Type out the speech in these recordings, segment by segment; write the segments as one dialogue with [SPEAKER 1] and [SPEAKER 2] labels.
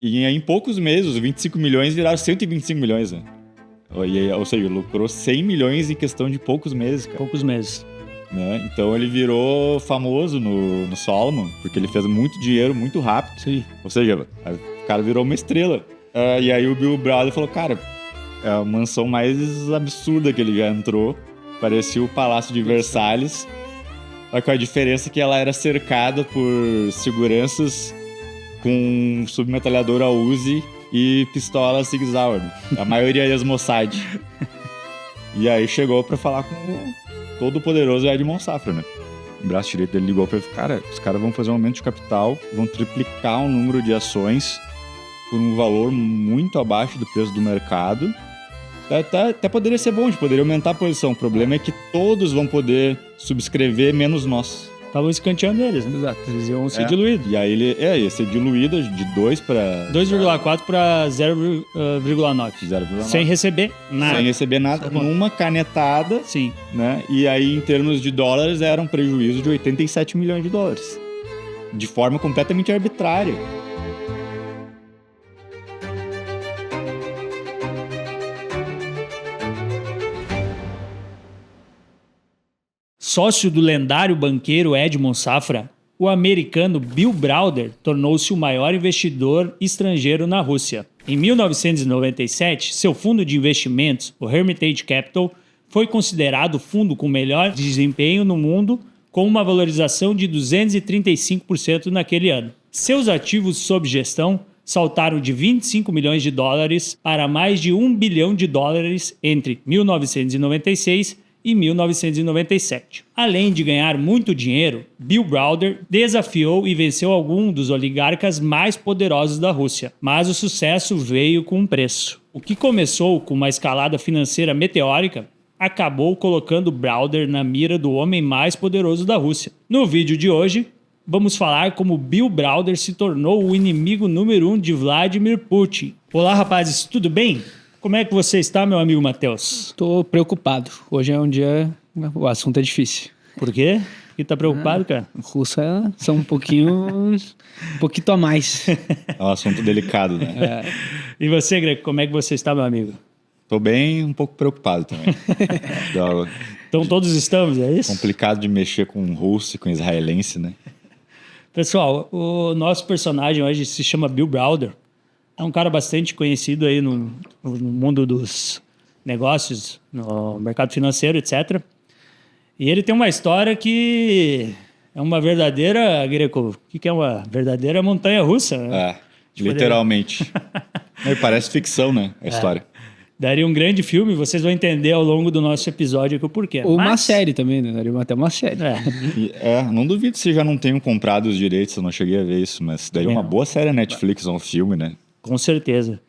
[SPEAKER 1] E em poucos meses, os 25 milhões viraram 125 milhões, né? Ou seja, lucrou 100 milhões em questão de poucos meses, cara.
[SPEAKER 2] Poucos meses.
[SPEAKER 1] Né? Então ele virou famoso no Solomon, porque ele fez muito dinheiro muito rápido.
[SPEAKER 2] Sim.
[SPEAKER 1] Ou seja, o cara virou uma estrela. E aí o Bill Browder falou, cara, é a mansão mais absurda que ele já entrou. Parecia o Palácio de Versalhes. Só que a diferença é que ela era cercada por seguranças com submetralhadora Uzi e pistola Sig Sauer. A maioria ex-Mossad. E aí chegou pra falar com o todo poderoso Edmond Safra, né? O braço direito dele ligou pra ele e falou, cara, os caras vão fazer um aumento de capital, vão triplicar o número de ações por um valor muito abaixo do preço do mercado. Até poderia ser bom, a gente poderia aumentar a posição. O problema é que todos vão poder subscrever, menos nós.
[SPEAKER 2] Estavam escanteando eles, né?
[SPEAKER 1] Exato.
[SPEAKER 2] Eles iam ser diluídos.
[SPEAKER 1] E aí ele ia ser diluído de 2 para...
[SPEAKER 2] 2,4 para 0,9.
[SPEAKER 1] 0,9.
[SPEAKER 2] Sem receber nada.
[SPEAKER 1] Sem receber nada, numa canetada.
[SPEAKER 2] Sim.
[SPEAKER 1] Né? E aí, em termos de dólares, era um prejuízo de 87 milhões de dólares. De forma completamente arbitrária.
[SPEAKER 2] Sócio do lendário banqueiro Edmond Safra, o americano Bill Browder tornou-se o maior investidor estrangeiro na Rússia. Em 1997, seu fundo de investimentos, o Hermitage Capital, foi considerado o fundo com melhor desempenho no mundo, com uma valorização de 235% naquele ano. Seus ativos sob gestão saltaram de 25 milhões de dólares para mais de 1 bilhão de dólares entre 1996 e 1997. Além de ganhar muito dinheiro, Bill Browder desafiou e venceu alguns dos oligarcas mais poderosos da Rússia, mas o sucesso veio com um preço. O que começou com uma escalada financeira meteórica acabou colocando Browder na mira do homem mais poderoso da Rússia. No vídeo de hoje, vamos falar como Bill Browder se tornou o inimigo número 1 de Vladimir Putin. Olá, rapazes, tudo bem? Como é que você está, meu amigo Matheus?
[SPEAKER 3] Tô preocupado. Hoje é um dia... O assunto é difícil.
[SPEAKER 2] Por quê? Por que tá preocupado, cara?
[SPEAKER 3] Russa são um pouquinho a mais.
[SPEAKER 1] É um assunto delicado, né?
[SPEAKER 2] E você, Greco, como é que você está, meu amigo?
[SPEAKER 1] Tô bem, um pouco preocupado também.
[SPEAKER 2] Então todos estamos, é isso?
[SPEAKER 1] Complicado de mexer com russo e com israelense, né?
[SPEAKER 2] Pessoal, o nosso personagem hoje se chama Bill Browder. É um cara bastante conhecido aí no mundo dos negócios, no mercado financeiro, etc. E ele tem uma história que é uma verdadeira, Greco, o que é uma verdadeira montanha-russa, né?
[SPEAKER 1] Literalmente. Parece ficção, né, a história.
[SPEAKER 2] Daria um grande filme, vocês vão entender ao longo do nosso episódio aqui o porquê.
[SPEAKER 3] Ou uma série também, né? Daria até uma série.
[SPEAKER 1] Não duvido se já não tenham comprado os direitos, eu não cheguei a ver isso, mas daria uma boa série Netflix ou um filme, né?
[SPEAKER 2] Com certeza.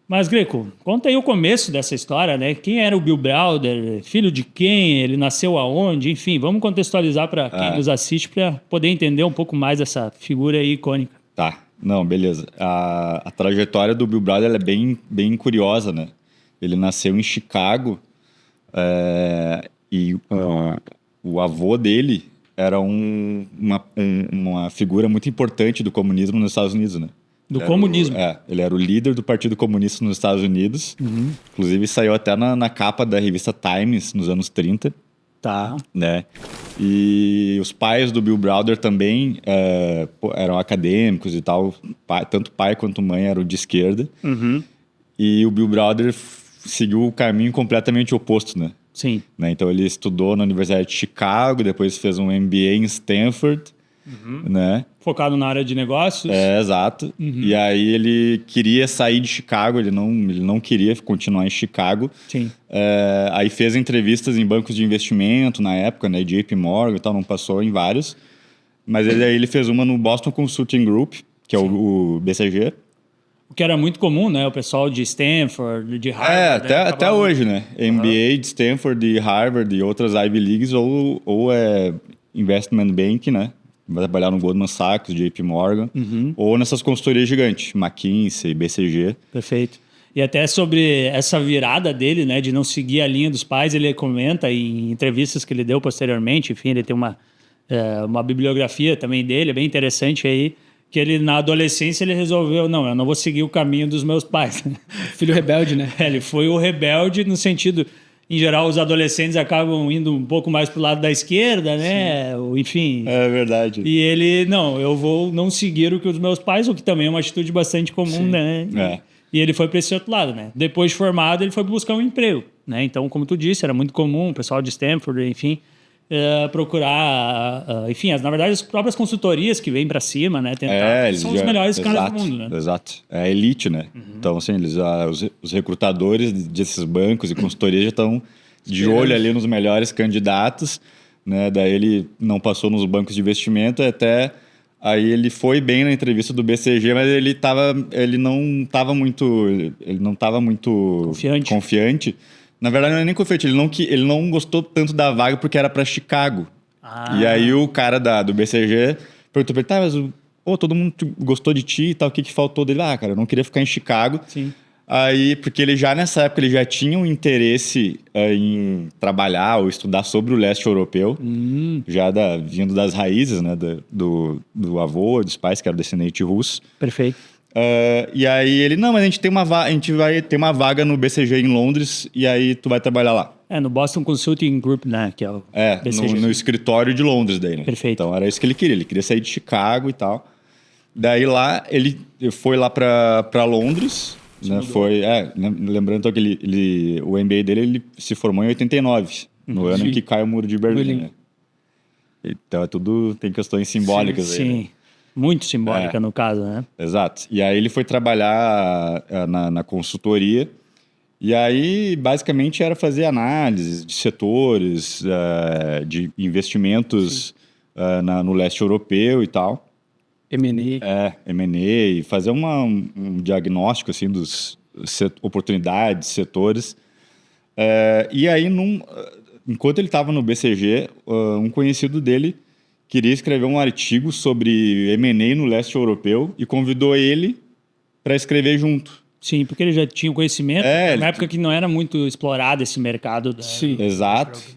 [SPEAKER 2] Mas, Greco, conta aí o começo dessa história, né? Quem era o Bill Browder? Filho de quem? Ele nasceu aonde? Enfim, vamos contextualizar para quem nos assiste para poder entender um pouco mais dessa figura aí icônica.
[SPEAKER 1] Tá, não, beleza. A trajetória do Bill Browder é bem curiosa, né? Ele nasceu em Chicago e o avô dele era uma figura muito importante do comunismo nos Estados Unidos, né?
[SPEAKER 2] Do comunismo.
[SPEAKER 1] Ele era o líder do Partido Comunista nos Estados Unidos. Uhum. Inclusive, saiu até na capa da revista Times, nos anos 30.
[SPEAKER 2] Tá.
[SPEAKER 1] Né? E os pais do Bill Browder também eram acadêmicos e tal. Tanto pai quanto mãe eram de esquerda.
[SPEAKER 2] Uhum.
[SPEAKER 1] E o Bill Browder seguiu o caminho completamente oposto, né?
[SPEAKER 2] Sim.
[SPEAKER 1] Né? Então, ele estudou na Universidade de Chicago, depois fez um MBA em Stanford. Né?
[SPEAKER 2] Focado na área de negócios.
[SPEAKER 1] Exato. Uhum. E aí ele queria sair de Chicago, ele não queria continuar em Chicago.
[SPEAKER 2] Sim.
[SPEAKER 1] Aí fez entrevistas em bancos de investimento na época, né? JP Morgan e tal, não passou em vários. Mas ele fez uma no Boston Consulting Group, que é o BCG.
[SPEAKER 2] O que era muito comum, né? O pessoal de Stanford, de Harvard.
[SPEAKER 1] Até hoje, né? MBA de Stanford, de Harvard e outras Ivy Leagues ou Investment Bank, né? Vai trabalhar no Goldman Sachs, JP Morgan, ou nessas consultorias gigantes, McKinsey, BCG.
[SPEAKER 2] Perfeito. E até sobre essa virada dele, né, de não seguir a linha dos pais, ele comenta em entrevistas que ele deu posteriormente, enfim, ele tem uma bibliografia também dele, bem interessante aí, que ele, na adolescência, ele resolveu, não, eu não vou seguir o caminho dos meus pais.
[SPEAKER 3] Filho rebelde, né?
[SPEAKER 2] Ele foi o rebelde no sentido, em geral, os adolescentes acabam indo um pouco mais pro lado da esquerda, né? Ou, enfim.
[SPEAKER 1] É verdade.
[SPEAKER 2] E ele, não, eu vou não seguir o que os meus pais, o que também é uma atitude bastante comum, né?
[SPEAKER 1] É.
[SPEAKER 2] E ele foi para esse outro lado, né? Depois de formado, ele foi buscar um emprego, né? Então, como tu disse, era muito comum o pessoal de Stanford, enfim, procurar, enfim, na verdade, as próprias consultorias que vêm para cima, né? Tentar,
[SPEAKER 1] Eles
[SPEAKER 2] são os melhores caras
[SPEAKER 1] exato,
[SPEAKER 2] do mundo, né?
[SPEAKER 1] Exato. É a elite, né? Então, assim, os recrutadores desses bancos e consultorias já estão de olho ali nos melhores candidatos, né? Daí ele não passou nos bancos de investimento, até aí ele foi bem na entrevista do BCG, mas ele não estava muito confiante. Na verdade, não é nem confiante, ele não gostou tanto da vaga porque era para Chicago. E aí o cara do BCG perguntou pra ele, tá, mas todo mundo gostou de ti e tal, o que faltou dele? Ah, cara, eu não queria ficar em Chicago.
[SPEAKER 2] Sim.
[SPEAKER 1] Aí, porque ele já nessa época ele já tinha um interesse em trabalhar ou estudar sobre o leste europeu, já vindo das raízes, né, do avô, dos pais, que era descendente russo.
[SPEAKER 2] Perfeito.
[SPEAKER 1] E aí ele, não, mas a gente vai ter uma vaga no BCG em Londres e aí tu vai trabalhar lá.
[SPEAKER 2] No Boston Consulting Group, né, que é o BCG.
[SPEAKER 1] No escritório de Londres daí, né?
[SPEAKER 2] Perfeito.
[SPEAKER 1] Então era isso que ele queria sair de Chicago e tal. Daí lá, ele foi lá para Londres, né? Lembrando então que o MBA dele, ele se formou em 89, no ano em que cai o Muro de Berlim. Né? Então tem questões simbólicas
[SPEAKER 2] sim,
[SPEAKER 1] aí.
[SPEAKER 2] Sim,
[SPEAKER 1] né?
[SPEAKER 2] Muito simbólica no caso, né?
[SPEAKER 1] Exato. E aí ele foi trabalhar na consultoria, e aí basicamente era fazer análises de setores, de investimentos no leste europeu e tal.
[SPEAKER 3] M&A.
[SPEAKER 1] M&A, fazer um diagnóstico assim dos oportunidades, setores. E aí, enquanto ele estava no BCG, um conhecido dele queria escrever um artigo sobre M&A no leste europeu e convidou ele para escrever junto.
[SPEAKER 2] Sim, porque ele já tinha o conhecimento, na época que não era muito explorado esse mercado.
[SPEAKER 3] Sim.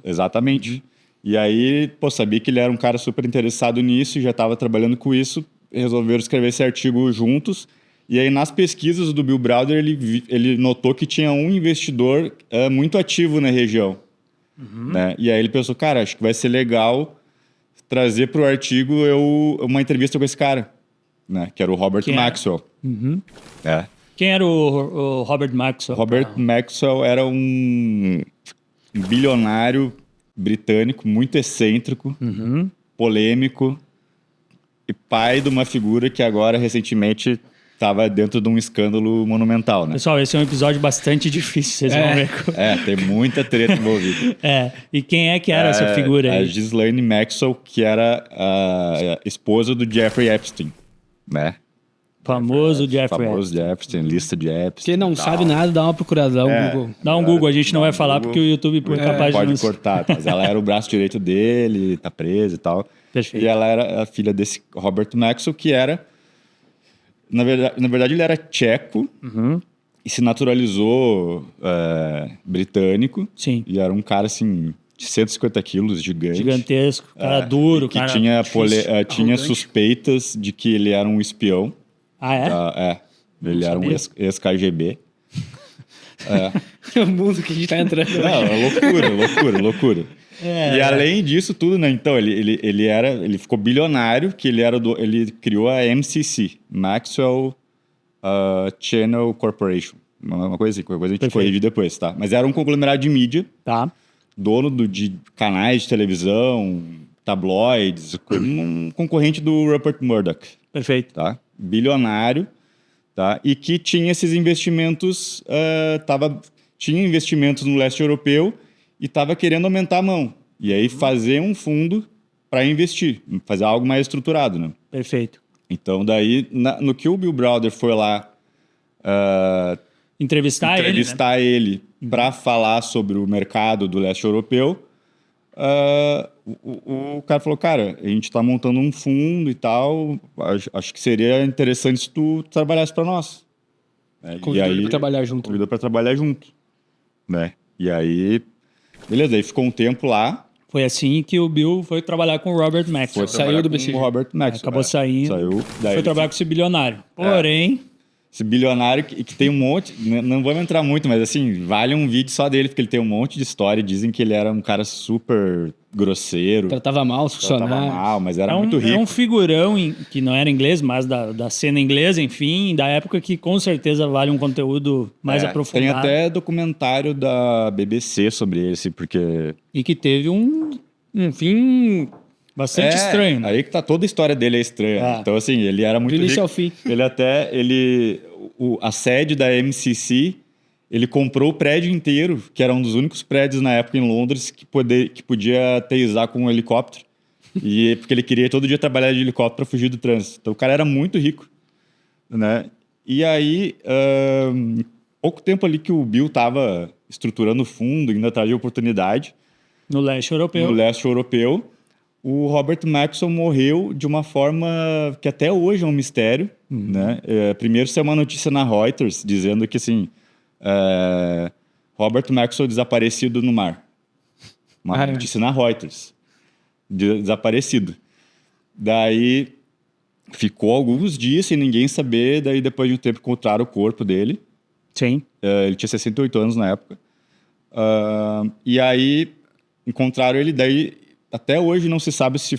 [SPEAKER 1] Exatamente. E aí, sabia que ele era um cara super interessado nisso e já estava trabalhando com isso, resolveram escrever esse artigo juntos. E aí, nas pesquisas do Bill Browder, ele notou que tinha um investidor muito ativo na região. Né? E aí ele pensou, cara, acho que vai ser legal trazer para o artigo uma entrevista com esse cara, né? Que era o Robert Maxwell.
[SPEAKER 2] Quem era o Robert Maxwell?
[SPEAKER 1] Robert Maxwell era um bilionário britânico, muito excêntrico, polêmico, e pai de uma figura que agora, recentemente, estava dentro de um escândalo monumental, né?
[SPEAKER 2] Pessoal, esse é um episódio bastante difícil, vocês vão ver.
[SPEAKER 1] Tem muita treta envolvida.
[SPEAKER 2] E quem é que era essa figura aí?
[SPEAKER 1] A Ghislaine Maxwell, que era a esposa do Jeffrey Epstein, né?
[SPEAKER 2] Famoso Jeffrey
[SPEAKER 1] Epstein, lista de Epstein.
[SPEAKER 3] Quem não sabe nada, dá uma procurada, Google.
[SPEAKER 2] Dá um Google, a gente não vai falar porque o YouTube é capaz
[SPEAKER 1] pode
[SPEAKER 2] de...
[SPEAKER 1] cortar, mas ela era o braço direito dele, tá presa e tal.
[SPEAKER 2] Perfeito.
[SPEAKER 1] E ela era a filha desse Robert Maxwell, que era... Na verdade, ele era tcheco e se naturalizou britânico.
[SPEAKER 2] Sim.
[SPEAKER 1] E era um cara, assim, de 150 quilos, gigante.
[SPEAKER 2] Gigantesco, cara duro,
[SPEAKER 1] que
[SPEAKER 2] cara
[SPEAKER 1] tinha suspeitas de que ele era um espião.
[SPEAKER 2] Ah, é?
[SPEAKER 1] Ele era um ex-KGB.
[SPEAKER 3] É o mundo que a gente tá entrando.
[SPEAKER 1] Não, loucura. E além disso tudo, né? Então, ele ficou bilionário, que ele criou a MCC, Maxwell Channel Corporation. Uma coisa assim, qualquer coisa a gente corrige depois, tá? Mas era um conglomerado de mídia, dono de canais de televisão, tabloides, um concorrente do Rupert Murdoch.
[SPEAKER 2] Perfeito.
[SPEAKER 1] Tá? Bilionário, tá? E que tinha esses investimentos, tinha investimentos no leste europeu e estava querendo aumentar a mão. E aí fazer um fundo para investir, fazer algo mais estruturado, né?
[SPEAKER 2] Perfeito.
[SPEAKER 1] Então, daí, no que o Bill Browder foi lá
[SPEAKER 2] entrevistar
[SPEAKER 1] ele para falar sobre o mercado do leste europeu, o cara falou, cara, a gente está montando um fundo e tal, acho que seria interessante se tu trabalhasse para nós.
[SPEAKER 3] Convidou ele para trabalhar junto.
[SPEAKER 1] Convidou para trabalhar junto. Né? E aí, beleza, aí ficou um tempo lá,
[SPEAKER 2] Foi assim que o Bill foi trabalhar com o Robert Maxwell.
[SPEAKER 3] Saiu do
[SPEAKER 1] com
[SPEAKER 3] BC.
[SPEAKER 1] o Robert Maxwell.
[SPEAKER 2] Acabou saindo.
[SPEAKER 1] Saiu. Daí
[SPEAKER 2] Foi trabalhar com esse bilionário. Porém,
[SPEAKER 1] esse bilionário que tem um monte... Não vamos entrar muito, mas assim, vale um vídeo só dele, porque ele tem um monte de história. Dizem que ele era um cara super grosseiro.
[SPEAKER 3] Tratava mal os
[SPEAKER 1] Tratava
[SPEAKER 3] funcionários.
[SPEAKER 1] mal, mas era
[SPEAKER 2] é
[SPEAKER 1] muito rico.
[SPEAKER 2] um figurão que não era inglês, mas da cena inglesa, enfim, da época que com certeza vale um conteúdo mais
[SPEAKER 1] Tem
[SPEAKER 2] aprofundado.
[SPEAKER 1] até documentário da BBC sobre ele, assim, porque...
[SPEAKER 2] E que teve um fim bastante estranho, né?
[SPEAKER 1] Aí que tá, toda a história dele é estranha.
[SPEAKER 2] Ah.
[SPEAKER 1] Então, assim, ele era muito
[SPEAKER 3] Do início
[SPEAKER 1] rico.
[SPEAKER 3] ao fim.
[SPEAKER 1] A sede da MCC, ele comprou o prédio inteiro, que era um dos únicos prédios na época em Londres que podia aterrissar com um helicóptero. Porque ele queria todo dia trabalhar de helicóptero para fugir do trânsito. Então, o cara era muito rico, né? E aí, pouco tempo ali que o Bill estava estruturando o fundo, indo atrás de oportunidade,
[SPEAKER 2] No leste europeu.
[SPEAKER 1] no leste europeu, o Robert Maxwell morreu de uma forma que até hoje é um mistério, né? Primeiro saiu uma notícia na Reuters dizendo que, assim, Robert Maxwell desaparecido no mar. Uma notícia na Reuters. Desaparecido. Daí ficou alguns dias sem ninguém saber, daí depois de um tempo encontraram o corpo dele.
[SPEAKER 2] Sim.
[SPEAKER 1] Ele tinha 68 anos na época. E aí encontraram ele, daí até hoje não se sabe se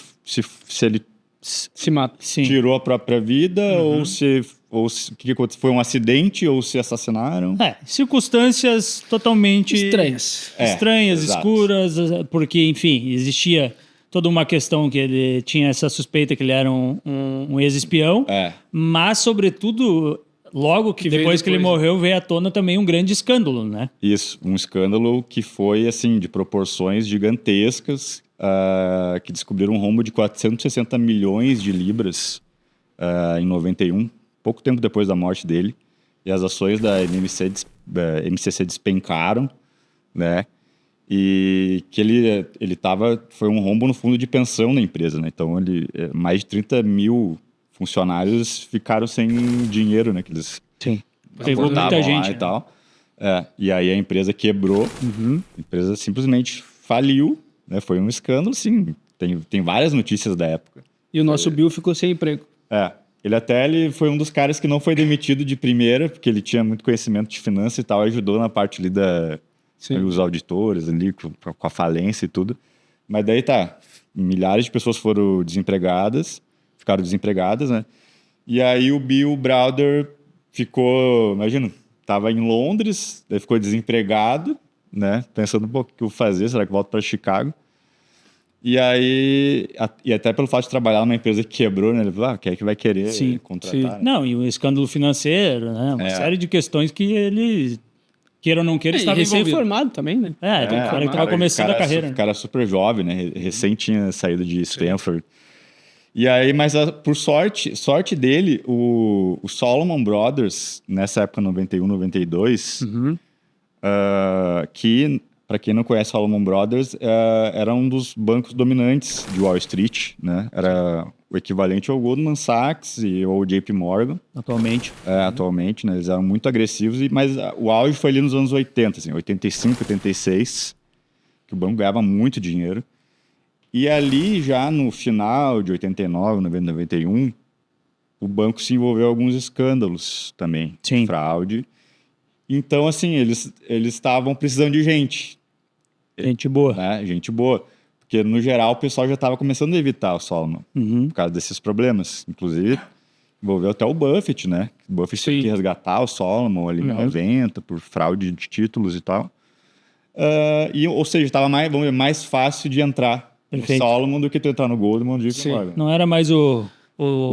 [SPEAKER 1] ele
[SPEAKER 3] Se mata.
[SPEAKER 2] Sim.
[SPEAKER 1] tirou a própria vida ou se o que aconteceu? Foi um acidente ou se assassinaram.
[SPEAKER 2] Circunstâncias totalmente
[SPEAKER 3] Estranhas.
[SPEAKER 2] estranhas,
[SPEAKER 1] exato.
[SPEAKER 2] escuras, porque, enfim, existia toda uma questão que ele tinha essa suspeita que ele era um ex-espião, mas, sobretudo, logo que depois que ele morreu, veio à tona também um grande escândalo, né?
[SPEAKER 1] Isso, um escândalo que foi, assim, de proporções gigantescas, que descobriram um rombo de 460 milhões de libras em 91, pouco tempo depois da morte dele, e as ações da MCC despencaram, né? E que foi um rombo no fundo de pensão da empresa, né? Então, mais de 30 mil funcionários ficaram sem dinheiro, né? Que eles
[SPEAKER 2] Pegou muita
[SPEAKER 1] aportavam lá
[SPEAKER 2] gente.
[SPEAKER 1] e
[SPEAKER 2] né?
[SPEAKER 1] tal. E aí a empresa quebrou, a empresa simplesmente faliu, né? Foi um escândalo, sim. Tem várias notícias da época.
[SPEAKER 3] E o nosso Bill ficou sem emprego.
[SPEAKER 1] Ele foi um dos caras que não foi demitido de primeira, porque ele tinha muito conhecimento de finanças e tal, ajudou na parte ali os auditores ali, com a falência e tudo. Mas daí milhares de pessoas ficaram desempregadas, né? E aí o Bill Browder ficou, imagina, estava em Londres, daí ficou desempregado, né? Pensando um pouco o que eu vou fazer, será que volto para Chicago? E aí, e até pelo fato de trabalhar numa empresa que quebrou, né? Ele falou, quem é que vai querer contratar?
[SPEAKER 3] sim.
[SPEAKER 1] Né?
[SPEAKER 2] Não, e o escândalo financeiro, né? Uma série de questões que ele, queira ou não queira, estava envolvido.
[SPEAKER 3] Recém-formado também, né?
[SPEAKER 2] O cara que estava começando a carreira.
[SPEAKER 1] O cara super jovem, né? Recém tinha saído de Stanford. E aí, mas por sorte dele, o Salomon Brothers, nessa época, 91, 92, que, para quem não conhece Salomon Brothers, era um dos bancos dominantes de Wall Street, né? Era o equivalente ao Goldman Sachs ou JP Morgan.
[SPEAKER 2] Atualmente.
[SPEAKER 1] Atualmente, né? Eles eram muito agressivos, mas o auge foi ali nos anos 80, assim, 85, 86, que o banco ganhava muito dinheiro. E ali, já no final de 89, 90, 91, o banco se envolveu em alguns escândalos também, de fraude. Então, assim, eles estavam precisando de gente.
[SPEAKER 2] Gente boa.
[SPEAKER 1] Né? Gente boa. Porque, no geral, o pessoal já estava começando a evitar o Solomon, por causa desses problemas. Inclusive, envolveu até o Buffett, né? O Buffett teve que resgatar o Solomon ali em 90, por fraude de títulos e tal. Ou seja, estava mais fácil de entrar no Solomon do que tu entrar no Goldman.
[SPEAKER 2] Não era mais o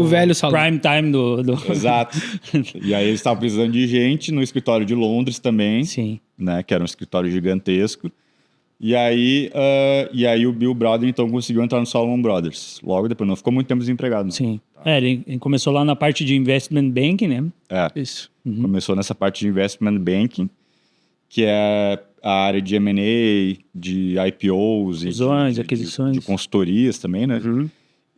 [SPEAKER 3] velho Solomon.
[SPEAKER 2] prime time do...
[SPEAKER 1] Exato. E aí eles estavam precisando de gente no escritório de Londres também, né? Que era um escritório gigantesco. E aí o Bill Browder, então, conseguiu entrar no Salomon Brothers. Logo depois, não ficou muito tempo desempregado. Não.
[SPEAKER 2] Sim. Ele começou lá na parte de investment banking, né?
[SPEAKER 3] Isso.
[SPEAKER 1] Começou nessa parte de investment banking, que é a área de M&A, de IPOs,
[SPEAKER 2] fusões, aquisições,
[SPEAKER 1] de consultorias também, né?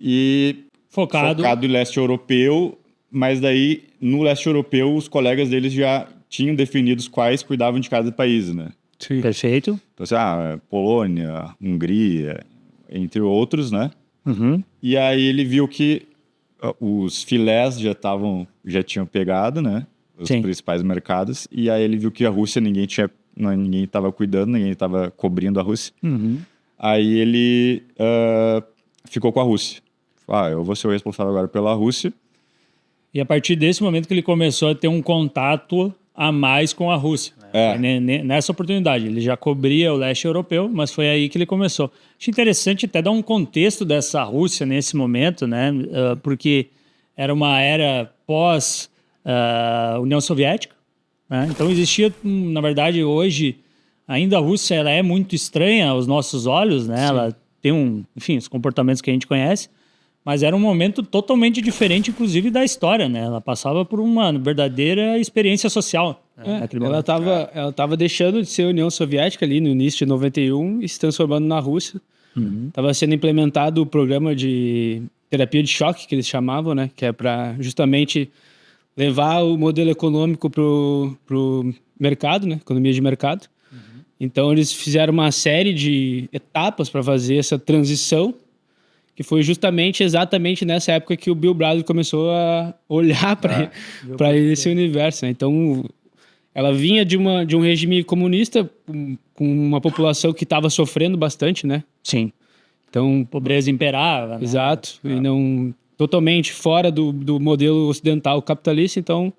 [SPEAKER 1] E focado em leste europeu, mas daí no leste europeu os colegas deles já tinham definidos quais cuidavam de cada país, né?
[SPEAKER 2] Sim. Perfeito.
[SPEAKER 1] Então, assim, Polônia, Hungria, entre outros, né?
[SPEAKER 3] Uhum.
[SPEAKER 1] E aí ele viu que os filés já tinham pegado, né? Os
[SPEAKER 2] Sim.
[SPEAKER 1] principais mercados. E aí ele viu que a Rússia ninguém estava cuidando, ninguém estava cobrindo a Rússia.
[SPEAKER 3] Uhum.
[SPEAKER 1] Aí ele ficou com a Rússia. Eu vou ser o responsável agora pela Rússia.
[SPEAKER 2] E a partir desse momento que ele começou a ter um contato a mais com a Rússia.
[SPEAKER 1] É.
[SPEAKER 2] Foi nessa oportunidade. Ele já cobria o leste europeu, mas foi aí que ele começou. Acho interessante até dar um contexto dessa Rússia nesse momento, né? Porque era uma era pós União Soviética, né? Então existia, na verdade, hoje, ainda a Rússia ela é muito estranha aos nossos olhos, né? Ela tem enfim, os comportamentos que a gente conhece, mas era um momento totalmente diferente, inclusive, da história, né? Ela passava por uma verdadeira experiência social. Naquele
[SPEAKER 3] Ela
[SPEAKER 2] momento.
[SPEAKER 3] estava deixando de ser União Soviética ali no início de 91 e se transformando na Rússia. Estava sendo implementado o programa de terapia de choque, que eles chamavam, né? Que é para justamente levar o modelo econômico pro mercado, né? Economia de mercado. Então eles fizeram uma série de etapas para fazer essa transição, que foi exatamente nessa época que o Bill Browder começou a olhar para esse universo, né? Então ela vinha de um regime comunista com uma população que estava sofrendo bastante, né?
[SPEAKER 2] Sim.
[SPEAKER 3] Então,
[SPEAKER 2] Pobreza imperava. Né?
[SPEAKER 3] exato, e não totalmente fora do modelo ocidental capitalista, então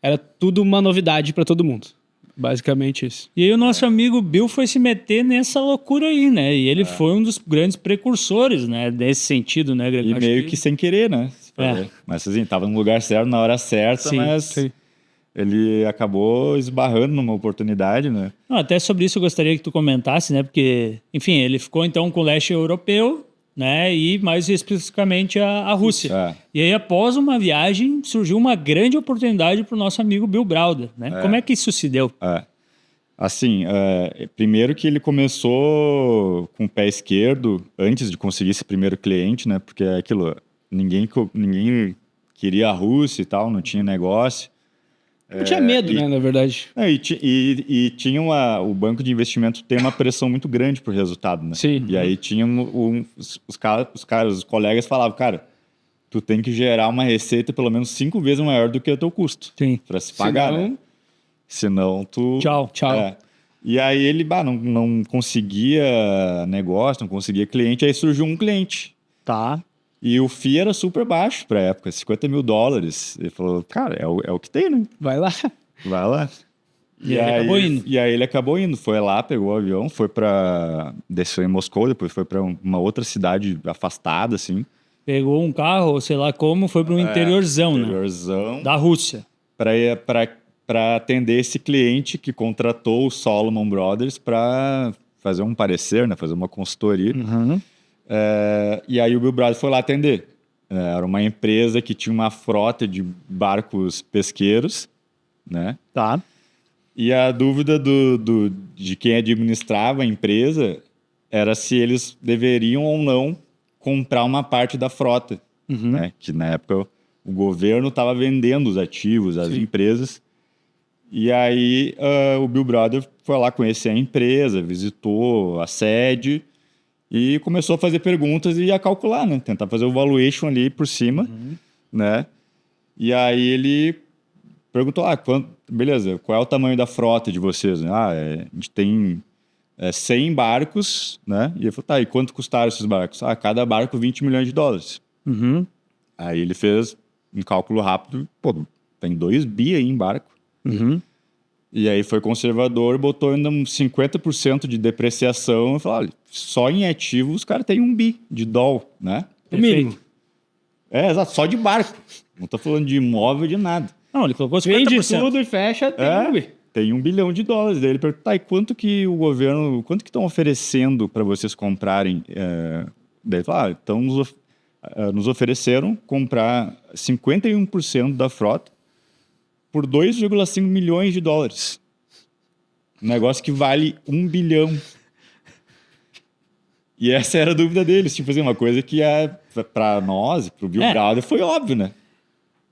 [SPEAKER 3] era tudo uma novidade para todo mundo. Basicamente isso.
[SPEAKER 2] E aí o nosso amigo Bill foi se meter nessa loucura aí, né? E ele foi um dos grandes precursores, né? Desse sentido, né, Greg?
[SPEAKER 1] E
[SPEAKER 2] Acho
[SPEAKER 1] meio que sem querer, né? Mas assim, tava no lugar certo, na hora certa,
[SPEAKER 2] Sim,
[SPEAKER 1] mas
[SPEAKER 3] sim.
[SPEAKER 1] ele acabou esbarrando numa oportunidade, né?
[SPEAKER 2] Não, até sobre isso eu gostaria que tu comentasse, né? Porque, enfim, ele ficou então com o leste europeu, né? E mais especificamente a Rússia.
[SPEAKER 1] É.
[SPEAKER 2] E aí, após uma viagem, surgiu uma grande oportunidade para o nosso amigo Bill Browder, né? Como é que isso se deu?
[SPEAKER 1] Assim, primeiro que ele começou com o pé esquerdo antes de conseguir esse primeiro cliente, né? Porque é aquilo, ninguém queria a Rússia e tal, não tinha negócio.
[SPEAKER 3] Eu tinha medo, né, na verdade.
[SPEAKER 1] E tinha o banco de investimento tem uma pressão muito grande pro resultado, né?
[SPEAKER 3] Sim.
[SPEAKER 1] E aí tinha os colegas falavam, cara, tu tem que gerar uma receita pelo menos 5 vezes maior do que o teu custo.
[SPEAKER 2] Sim.
[SPEAKER 1] Para se pagar, né? Senão tu...
[SPEAKER 2] Tchau.
[SPEAKER 1] E aí ele não conseguia negócio, não conseguia cliente, aí surgiu um cliente.
[SPEAKER 2] Tá.
[SPEAKER 1] E o FII era super baixo pra época, $50 mil. Ele falou, cara, é o que tem, né?
[SPEAKER 3] Vai lá.
[SPEAKER 1] Vai lá.
[SPEAKER 2] E aí ele acabou indo.
[SPEAKER 1] E aí ele acabou indo, foi lá, pegou o avião, desceu em Moscou, depois foi pra uma outra cidade afastada, assim.
[SPEAKER 2] Pegou um carro, sei lá como, foi para um interiorzão,
[SPEAKER 1] Interiorzão,
[SPEAKER 2] né? Da Rússia.
[SPEAKER 1] Para atender esse cliente que contratou o Solomon Brothers para fazer um parecer, né? Fazer uma consultoria. E aí o Bill Browder foi lá atender. Era uma empresa que tinha uma frota de barcos pesqueiros, né?
[SPEAKER 2] Tá.
[SPEAKER 1] E a dúvida de quem administrava a empresa era se eles deveriam ou não comprar uma parte da frota, né? Que na época o governo estava vendendo os ativos às empresas. E aí o Bill Browder foi lá conhecer a empresa, visitou a sede e começou a fazer perguntas e a calcular, né? Tentar fazer o valuation ali por cima, né? E aí ele perguntou, beleza, qual é o tamanho da frota de vocês? A gente tem 100 barcos, né? E ele falou, tá, e quanto custaram esses barcos? Cada barco $20 milhões. Aí ele fez um cálculo rápido, tem 2 bi aí em barco. E aí foi conservador, botou ainda uns 50% de depreciação e falou, olha, só em ativos os caras têm $1 bi, né?
[SPEAKER 3] O mínimo.
[SPEAKER 1] Exato, só de barco. Não tô falando de imóvel, de nada.
[SPEAKER 2] Não, ele colocou 50%.
[SPEAKER 3] Vende tudo e fecha,
[SPEAKER 1] Tem $1 bilhão. Daí ele perguntou, tá, e quanto que estão oferecendo para vocês comprarem? Daí ele falou, então nos ofereceram comprar 51% da frota por $2,5 milhões. Um negócio que vale $1 bilhão. E essa era a dúvida deles. Tipo assim, uma coisa que para nós, pro Bill Browder, foi óbvio, né?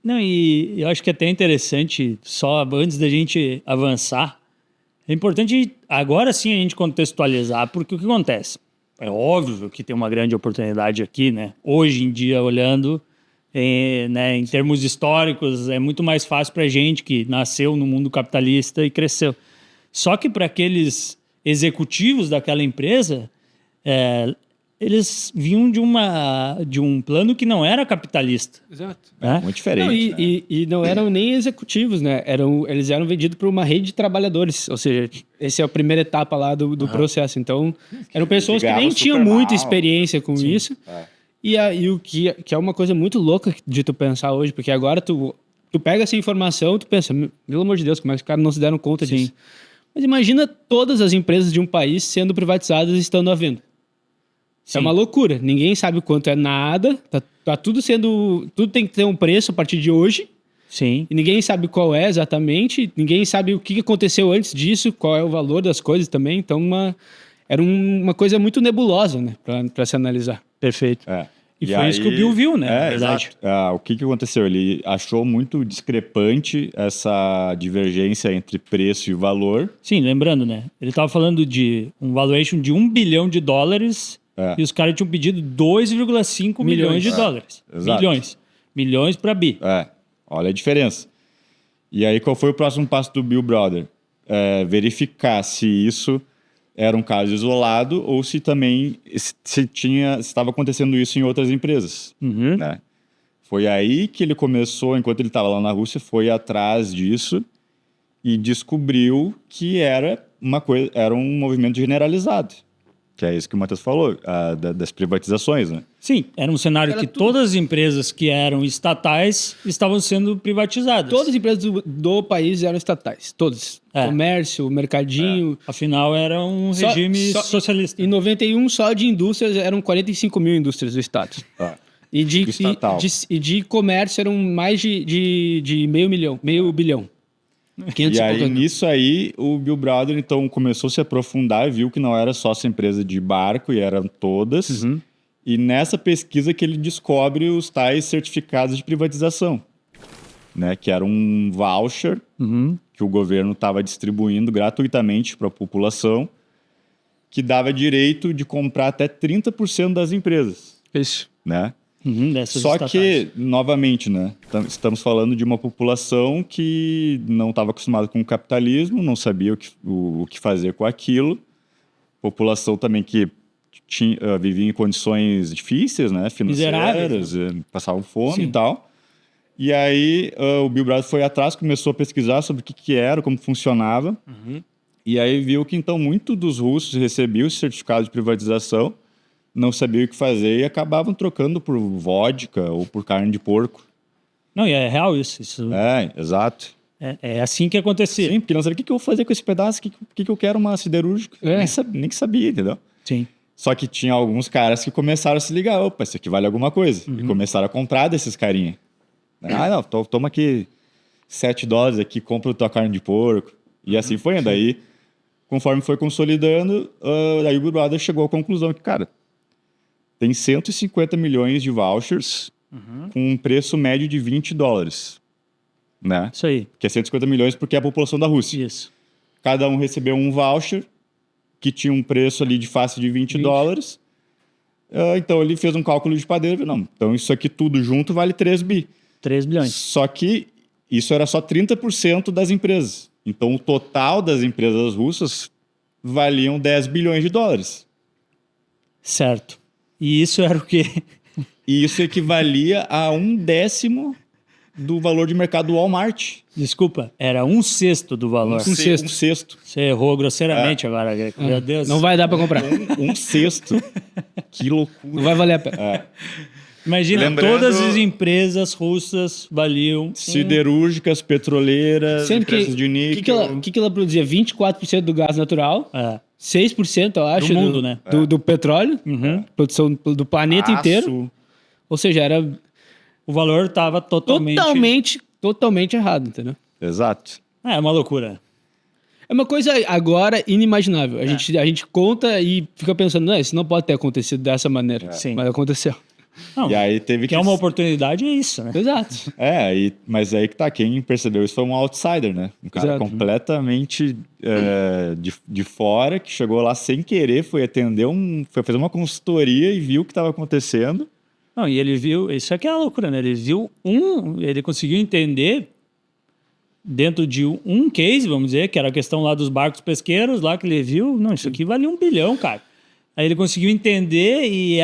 [SPEAKER 2] Não, e eu acho que é até interessante, só antes da gente avançar, é importante agora sim a gente contextualizar, porque o que acontece? é óbvio que tem uma grande oportunidade aqui, né? Hoje em dia, olhando, né, em termos históricos, é muito mais fácil para gente que nasceu no mundo capitalista e cresceu. Só que para aqueles executivos daquela empresa, eles vinham de um plano que não era capitalista.
[SPEAKER 3] Exato.
[SPEAKER 2] Né?
[SPEAKER 1] Muito diferente.
[SPEAKER 3] Não, e não eram nem executivos, né? Eles eram vendidos para uma rede de trabalhadores. Ou seja, essa é a primeira etapa lá do processo. Então, eram pessoas que nem
[SPEAKER 1] ganhavam
[SPEAKER 3] tinham
[SPEAKER 1] super
[SPEAKER 3] muita
[SPEAKER 1] mal.
[SPEAKER 3] experiência com isso. E o que é uma coisa muito louca de tu pensar hoje, porque agora tu pega essa informação, tu pensa, pelo amor de Deus, como é que os caras não se deram conta disso? Mas imagina todas as empresas de um país sendo privatizadas e estando à venda. Isso é uma loucura. Ninguém sabe quanto é nada. Tá tudo sendo... Tudo tem que ter um preço a partir de hoje.
[SPEAKER 2] Sim.
[SPEAKER 3] E ninguém sabe qual é exatamente. Ninguém sabe o que aconteceu antes disso, qual é o valor das coisas também. Então, era uma coisa muito nebulosa, né? Pra se analisar.
[SPEAKER 2] Perfeito.
[SPEAKER 1] É.
[SPEAKER 2] E foi isso que o Bill viu, né? Na verdade.
[SPEAKER 1] O que aconteceu? Ele achou muito discrepante essa divergência entre preço e valor.
[SPEAKER 2] Sim, lembrando, né? Ele estava falando de um valuation de $1 bilhão e os caras tinham pedido 2,5 milhões de dólares.
[SPEAKER 1] Exato.
[SPEAKER 2] Milhões para bi.
[SPEAKER 1] Olha a diferença. E aí, qual foi o próximo passo do Bill Browder? Verificar se isso era um caso isolado ou se também se estava acontecendo isso em outras empresas. Né? Foi aí que ele começou, enquanto ele estava lá na Rússia, foi atrás disso e descobriu que era um movimento generalizado. Que é isso que o Matheus falou, das privatizações, né?
[SPEAKER 2] Sim, era um cenário que todas as empresas que eram estatais estavam sendo privatizadas.
[SPEAKER 3] Todas as empresas do país eram estatais. Todas. Comércio, mercadinho.
[SPEAKER 2] Afinal, era um regime socialista.
[SPEAKER 3] Em 91, só de indústrias, eram 45 mil indústrias do Estado. E de comércio eram mais de meio bilhão.
[SPEAKER 1] E aí, nisso aí, o Bill Browder, então, começou a se aprofundar e viu que não era só essa empresa de barco, e eram todas. E nessa pesquisa que ele descobre os tais certificados de privatização, né? Que era um voucher que o governo estava distribuindo gratuitamente para a população, que dava direito de comprar até 30% das empresas.
[SPEAKER 3] Isso.
[SPEAKER 1] Né?
[SPEAKER 2] Só
[SPEAKER 1] estatais. Que, novamente, né, estamos falando de uma população que não estava acostumada com o capitalismo, não sabia o que fazer com aquilo. População também que vivia em condições difíceis, né, financeiras, passavam fome e tal. E aí o Bill Browder foi atrás, começou a pesquisar sobre o que era, como funcionava. E aí viu que, então, muitos dos russos recebiam esse certificado de privatização, não sabiam o que fazer e acabavam trocando por vodka ou por carne de porco.
[SPEAKER 2] Não, e é real isso.
[SPEAKER 1] Exato.
[SPEAKER 2] É assim que acontecia.
[SPEAKER 1] Sim, porque não sabia o que eu vou fazer com esse pedaço, o que eu quero uma siderúrgica. Nem sabia, entendeu?
[SPEAKER 2] Sim.
[SPEAKER 1] Só que tinha alguns caras que começaram a se ligar, opa, isso aqui vale alguma coisa. E começaram a comprar desses carinha. Não, toma aqui $7 aqui, compra a tua carne de porco. E assim foi, daí, conforme foi consolidando, daí o Bill Browder chegou à conclusão que, cara, tem 150 milhões de vouchers com um preço médio de $20. Né?
[SPEAKER 2] Isso aí.
[SPEAKER 1] Que é 150 milhões porque é a população da Rússia.
[SPEAKER 2] Isso.
[SPEAKER 1] Cada um recebeu um voucher que tinha um preço ali de face de $20. Então ele fez um cálculo de padeiro. Não, então isso aqui tudo junto vale 3 bi.
[SPEAKER 2] 3 bilhões.
[SPEAKER 1] Só que isso era só 30% das empresas. Então o total das empresas russas valiam $10 bilhões.
[SPEAKER 2] Certo. E isso era o quê?
[SPEAKER 1] E isso equivalia a 1/10 do valor de mercado do Walmart.
[SPEAKER 2] Desculpa, era 1/6 do valor.
[SPEAKER 1] Um sexto.
[SPEAKER 2] Você errou grosseiramente agora. Meu Deus.
[SPEAKER 3] Não vai dar para comprar.
[SPEAKER 1] Um sexto. Que loucura.
[SPEAKER 3] Não vai valer a pena.
[SPEAKER 2] Imagina, todas as empresas russas valiam...
[SPEAKER 1] Siderúrgicas, petroleiras, empresas de níquel.
[SPEAKER 3] O que ela produzia? 24% do gás natural. 6%, eu acho,
[SPEAKER 2] do mundo, né?
[SPEAKER 3] Do petróleo. Produção do planeta inteiro. Ou seja, era...
[SPEAKER 2] O valor estava totalmente
[SPEAKER 3] errado, entendeu?
[SPEAKER 1] Exato.
[SPEAKER 2] É uma loucura.
[SPEAKER 3] É uma coisa agora inimaginável. A gente conta e fica pensando, não, isso não pode ter acontecido dessa maneira.
[SPEAKER 2] Sim.
[SPEAKER 3] Mas aconteceu.
[SPEAKER 2] Não,
[SPEAKER 1] E aí teve
[SPEAKER 2] que é uma oportunidade, é isso, né?
[SPEAKER 3] Exato.
[SPEAKER 1] Mas aí que tá, quem percebeu isso foi um outsider, né? Um cara
[SPEAKER 3] Exato.
[SPEAKER 1] completamente de fora, que chegou lá sem querer, foi fazer uma consultoria e viu o que estava acontecendo.
[SPEAKER 2] Não, e ele viu, isso aqui é a loucura, né? Ele conseguiu entender dentro de um case, vamos dizer, que era a questão lá dos barcos pesqueiros, lá que ele viu, não, isso aqui vale 1 bilhão, cara. Aí ele conseguiu entender e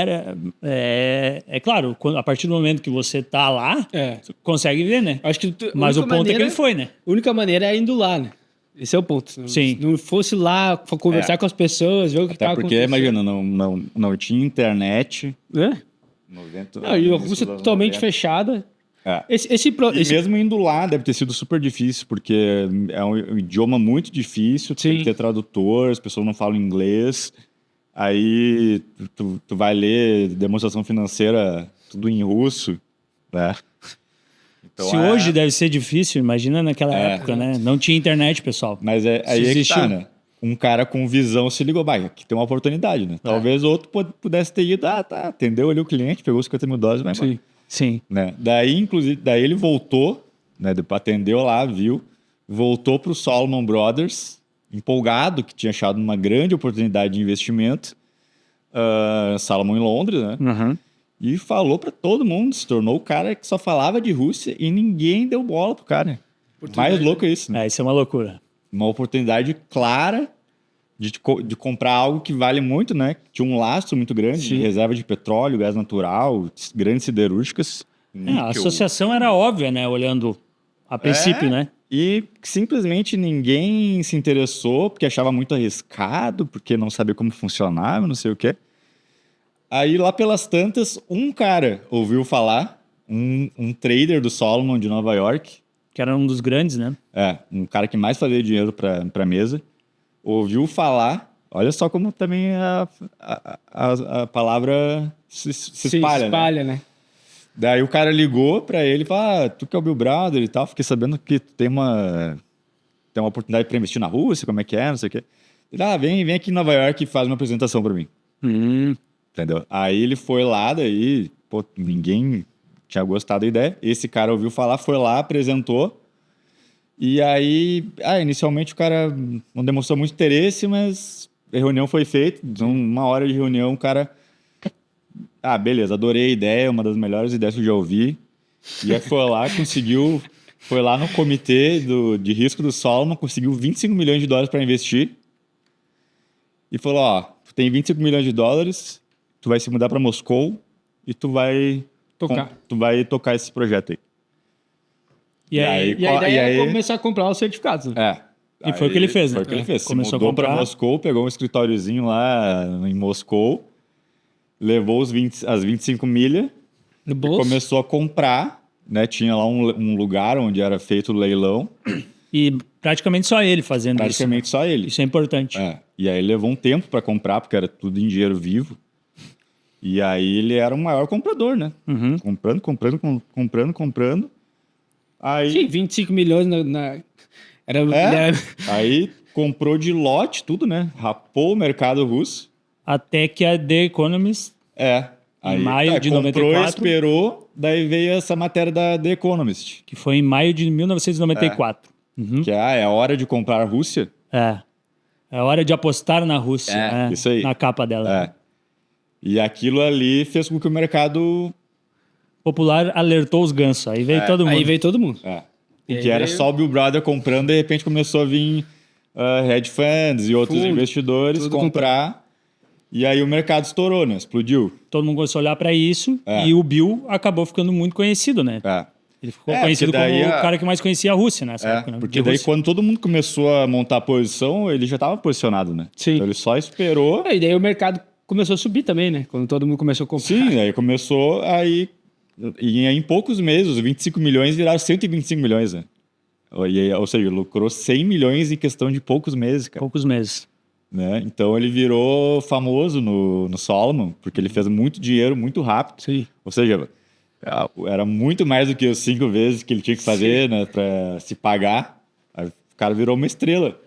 [SPEAKER 2] é claro, a partir do momento que você tá lá, você consegue ver, né?
[SPEAKER 3] Acho que
[SPEAKER 2] Mas o ponto é que ele foi, né?
[SPEAKER 3] A única maneira é indo lá, né? Esse é o ponto.
[SPEAKER 2] Sim.
[SPEAKER 3] Se não fosse lá conversar com as pessoas, ver o que
[SPEAKER 1] Até
[SPEAKER 3] tá
[SPEAKER 1] porque,
[SPEAKER 3] acontecendo.
[SPEAKER 1] imagina, não tinha internet.
[SPEAKER 3] Né?
[SPEAKER 1] 90,
[SPEAKER 3] Não, e a Rússia totalmente fechada.
[SPEAKER 1] É.
[SPEAKER 3] Esse
[SPEAKER 1] Mesmo indo lá, deve ter sido super difícil, porque é um idioma muito difícil, tem que ter tradutor, as pessoas não falam inglês. Aí tu vai ler demonstração financeira tudo em russo, né? Então,
[SPEAKER 2] Se hoje deve ser difícil, imagina naquela época, né? Não tinha internet, pessoal.
[SPEAKER 1] Mas aí é que tá, né? Um cara com visão se ligou, aqui tem uma oportunidade, né? Talvez outro pudesse ter ido, atendeu ali o cliente, pegou $50 mil, vai embora.
[SPEAKER 2] Sim.
[SPEAKER 1] Né? Daí ele voltou, né? Atendeu lá, viu, voltou para o Salomon Brothers, empolgado, que tinha achado uma grande oportunidade de investimento, Salomon em Londres, né?
[SPEAKER 2] Uhum.
[SPEAKER 1] E falou para todo mundo, se tornou o cara que só falava de Rússia e ninguém deu bola pro cara. Mais louco é isso, né?
[SPEAKER 2] Isso é uma loucura.
[SPEAKER 1] Uma oportunidade clara de comprar algo que vale muito, né? Tinha um lastro muito grande de reserva de petróleo, gás natural, grandes siderúrgicas.
[SPEAKER 2] A associação era óbvia, né? Olhando a princípio, né?
[SPEAKER 1] E simplesmente ninguém se interessou, porque achava muito arriscado, porque não sabia como funcionava, não sei o quê. Aí, lá pelas tantas, um cara ouviu falar, um trader do Salomon de Nova York.
[SPEAKER 2] Que era um dos grandes, né?
[SPEAKER 1] Um cara que mais fazia dinheiro para mesa. Ouviu falar, olha só como também a palavra se espalha,
[SPEAKER 3] né?
[SPEAKER 1] Daí o cara ligou para ele e falou, tu que é o Bill Browder e tal, fiquei sabendo que tu tem uma oportunidade para investir na Rússia, como é que é, não sei o quê. Ele, vem aqui em Nova York e faz uma apresentação para mim. Entendeu? Aí ele foi lá, daí, ninguém tinha gostado da ideia. Esse cara ouviu falar, foi lá, apresentou. E aí, inicialmente o cara não demonstrou muito interesse, mas a reunião foi feita. Então, 1 hora de reunião, o cara... beleza, adorei a ideia, uma das melhores ideias que eu já ouvi. E aí foi lá, foi lá no comitê de risco do Salomon, conseguiu $25 milhões para investir. E falou, tu tem $25 milhões, tu vai se mudar para Moscou e tu vai tocar esse projeto aí.
[SPEAKER 3] E a ideia é começar a comprar os certificados. Né?
[SPEAKER 2] E foi o que ele fez, né?
[SPEAKER 1] Foi o que ele fez.
[SPEAKER 2] Começou
[SPEAKER 1] mudou
[SPEAKER 2] a comprar
[SPEAKER 1] para Moscou, pegou um escritóriozinho lá em Moscou, levou as 25 milhas,
[SPEAKER 3] no bolso,
[SPEAKER 1] começou a comprar, né? Tinha lá um lugar onde era feito o leilão.
[SPEAKER 2] E praticamente só ele fazendo isso.
[SPEAKER 1] Praticamente só ele.
[SPEAKER 2] Isso é importante.
[SPEAKER 1] E aí levou um tempo para comprar, porque era tudo em dinheiro vivo. E aí ele era o maior comprador, né? Comprando. Aí...
[SPEAKER 3] Sim, 25 milhões
[SPEAKER 1] Aí comprou de lote tudo, né? Rapou o mercado russo.
[SPEAKER 2] Até que a The Economist, em maio de 94...
[SPEAKER 1] Comprou, esperou, daí veio essa matéria da The Economist.
[SPEAKER 2] Que foi em maio de 1994.
[SPEAKER 1] Que é a hora de comprar a Rússia.
[SPEAKER 2] É a hora de apostar na Rússia.
[SPEAKER 1] Isso aí.
[SPEAKER 2] Na capa dela.
[SPEAKER 1] E aquilo ali fez com que o mercado...
[SPEAKER 2] popular alertou os gansos. Aí veio todo mundo.
[SPEAKER 3] Aí veio todo mundo.
[SPEAKER 1] Porque era só o Bill Brother comprando, de repente começou a vir hedge funds e outros investidores comprar. E aí o mercado estourou, né? Explodiu.
[SPEAKER 2] Todo mundo começou a olhar para isso e o Bill acabou ficando muito conhecido, né? Ele ficou conhecido como o cara que mais conhecia a Rússia nessa época. Né?
[SPEAKER 1] Porque daí quando todo mundo começou a montar a posição, ele já estava posicionado, né?
[SPEAKER 3] Sim.
[SPEAKER 1] Então ele só esperou.
[SPEAKER 3] E daí o mercado começou a subir também, né? Quando todo mundo começou a comprar.
[SPEAKER 1] Sim, aí começou aí... E em poucos meses, os 25 milhões viraram 125 milhões, né? Ou seja, lucrou 100 milhões em questão de poucos meses, cara.
[SPEAKER 2] Poucos meses.
[SPEAKER 1] Né? Então ele virou famoso no Salomon, porque ele fez muito dinheiro muito rápido.
[SPEAKER 3] Sim.
[SPEAKER 1] Ou seja, era muito mais do que as 5 vezes que ele tinha que fazer, né, para se pagar. Aí o cara virou uma estrela.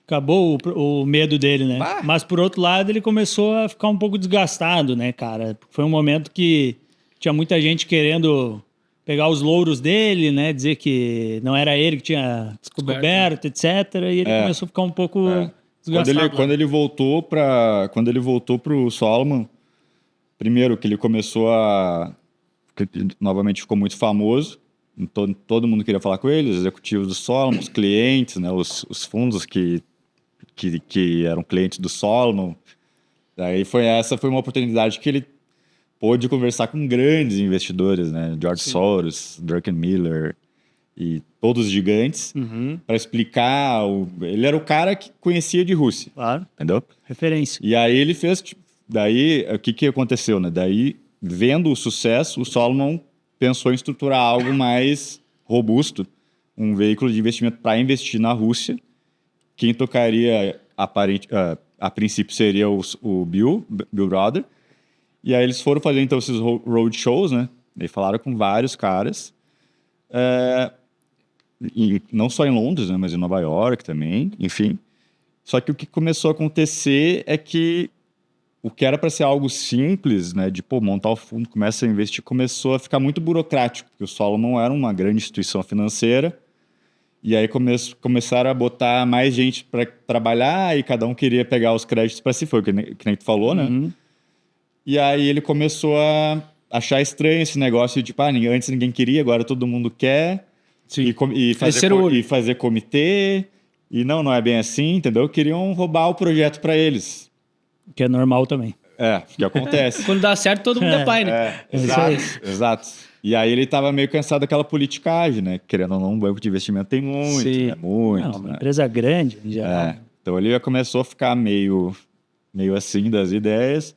[SPEAKER 2] Acabou o medo dele, né? Mas por outro lado, ele começou a ficar um pouco desgastado, né, cara? Foi um momento que tinha muita gente querendo pegar os louros dele, né? Dizer que não era ele que tinha descoberto, etc. E ele começou a ficar um pouco desgastado.
[SPEAKER 1] Quando ele voltou pro Solomon, primeiro que ele começou que novamente ficou muito famoso, todo mundo queria falar com ele, os executivos do Solomon, os clientes, né? Os fundos que eram clientes do Solomon. Daí essa foi uma oportunidade que ele pôde conversar com grandes investidores, né? George Soros, Druckenmiller e todos os gigantes, para explicar. Ele era o cara que conhecia de Rússia.
[SPEAKER 2] Claro.
[SPEAKER 1] Entendeu?
[SPEAKER 2] Referência.
[SPEAKER 1] E aí ele fez. Daí, o que aconteceu, né? Daí, vendo o sucesso, o Solomon pensou em estruturar algo mais robusto, um veículo de investimento para investir na Rússia. Quem tocaria, a princípio, seria o Bill Brother. E aí eles foram fazer, então, esses roadshows, né? E falaram com vários caras. E não só em Londres, né? Mas em Nova York também, enfim. Só que o que começou a acontecer é que o que era para ser algo simples, né? De, montar o fundo, começa a investir, começou a ficar muito burocrático. Porque o Solomon era uma grande instituição financeira. E aí começaram a botar mais gente para trabalhar e cada um queria pegar os créditos para si. Foi o que nem tu falou, né? E aí ele começou a achar estranho esse negócio de, tipo, antes ninguém queria, agora todo mundo quer.
[SPEAKER 3] Sim.
[SPEAKER 1] E fazer comitê. E não é bem assim, entendeu? Queriam roubar o projeto para eles.
[SPEAKER 2] Que é normal também.
[SPEAKER 1] O que acontece.
[SPEAKER 3] Quando dá certo, todo mundo é pai, né?
[SPEAKER 1] Exato. E aí ele tava meio cansado daquela politicagem, né? Querendo ou não, um banco de investimento tem muito, né? Muito.
[SPEAKER 2] Não, uma empresa grande, em geral.
[SPEAKER 1] Então ele começou a ficar meio assim das ideias.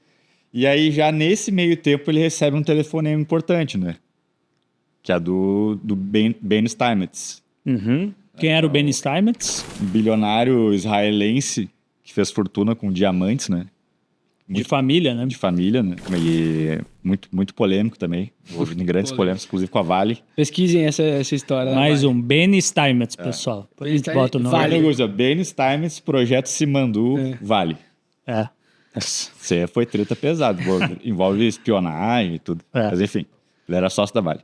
[SPEAKER 1] E aí já nesse meio tempo ele recebe um telefonema importante, né? Que é do Ben Steinmetz.
[SPEAKER 2] Quem era o Ben Steinmetz?
[SPEAKER 1] Um bilionário israelense que fez fortuna com diamantes, né?
[SPEAKER 2] De família, né?
[SPEAKER 1] De família, né? E muito polêmico também. Houve grandes polêmicas, inclusive com a Vale.
[SPEAKER 3] Pesquisem essa história.
[SPEAKER 2] Mais um Ben Steinmetz, pessoal. Depois a gente bota o nome.
[SPEAKER 1] Vale. Ben Steinmetz, Projeto Simandu, Vale. Você foi treta pesada. Envolve espionagem e tudo. Mas enfim, ele era sócio da Vale.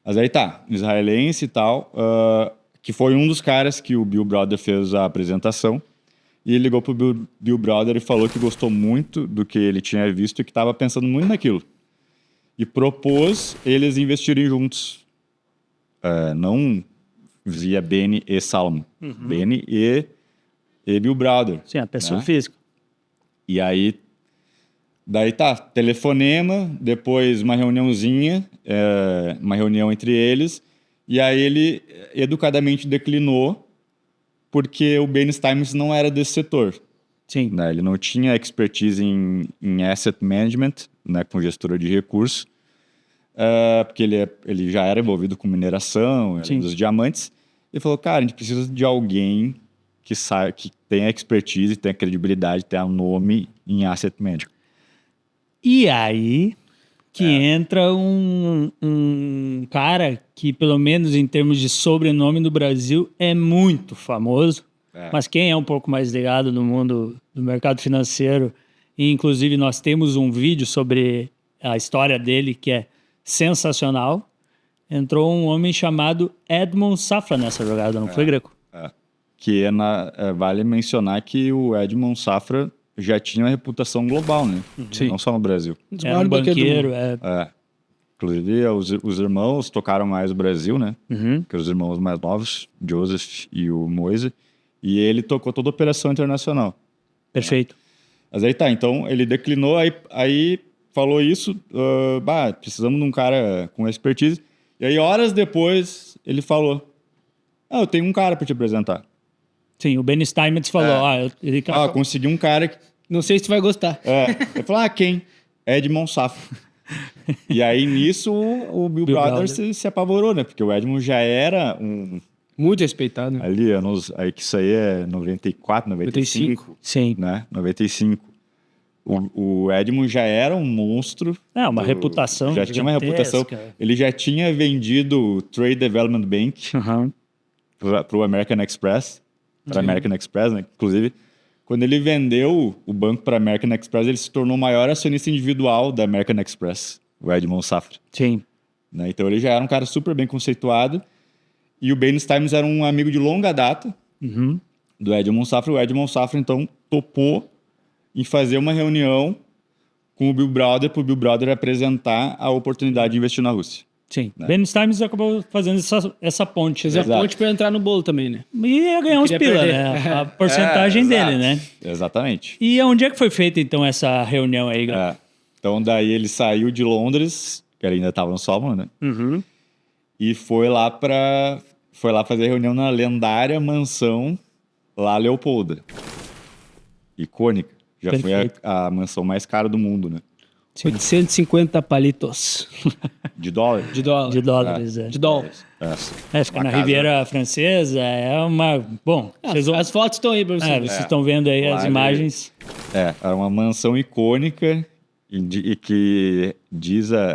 [SPEAKER 1] Mas aí tá, israelense e tal, que foi um dos caras que o Bill Brother fez a apresentação. E ele ligou pro Bill Brother e falou que gostou muito do que ele tinha visto e que estava pensando muito naquilo. E propôs eles investirem juntos. Não via Benny e Salomon. Benny e Bill Brother.
[SPEAKER 2] Sim, a pessoa física.
[SPEAKER 1] E aí, daí tá, telefonema, depois uma reuniãozinha, uma reunião entre eles. E aí ele educadamente declinou porque o Ben Steinmetz não era desse setor.
[SPEAKER 2] Sim.
[SPEAKER 1] Né? Ele não tinha expertise em asset management, né, com gestora de recursos, porque ele já era envolvido com mineração, dos diamantes. Ele falou, cara, a gente precisa de alguém que tenha expertise, tenha credibilidade, tenha nome em asset management.
[SPEAKER 2] E aí que entra um cara que, pelo menos em termos de sobrenome no Brasil, é muito famoso. Mas quem é um pouco mais ligado no mundo do mercado financeiro, e inclusive nós temos um vídeo sobre a história dele que é sensacional, entrou um homem chamado Edmond Safra nessa jogada, não foi, Greco?
[SPEAKER 1] Que vale mencionar que o Edmond Safra já tinha uma reputação global, né?
[SPEAKER 3] Sim.
[SPEAKER 1] Não só no Brasil.
[SPEAKER 2] Era um banqueiro.
[SPEAKER 1] Inclusive, os irmãos tocaram mais o Brasil, né? Que os irmãos mais novos, Joseph e o Moise. E ele tocou toda a operação internacional.
[SPEAKER 2] Perfeito.
[SPEAKER 1] Mas aí tá, então ele declinou, aí falou isso, precisamos de um cara com expertise. E aí, horas depois, ele falou, eu tenho um cara para te apresentar.
[SPEAKER 2] Sim, o Ben Steinmetz falou,
[SPEAKER 1] consegui um cara que...
[SPEAKER 3] Não sei se tu vai gostar.
[SPEAKER 1] Ele falou, quem? Edmond Safra. E aí, nisso, o Bill Brother se apavorou, né? Porque o Edmond já era um...
[SPEAKER 3] Muito respeitado.
[SPEAKER 1] Ali, aí que isso aí é 94, 95.
[SPEAKER 2] Sim.
[SPEAKER 1] Né? 95. O Edmond já era um monstro.
[SPEAKER 2] Uma reputação
[SPEAKER 1] já tinha uma reputação. Ele já tinha vendido o Trade Development Bank para o American Express. Para American Express, né? Inclusive, quando ele vendeu o banco para American Express, ele se tornou o maior acionista individual da American Express. o Edmond Safra.
[SPEAKER 2] Sim.
[SPEAKER 1] Né? Então ele já era um cara super bem conceituado. E o Benny Stimes era um amigo de longa data do Edmond Safra. O Edmond Safra, então, topou em fazer uma reunião com o Bill Browder para o Bill Browder apresentar a oportunidade de investir na Rússia.
[SPEAKER 2] Sim. Benny Stimes acabou fazendo essa ponte.
[SPEAKER 3] Fazer a ponte para entrar no bolo também, né?
[SPEAKER 2] E ia ganhar uns pila,
[SPEAKER 3] perder.
[SPEAKER 2] né? A porcentagem dele, né?
[SPEAKER 1] Exatamente.
[SPEAKER 2] E onde é que foi feita, então, essa reunião aí, galera?
[SPEAKER 1] Então, daí ele saiu de Londres, que ele ainda estava no Solomon, né? E foi lá fazer reunião na lendária mansão La Leopolda. Icônica. Já
[SPEAKER 2] Perfeito.
[SPEAKER 1] foi a mansão mais cara do mundo, né?
[SPEAKER 3] 850 palitos
[SPEAKER 1] De dólar?
[SPEAKER 3] de dólar.
[SPEAKER 2] De dólares,
[SPEAKER 3] De dólares.
[SPEAKER 2] Fica na Riviera Francesa, é uma... Bom, vocês vão...
[SPEAKER 3] As fotos estão aí para vocês.
[SPEAKER 2] vocês estão vendo aí as imagens.
[SPEAKER 1] É uma mansão icônica e que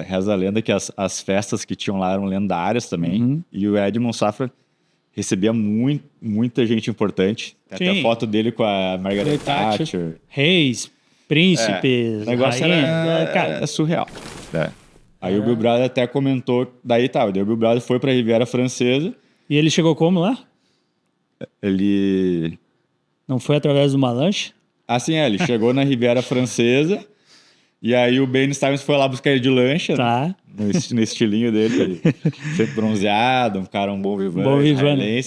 [SPEAKER 1] reza a lenda que as festas que tinham lá eram lendárias também. E o Edmond Safra recebia muita gente importante. Tem até a foto dele com a Margaret Thatcher.
[SPEAKER 2] Reis, príncipes,
[SPEAKER 1] O negócio
[SPEAKER 2] cara,
[SPEAKER 1] é surreal. Aí o Bill Browder até comentou, daí o Bill Browder foi pra Riviera Francesa.
[SPEAKER 2] E ele chegou como lá?
[SPEAKER 1] Ele...
[SPEAKER 2] Não foi através de uma lancha?
[SPEAKER 1] Assim, ele chegou na Riviera Francesa e aí o Benny Stimes foi lá buscar ele de lancha, né? No estilinho dele, sempre bronzeado, um bom vivant, né?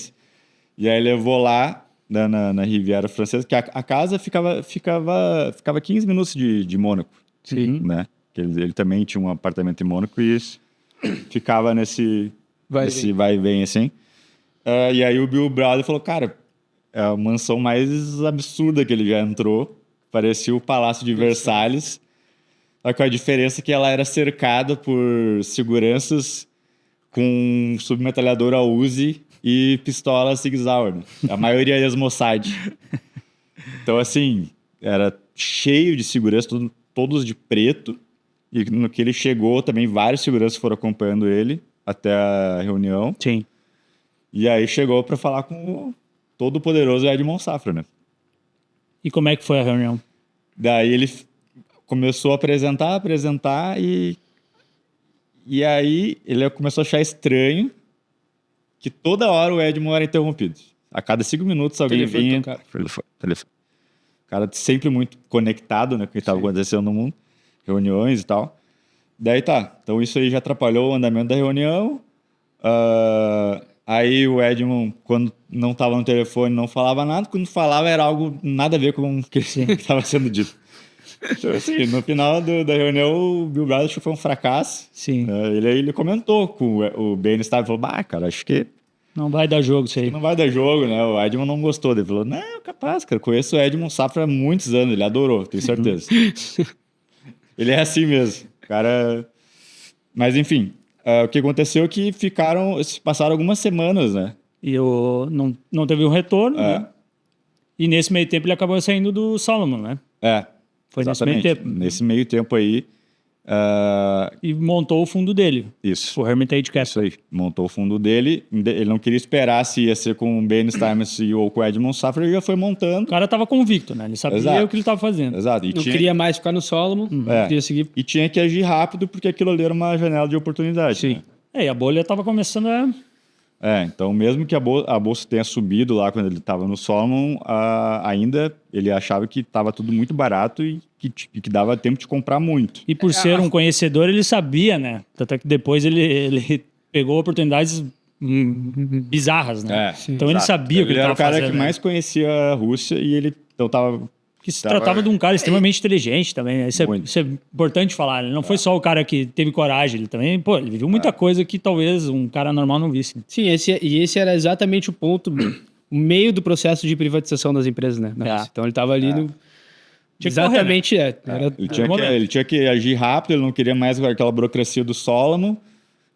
[SPEAKER 1] E aí levou lá na Riviera Francesa, que a casa ficava 15 minutos de Mônaco.
[SPEAKER 2] Sim.
[SPEAKER 1] Né? Que ele também tinha um apartamento em Mônaco e ficava nesse vai e vem assim. E aí o Bill Browder falou, cara, é a mansão mais absurda que ele já entrou. Parecia o Palácio de Versalhes. Só que a diferença é que ela era cercada por seguranças com submetralhadora Uzi e pistola Sig Sauer. Né? A maioria ex-Mossad. Então, assim, era cheio de segurança, todos de preto. E no que ele chegou, também vários seguranças foram acompanhando ele até a reunião.
[SPEAKER 2] Sim.
[SPEAKER 1] E aí chegou para falar com o todo-poderoso Edmond Safra, né?
[SPEAKER 2] E como é que foi a reunião?
[SPEAKER 1] Daí ele começou a apresentar e aí ele começou a achar estranho que toda hora o Edmond era interrompido. A cada 5 minutos alguém vinha... Telefone. O cara sempre muito conectado, né, com o que estava acontecendo no mundo. Reuniões e tal. Daí então isso aí já atrapalhou o andamento da reunião. Aí o Edmond, quando não estava no telefone, não falava nada. Quando falava era algo nada a ver com o que estava sendo dito. Então, assim, no final da reunião, o Bill Browder achou que foi um fracasso.
[SPEAKER 2] Sim.
[SPEAKER 1] Ele comentou com o Benny Stimes, falou, cara, acho que
[SPEAKER 2] não vai dar jogo isso aí.
[SPEAKER 1] não vai dar jogo, né? O Edmond não gostou. Ele falou, não, capaz, cara, conheço o Edmond Safra há muitos anos, ele adorou, tenho certeza. Ele é assim mesmo, cara. Mas, enfim, o que aconteceu é que passaram algumas semanas, né?
[SPEAKER 2] E não teve um retorno, né? E nesse meio tempo ele acabou saindo do Solomon, né? Foi
[SPEAKER 1] exatamente.
[SPEAKER 2] nesse meio tempo.
[SPEAKER 1] Nesse meio tempo aí.
[SPEAKER 2] E montou o fundo dele.
[SPEAKER 1] Isso.
[SPEAKER 2] O Hermitage Capital.
[SPEAKER 1] Isso aí. Montou o fundo dele. Ele não queria esperar se ia ser com o Benny Stimes ou com o Edmond Safra, ele já foi montando.
[SPEAKER 2] O cara estava convicto, né? Ele sabia o que ele estava fazendo.
[SPEAKER 1] Exato.
[SPEAKER 3] Não queria mais ficar no Solomon, queria seguir.
[SPEAKER 1] E tinha que agir rápido, porque aquilo ali era uma janela de oportunidade.
[SPEAKER 2] Sim.
[SPEAKER 1] Né?
[SPEAKER 2] E a bolha estava começando a...
[SPEAKER 1] Então mesmo que a bolsa tenha subido lá quando ele estava no Solomon, ainda ele achava que estava tudo muito barato e que dava tempo de comprar muito.
[SPEAKER 2] E por ser um conhecedor, ele sabia, né? Tanto é que depois ele pegou oportunidades bizarras, né? Então ele sabia o que ele estava fazendo.
[SPEAKER 1] Ele era o cara que mais conhecia a Rússia e ele então tava...
[SPEAKER 2] Que se tratava de um cara extremamente inteligente também. Né? Isso é importante falar. Ele não foi só o cara que teve coragem. Ele também, ele viu muita coisa que talvez um cara normal não visse.
[SPEAKER 3] Sim, esse era exatamente o ponto, o meio do processo de privatização das empresas, né? Então ele estava ali no... Exatamente,
[SPEAKER 1] Ele tinha que agir rápido, ele não queria mais aquela burocracia do Solomon.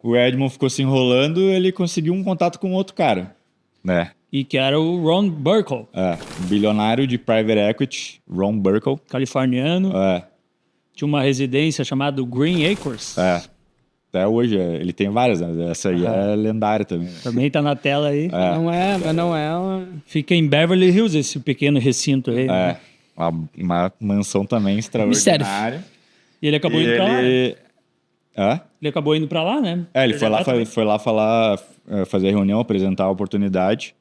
[SPEAKER 1] O Edmond ficou se enrolando, ele conseguiu um contato com outro cara, né?
[SPEAKER 2] E que era o Ron Burkle.
[SPEAKER 1] Bilionário de private equity, Ron Burkle.
[SPEAKER 2] Californiano. Tinha uma residência chamada Green Acres.
[SPEAKER 1] Até hoje, ele tem várias, né? Essa aí é lendária também. Né?
[SPEAKER 2] Também tá na tela aí.
[SPEAKER 3] Não é.
[SPEAKER 2] Fica em Beverly Hills, esse pequeno recinto aí. Né?
[SPEAKER 1] Uma mansão também extraordinária.
[SPEAKER 2] E ele acabou entrando.
[SPEAKER 1] Hã?
[SPEAKER 2] Ele acabou indo pra lá, né?
[SPEAKER 1] Ele foi lá,
[SPEAKER 2] Apresentar
[SPEAKER 1] foi lá falar, fazer a reunião, apresentar a oportunidade.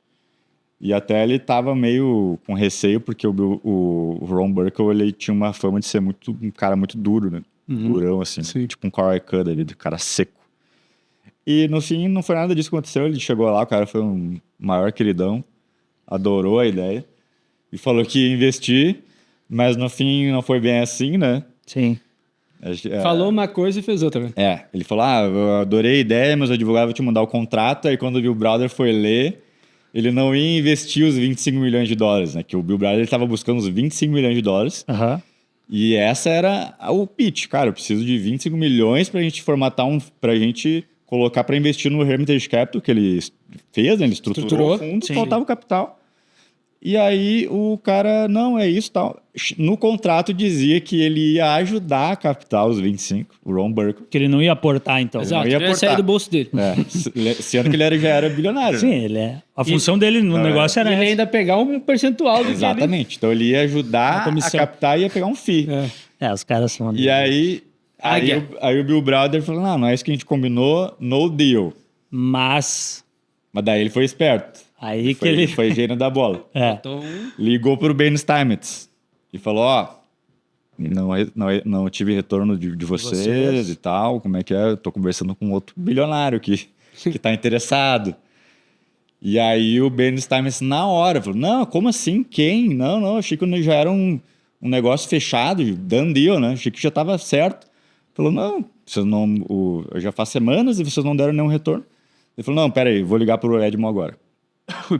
[SPEAKER 1] E até ele tava meio com receio, porque o Ron Burkle, ele tinha uma fama de ser um cara muito duro, né? Durão, assim.
[SPEAKER 3] Sim.
[SPEAKER 1] Tipo um Corey Cudd ali, do cara seco. E no fim, não foi nada disso que aconteceu. Ele chegou lá, o cara foi um maior queridão, adorou a ideia e falou que ia investir, mas no fim não foi bem assim, né?
[SPEAKER 2] Sim.
[SPEAKER 3] Falou uma coisa e fez outra, né?
[SPEAKER 1] Ele falou, eu adorei a ideia, mas o advogado vai te mandar o contrato. Aí quando o Bill Browder foi ler, ele não ia investir os 25 milhões de dólares, né? Que o Bill Browder estava buscando os 25 milhões de dólares.
[SPEAKER 2] Aham.
[SPEAKER 1] E essa era o pitch. Cara, eu preciso de 25 milhões pra gente formatar pra gente colocar para investir no Hermitage Capital, que ele fez, né? Ele estruturou o fundo,
[SPEAKER 2] Sim.
[SPEAKER 1] faltava o capital. E aí o cara, não, é isso, tal. No contrato dizia que ele ia ajudar a captar os 25, o Ron Burkle.
[SPEAKER 2] Que ele não ia aportar, então.
[SPEAKER 3] Exato,
[SPEAKER 1] ia
[SPEAKER 3] ele ia sair
[SPEAKER 1] aportar.
[SPEAKER 3] do bolso dele.
[SPEAKER 1] Sendo que ele já era bilionário.
[SPEAKER 2] Sim,
[SPEAKER 1] né?
[SPEAKER 2] ele é. A função dele no negócio
[SPEAKER 3] E
[SPEAKER 2] era
[SPEAKER 3] ele
[SPEAKER 2] essa.
[SPEAKER 3] ainda pegar um percentual do
[SPEAKER 1] Exatamente. Então ele ia ajudar
[SPEAKER 2] Uma
[SPEAKER 1] a
[SPEAKER 2] comissão.
[SPEAKER 1] captar e ia pegar um FII.
[SPEAKER 3] que ele...
[SPEAKER 2] Os caras são.
[SPEAKER 1] E aí
[SPEAKER 3] Águia.
[SPEAKER 1] o Bill Browder falou, não é isso que a gente combinou, no deal.
[SPEAKER 2] Mas.
[SPEAKER 1] Mas daí ele foi esperto.
[SPEAKER 2] Aí que
[SPEAKER 1] Foi,
[SPEAKER 2] ele.
[SPEAKER 1] foi gênio da bola.
[SPEAKER 3] Então,
[SPEAKER 1] Ligou pro Ben Steinmetz e falou, não tive retorno de vocês e tal, como é que é? Eu tô conversando com outro bilionário que tá interessado. E aí o Ben Steinmetz na hora falou, não, como assim? Quem? Não, achei que já era um negócio fechado, done deal, né? Achei que já tava certo. Falou, não, vocês não, já faz semanas e vocês não deram nenhum retorno. Ele falou, não, peraí, vou ligar pro Edmond agora.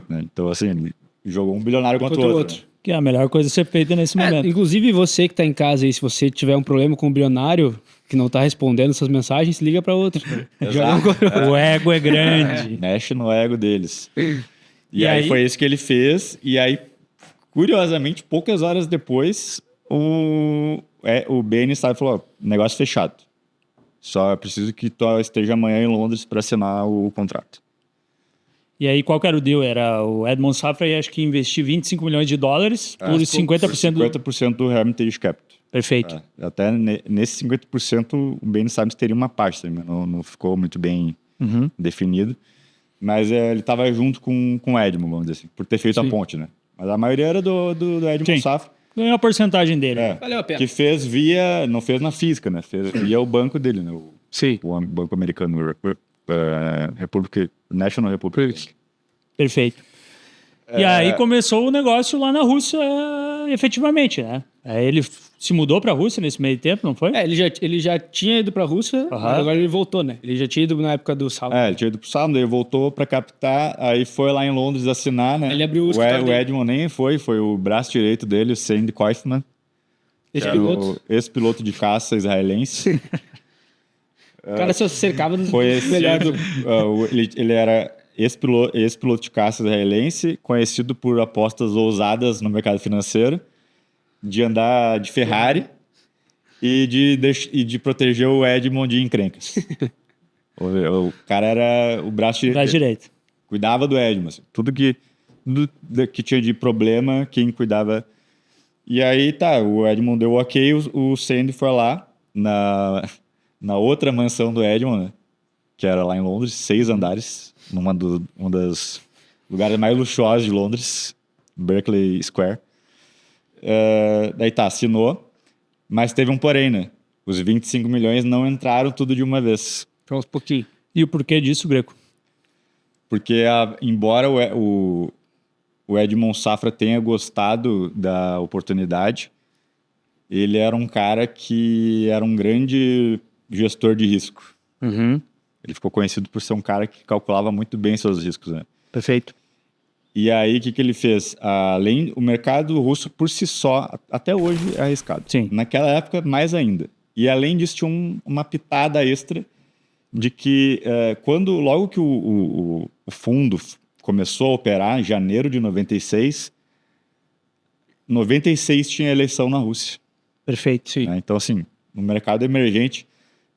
[SPEAKER 1] Né? Então, assim, ele jogou um bilionário contra o outro. Né?
[SPEAKER 2] Que é a melhor coisa a ser feita nesse momento.
[SPEAKER 3] inclusive você que tá em casa aí, se você tiver um problema com o bilionário que não tá respondendo essas mensagens, liga para outro.
[SPEAKER 2] O ego é grande.
[SPEAKER 1] Mexe no ego deles. E
[SPEAKER 2] aí
[SPEAKER 1] aí foi isso que ele fez. E aí, curiosamente, poucas horas depois, o Ben Stein falou, negócio fechado. Só preciso que tu esteja amanhã em Londres para assinar o contrato.
[SPEAKER 2] E aí, qual que era o deal? Era o Edmond Safra ia, acho que investir 25 milhões de dólares por 50% do...
[SPEAKER 1] 50% do Hermitage Capital.
[SPEAKER 2] Perfeito.
[SPEAKER 1] Até nesse 50%, o Ben Stein teria uma parte também. Não ficou muito bem definido. Mas ele estava junto com o Edmond, vamos dizer assim, por ter feito a ponte, né? Mas a maioria era do Edmond Safra.
[SPEAKER 2] Ganhou a porcentagem dele.
[SPEAKER 3] Valeu a pena.
[SPEAKER 1] Que fez não fez na física, né? Fez via o banco dele, né? O banco americano, National Republic.
[SPEAKER 2] Perfeito. E aí começou o negócio lá na Rússia, efetivamente, né? Aí ele se mudou para a Rússia nesse meio tempo, não foi?
[SPEAKER 3] Ele já tinha ido pra Rússia, agora ele voltou, né? Ele já tinha ido na época do Salmo.
[SPEAKER 1] Ele tinha ido pro Salmo, daí voltou para captar, aí foi lá em Londres assinar, né?
[SPEAKER 3] Ele abriu o escritório
[SPEAKER 1] O
[SPEAKER 3] dele.
[SPEAKER 1] Edmond nem foi o braço direito dele, o Sandy Kaufman.
[SPEAKER 3] Ex-piloto.
[SPEAKER 1] Ex-piloto de caça israelense.
[SPEAKER 3] O cara se cercava dos
[SPEAKER 1] Conhecido,
[SPEAKER 3] melhores.
[SPEAKER 1] ele era ex-piloto de caça israelense, conhecido por apostas ousadas no mercado financeiro, de andar de Ferrari e de proteger o Edmond de encrencas. o cara era o braço
[SPEAKER 2] direito.
[SPEAKER 1] Cuidava do Edmond. Assim, tudo que tinha de problema, quem cuidava. E aí, o Edmond deu ok, o Sandy foi lá na outra mansão do Edmond, né? Que era lá em Londres, 6 andares, um dos lugares mais luxuosos de Londres, Berkeley Square. Daí assinou, mas teve um porém, né? Os 25 milhões não entraram tudo de uma vez.
[SPEAKER 3] Foi uns pouquinho.
[SPEAKER 2] E o porquê disso, Greco?
[SPEAKER 1] Porque, embora o Edmond Safra tenha gostado da oportunidade, ele era um cara que era um grande gestor de risco. Ele ficou conhecido por ser um cara que calculava muito bem seus riscos, né?
[SPEAKER 2] Perfeito.
[SPEAKER 1] E aí, o que ele fez? O mercado russo, por si só, até hoje é arriscado.
[SPEAKER 2] Sim.
[SPEAKER 1] Naquela época, mais ainda. E além disso, tinha uma pitada extra de que logo que o fundo começou a operar, em janeiro de 96 tinha eleição na Rússia.
[SPEAKER 2] Perfeito, sim.
[SPEAKER 1] Né? Então, assim, no mercado emergente,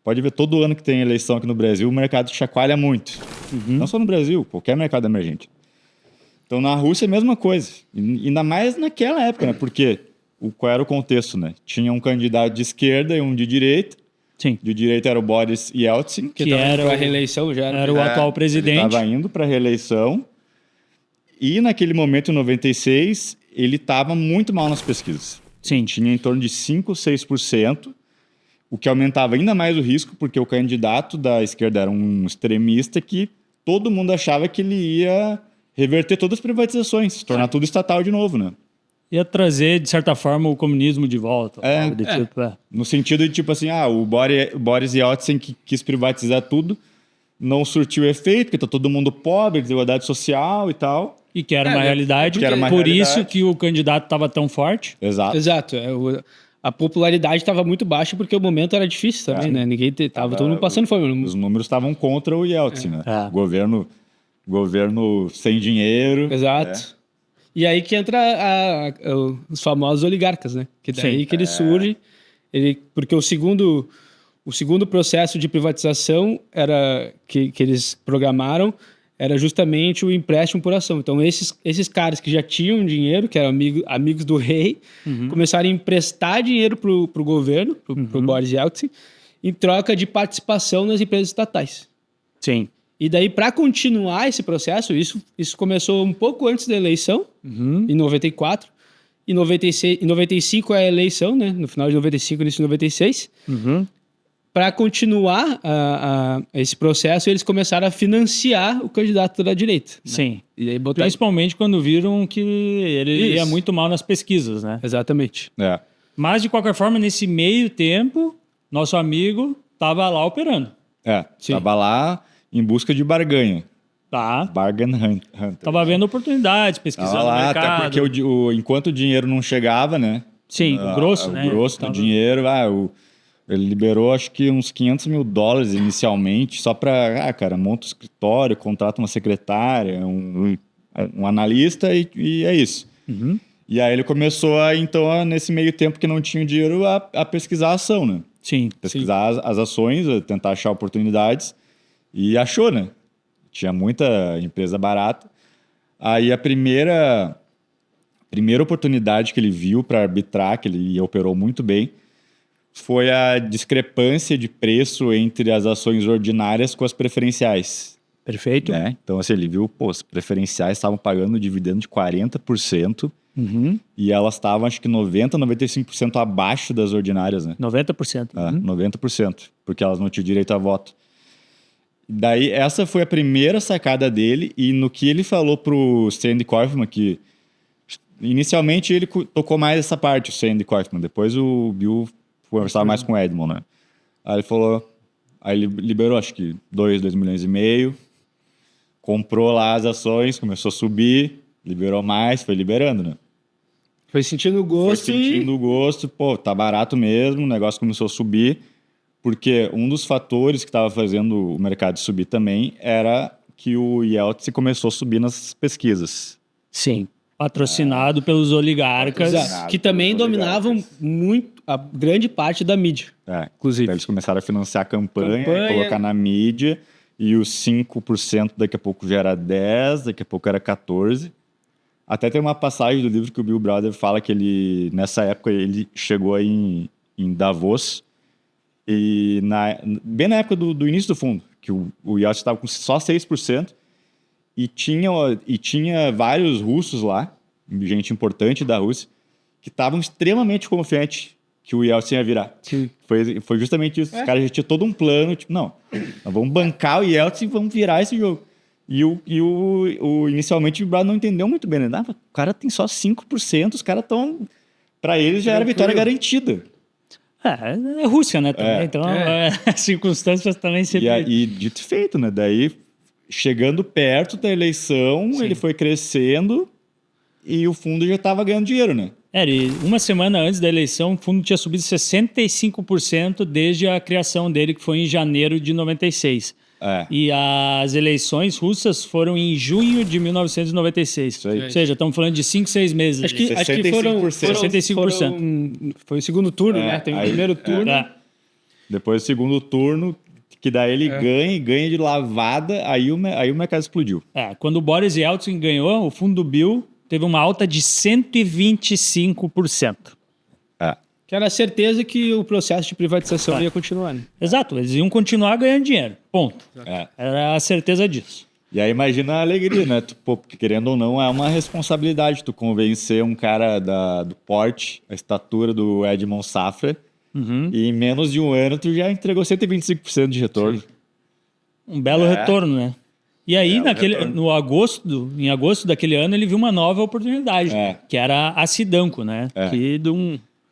[SPEAKER 1] pode ver todo ano que tem eleição aqui no Brasil, o mercado chacoalha muito. Não só no Brasil, qualquer mercado emergente. Então, na Rússia, a mesma coisa. E ainda mais naquela época, né? Porque qual era o contexto, né? Tinha um candidato de esquerda e um de direita.
[SPEAKER 2] Sim.
[SPEAKER 1] De direita era o Boris Yeltsin,
[SPEAKER 3] Que
[SPEAKER 2] Que
[SPEAKER 3] tava
[SPEAKER 2] era
[SPEAKER 3] pra
[SPEAKER 2] o-
[SPEAKER 3] reeleição já.
[SPEAKER 2] Era o atual presidente.
[SPEAKER 1] Estava indo para reeleição. E naquele momento, em 96, ele estava muito mal nas pesquisas.
[SPEAKER 2] Sim.
[SPEAKER 1] Tinha em torno de 5, 6%, o que aumentava ainda mais o risco, porque o candidato da esquerda era um extremista que todo mundo achava que ele ia reverter todas as privatizações, se tornar tudo estatal de novo, né?
[SPEAKER 2] Ia trazer, de certa forma, o comunismo de volta. Algo do tipo,
[SPEAKER 1] No sentido de, tipo assim, o Boris Yeltsin que quis privatizar tudo, não surtiu efeito, porque tá todo mundo pobre, desigualdade social e tal.
[SPEAKER 2] E que era uma realidade.
[SPEAKER 1] que era uma
[SPEAKER 2] por
[SPEAKER 1] realidade.
[SPEAKER 2] isso que o candidato estava tão forte.
[SPEAKER 1] Exato.
[SPEAKER 3] Exato. A popularidade estava muito baixa porque o momento era difícil também, né? Tava todo mundo passando fome.
[SPEAKER 1] Os números estavam contra o Yeltsin, né?
[SPEAKER 2] É.
[SPEAKER 1] Governo sem dinheiro.
[SPEAKER 3] Exato. E aí que entra os famosos oligarcas, né? Que daí
[SPEAKER 2] Sim.
[SPEAKER 3] que ele surge, porque o segundo processo de privatização era que eles programaram era justamente o empréstimo por ação. Então esses caras que já tinham dinheiro, que eram amigos do rei, começaram a emprestar dinheiro pro governo, pro Boris Yeltsin, em troca de participação nas empresas estatais.
[SPEAKER 2] Sim.
[SPEAKER 3] E daí, para continuar esse processo, isso começou um pouco antes da eleição, em 94. Em 95 é a eleição, né? No final de 95, início de 96. Para continuar esse processo, eles começaram a financiar o candidato da direita.
[SPEAKER 2] Sim.
[SPEAKER 3] E aí botar...
[SPEAKER 2] Principalmente quando viram que ele ia
[SPEAKER 3] Isso.
[SPEAKER 2] muito mal nas pesquisas, né?
[SPEAKER 3] Exatamente.
[SPEAKER 1] É.
[SPEAKER 2] Mas, de qualquer forma, nesse meio tempo, nosso amigo estava lá operando.
[SPEAKER 3] Sim.
[SPEAKER 1] Tava lá em busca de barganha.
[SPEAKER 2] Tá?
[SPEAKER 1] Bargain Hunter.
[SPEAKER 2] Tava vendo oportunidades, pesquisando
[SPEAKER 1] Tava
[SPEAKER 2] o
[SPEAKER 1] lá,
[SPEAKER 2] mercado.
[SPEAKER 1] até porque enquanto o dinheiro não chegava, né?
[SPEAKER 2] Sim, o grosso,
[SPEAKER 1] O
[SPEAKER 2] né?
[SPEAKER 1] grosso do dinheiro, ele liberou acho que uns $500 mil inicialmente, só para, monta um escritório, contrata uma secretária, um analista e é isso. E aí ele começou, nesse meio tempo que não tinha dinheiro, a pesquisar a ação, né?
[SPEAKER 2] Sim.
[SPEAKER 1] Pesquisar as ações, tentar achar oportunidades e achou, né? Tinha muita empresa barata. Aí a primeira oportunidade que ele viu para arbitrar, que ele operou muito bem, foi a discrepância de preço entre as ações ordinárias com as preferenciais.
[SPEAKER 2] Perfeito.
[SPEAKER 1] Né? Então, assim, ele viu, os preferenciais estavam pagando dividendo de 40% e elas estavam, acho que 90%, 95% abaixo das ordinárias, né?
[SPEAKER 2] 90%.
[SPEAKER 1] 90%, porque elas não tinham direito a voto. Daí, essa foi a primeira sacada dele, e no que ele falou pro Sandy Kaufman, que inicialmente ele tocou mais essa parte, o Sandy Kaufman, depois o Bill conversava mais com o Edmond, né? Aí ele falou, ele liberou acho que 2 milhões e meio, comprou lá as ações, começou a subir, liberou mais, foi liberando, né?
[SPEAKER 3] Foi sentindo o gosto
[SPEAKER 1] Foi sentindo o gosto, tá barato mesmo, o negócio começou a subir, porque um dos fatores que estava fazendo o mercado subir também era que o Yeltsin começou a subir nas pesquisas.
[SPEAKER 2] Sim. Patrocinado pelos oligarcas.
[SPEAKER 3] Exato. Que também dominavam muito a grande parte da mídia.
[SPEAKER 1] Inclusive. Então eles começaram a financiar a campanha, colocar na mídia, e os 5% daqui a pouco já era 10%, daqui a pouco era 14%. Até tem uma passagem do livro que o Bill Browder fala que ele, nessa época, ele chegou aí em Davos, e bem na época do início do fundo, que o Yeltsin estava com só 6%, e tinha vários russos lá, gente importante da Rússia, que estavam extremamente confiantes que o Yeltsin ia virar. Foi justamente isso. Os caras já tinham todo um plano, tipo, não, nós vamos bancar o Yeltsin e vamos virar esse jogo. Inicialmente o Brad não entendeu muito bem, né? O cara tem só 5%, os caras estão... Para eles já era vitória garantida.
[SPEAKER 2] É Rússia, né? Também. Então, as circunstâncias também sempre...
[SPEAKER 1] E dito e feito, né? Daí, chegando perto da eleição, ele foi crescendo e o fundo já estava ganhando dinheiro, né?
[SPEAKER 2] E uma semana antes da eleição, o fundo tinha subido 65% desde a criação dele, que foi em janeiro de 96. E as eleições russas foram em junho de 1996.
[SPEAKER 1] Isso aí.
[SPEAKER 2] Ou seja, estamos falando de 5, 6 meses.
[SPEAKER 3] Acho que foram 65%. Foi o segundo turno, né? Tem o primeiro turno.
[SPEAKER 1] Depois do segundo turno, que daí ele ganha de lavada, aí o mercado explodiu.
[SPEAKER 2] Quando o Boris Yeltsin ganhou, o fundo do Bill teve uma alta de 125%.
[SPEAKER 3] Que era a certeza que o processo de privatização ia continuar, né?
[SPEAKER 2] Exato, eles iam continuar ganhando dinheiro. Ponto.
[SPEAKER 1] É.
[SPEAKER 2] Era a certeza disso.
[SPEAKER 1] E aí imagina a alegria, né? Porque querendo ou não, é uma responsabilidade tu convencer um cara do porte, a estatura do Edmond Safra, e em menos de um ano tu já entregou 125% de retorno.
[SPEAKER 2] Sim. Um belo retorno, né? E aí, em agosto daquele ano, ele viu uma nova oportunidade, que era a Sidanco, né?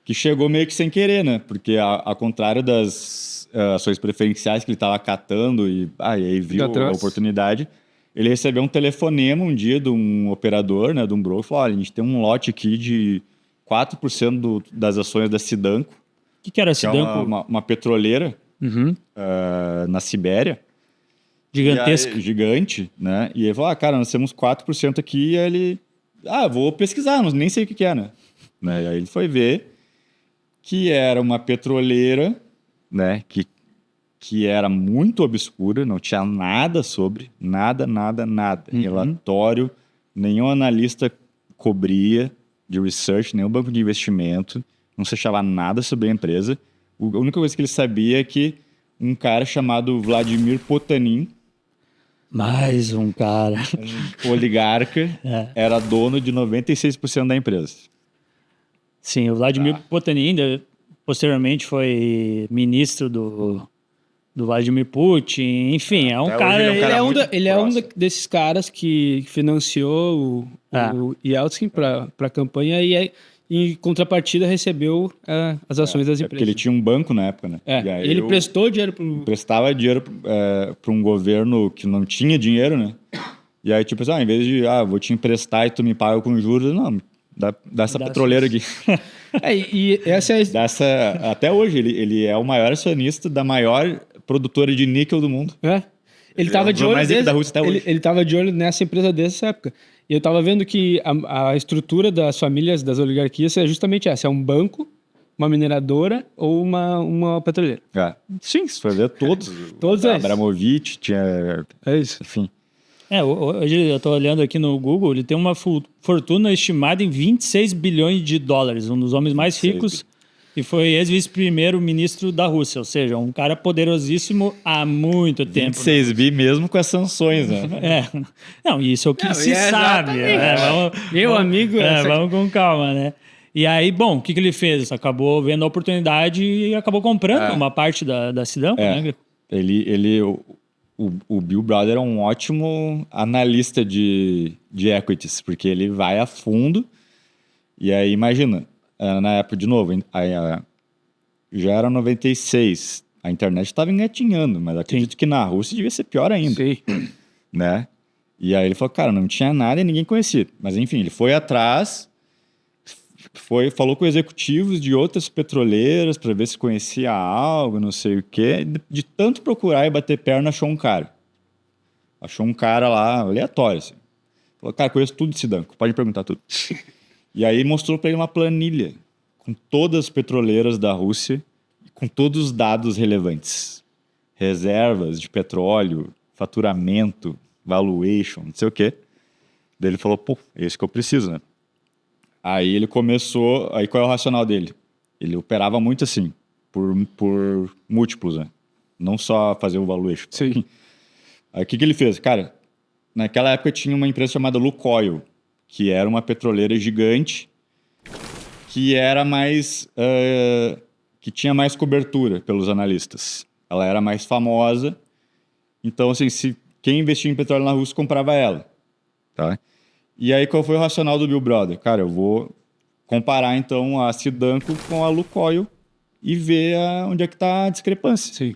[SPEAKER 1] Que chegou meio que sem querer, né? Porque ao contrário das ações preferenciais que ele estava catando e aí viu a oportunidade, ele recebeu um telefonema um dia de um operador, né, de um broker, falou, olha, a gente tem um lote aqui de 4% das ações da Sidanco.
[SPEAKER 2] O que era a Sidanco?
[SPEAKER 1] É uma petroleira na Sibéria.
[SPEAKER 2] Gigantesca.
[SPEAKER 1] Gigante, né? E ele falou, cara, nós temos 4% aqui. E aí ele, vou pesquisar, nem sei o que é, né? E aí ele foi ver que era uma petroleira, né? Que era muito obscura, não tinha nada sobre, nada. Relatório, nenhum analista cobria de research, nenhum banco de investimento, não se achava nada sobre a empresa. A única coisa que ele sabia é que um cara chamado Vladimir Potanin,
[SPEAKER 2] mais um cara,
[SPEAKER 1] um oligarca, era dono de 96% da empresa.
[SPEAKER 2] Sim, o Vladimir Potanin, posteriormente foi ministro do Vladimir Putin, enfim, é um cara...
[SPEAKER 3] Ele é um desses caras que financiou o Yeltsin para a campanha e em contrapartida recebeu as ações das empresas.
[SPEAKER 1] Porque ele tinha um banco na época, né?
[SPEAKER 3] E aí ele prestou dinheiro
[SPEAKER 1] prestava dinheiro para um governo que não tinha dinheiro, né? E aí, tipo assim, em vez de, vou te emprestar e tu me paga com juros, não, dá essa petroleira aqui.
[SPEAKER 3] E essa é...
[SPEAKER 1] Até hoje, ele é o maior acionista da maior produtora de níquel do mundo.
[SPEAKER 3] Ele estava de olho
[SPEAKER 1] da Rússia até hoje.
[SPEAKER 3] Ele estava de olho nessa empresa desde essa época. E eu estava vendo que a estrutura das famílias, das oligarquias, é justamente essa. É um banco, uma mineradora ou uma petroleira.
[SPEAKER 1] Sim, se for ver todos.
[SPEAKER 3] Todos eles.
[SPEAKER 1] Abramovich, tinha...
[SPEAKER 3] É isso.
[SPEAKER 1] Enfim.
[SPEAKER 2] Hoje eu estou olhando aqui no Google, ele tem uma fortuna estimada em 26 bilhões de dólares, um dos homens mais ricos, e foi ex-vice-primeiro-ministro da Rússia, ou seja, um cara poderosíssimo há muito tempo.
[SPEAKER 1] 26 bi mesmo com as sanções, né?
[SPEAKER 2] Não, isso é o que se sabe.
[SPEAKER 3] Meu amigo...
[SPEAKER 2] Vamos com calma, né? E aí, bom, o que ele fez? Acabou vendo a oportunidade e acabou comprando uma parte da Sidanco, né?
[SPEAKER 1] O Bill Browder é um ótimo analista de equities, porque ele vai a fundo. E aí, imagina, na época, de novo, já era 96, a internet estava engatinhando, mas acredito que na Rússia devia ser pior ainda.
[SPEAKER 3] Sim.
[SPEAKER 1] Né? E aí ele falou, cara, não tinha nada e ninguém conhecia. Mas enfim, ele foi atrás, falou com executivos de outras petroleiras para ver se conhecia algo, não sei o quê. De tanto procurar e bater perna, achou um cara. Achou um cara lá, aleatório, assim. Falou, cara, conheço tudo de Sidanco, pode me perguntar tudo. E aí mostrou para ele uma planilha com todas as petroleiras da Rússia, com todos os dados relevantes. Reservas de petróleo, faturamento, valuation, não sei o quê. Daí ele falou, é isso que eu preciso, né? Aí ele começou... Aí qual é o racional dele? Ele operava muito assim, por múltiplos, né? Não só fazer o valuation.
[SPEAKER 3] Sim.
[SPEAKER 1] Aí o que ele fez? Cara, naquela época tinha uma empresa chamada Lukoil, que era uma petroleira gigante, que era mais... que tinha mais cobertura pelos analistas. Ela era mais famosa. Então, assim, quem investia em petróleo na Rússia comprava ela. Tá? E aí, qual foi o racional do Bill Browder? Cara, eu vou comparar, então, a Sidanco com a Lukoil e ver onde é que está a discrepância.
[SPEAKER 3] Sim.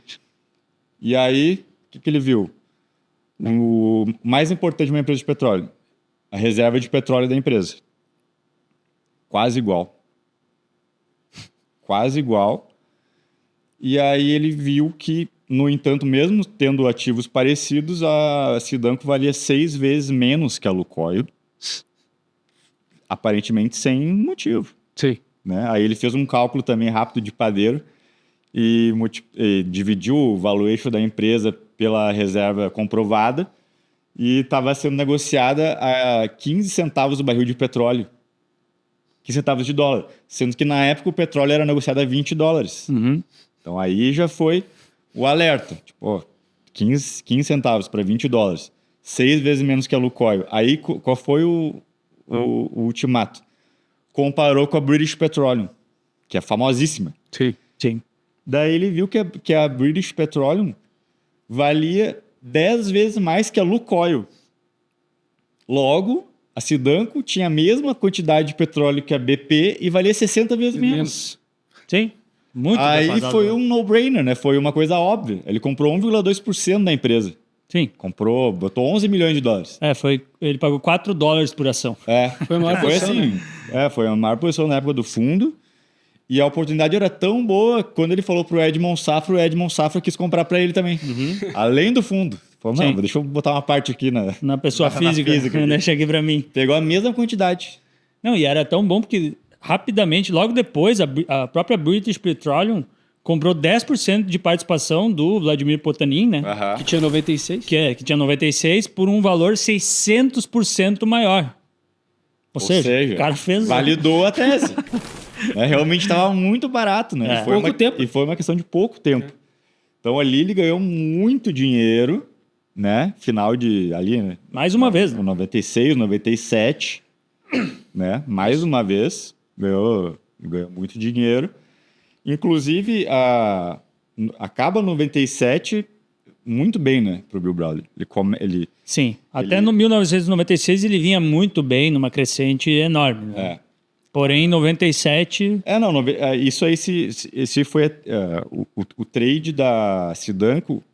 [SPEAKER 1] E aí, o que ele viu? O mais importante de uma empresa de petróleo, a reserva de petróleo da empresa. Quase igual. Quase igual. E aí ele viu que, no entanto, mesmo tendo ativos parecidos, a Sidanco valia 6 vezes menos que a Lukoil. Aparentemente sem motivo.
[SPEAKER 3] Sim.
[SPEAKER 1] Né? Aí ele fez um cálculo também rápido de padeiro e dividiu o valuation da empresa pela reserva comprovada e estava sendo negociada a 15 centavos o barril de petróleo. 15 centavos de dólar. Sendo que na época o petróleo era negociado a 20 dólares. Então aí já foi o alerta. Tipo, ó, 15 centavos para 20 dólares. 6 vezes menos que a Lukoil. Aí qual foi o ultimato? Comparou com a British Petroleum, que é famosíssima.
[SPEAKER 2] Sim.
[SPEAKER 1] Daí ele viu que a British Petroleum valia 10 vezes mais que a Lukoil. Logo, a Sidanco tinha a mesma quantidade de petróleo que a BP e valia 60 vezes menos.
[SPEAKER 2] Sim. Muito
[SPEAKER 1] Aí
[SPEAKER 2] defasado.
[SPEAKER 1] foi um no-brainer, né? Foi uma coisa óbvia. Ele comprou 1,2% da empresa.
[SPEAKER 2] Sim.
[SPEAKER 1] Comprou, botou 11 milhões de dólares.
[SPEAKER 2] Ele pagou 4 dólares por ação.
[SPEAKER 3] Foi a maior
[SPEAKER 1] Foi
[SPEAKER 3] posição,
[SPEAKER 1] assim.
[SPEAKER 3] né?
[SPEAKER 1] Foi a maior posição na época do fundo. E a oportunidade era tão boa, quando ele falou pro Edmond Safra, o Edmond Safra quis comprar para ele também. Além do fundo. Falou, não,
[SPEAKER 2] Sim.
[SPEAKER 1] deixa eu botar uma parte aqui
[SPEAKER 2] Na pessoa
[SPEAKER 1] na
[SPEAKER 2] física,
[SPEAKER 1] aqui.
[SPEAKER 2] deixa aqui pra mim.
[SPEAKER 1] Pegou a mesma quantidade.
[SPEAKER 2] Não, e era tão bom porque rapidamente, logo depois, a própria British Petroleum comprou 10% de participação do Vladimir Potanin, né?
[SPEAKER 3] Que tinha 96.
[SPEAKER 2] Que tinha 96 por um valor 600% maior. Ou seja, o cara fez...
[SPEAKER 1] validou a tese. Realmente estava muito barato, né?
[SPEAKER 2] É.
[SPEAKER 1] E foi uma questão de pouco tempo. Então ali ele ganhou muito dinheiro, né? Final de ali, né?
[SPEAKER 2] Mais uma vez, né?
[SPEAKER 1] 96, 97, né? Mais uma vez ganhou muito dinheiro. Inclusive acaba 97 muito bem, né? Pro Bill Browder. Ele
[SPEAKER 2] Sim, até no 1996 ele vinha muito bem, numa crescente enorme. Né? Porém, em 97...
[SPEAKER 1] isso aí esse foi o trade da Sidanco,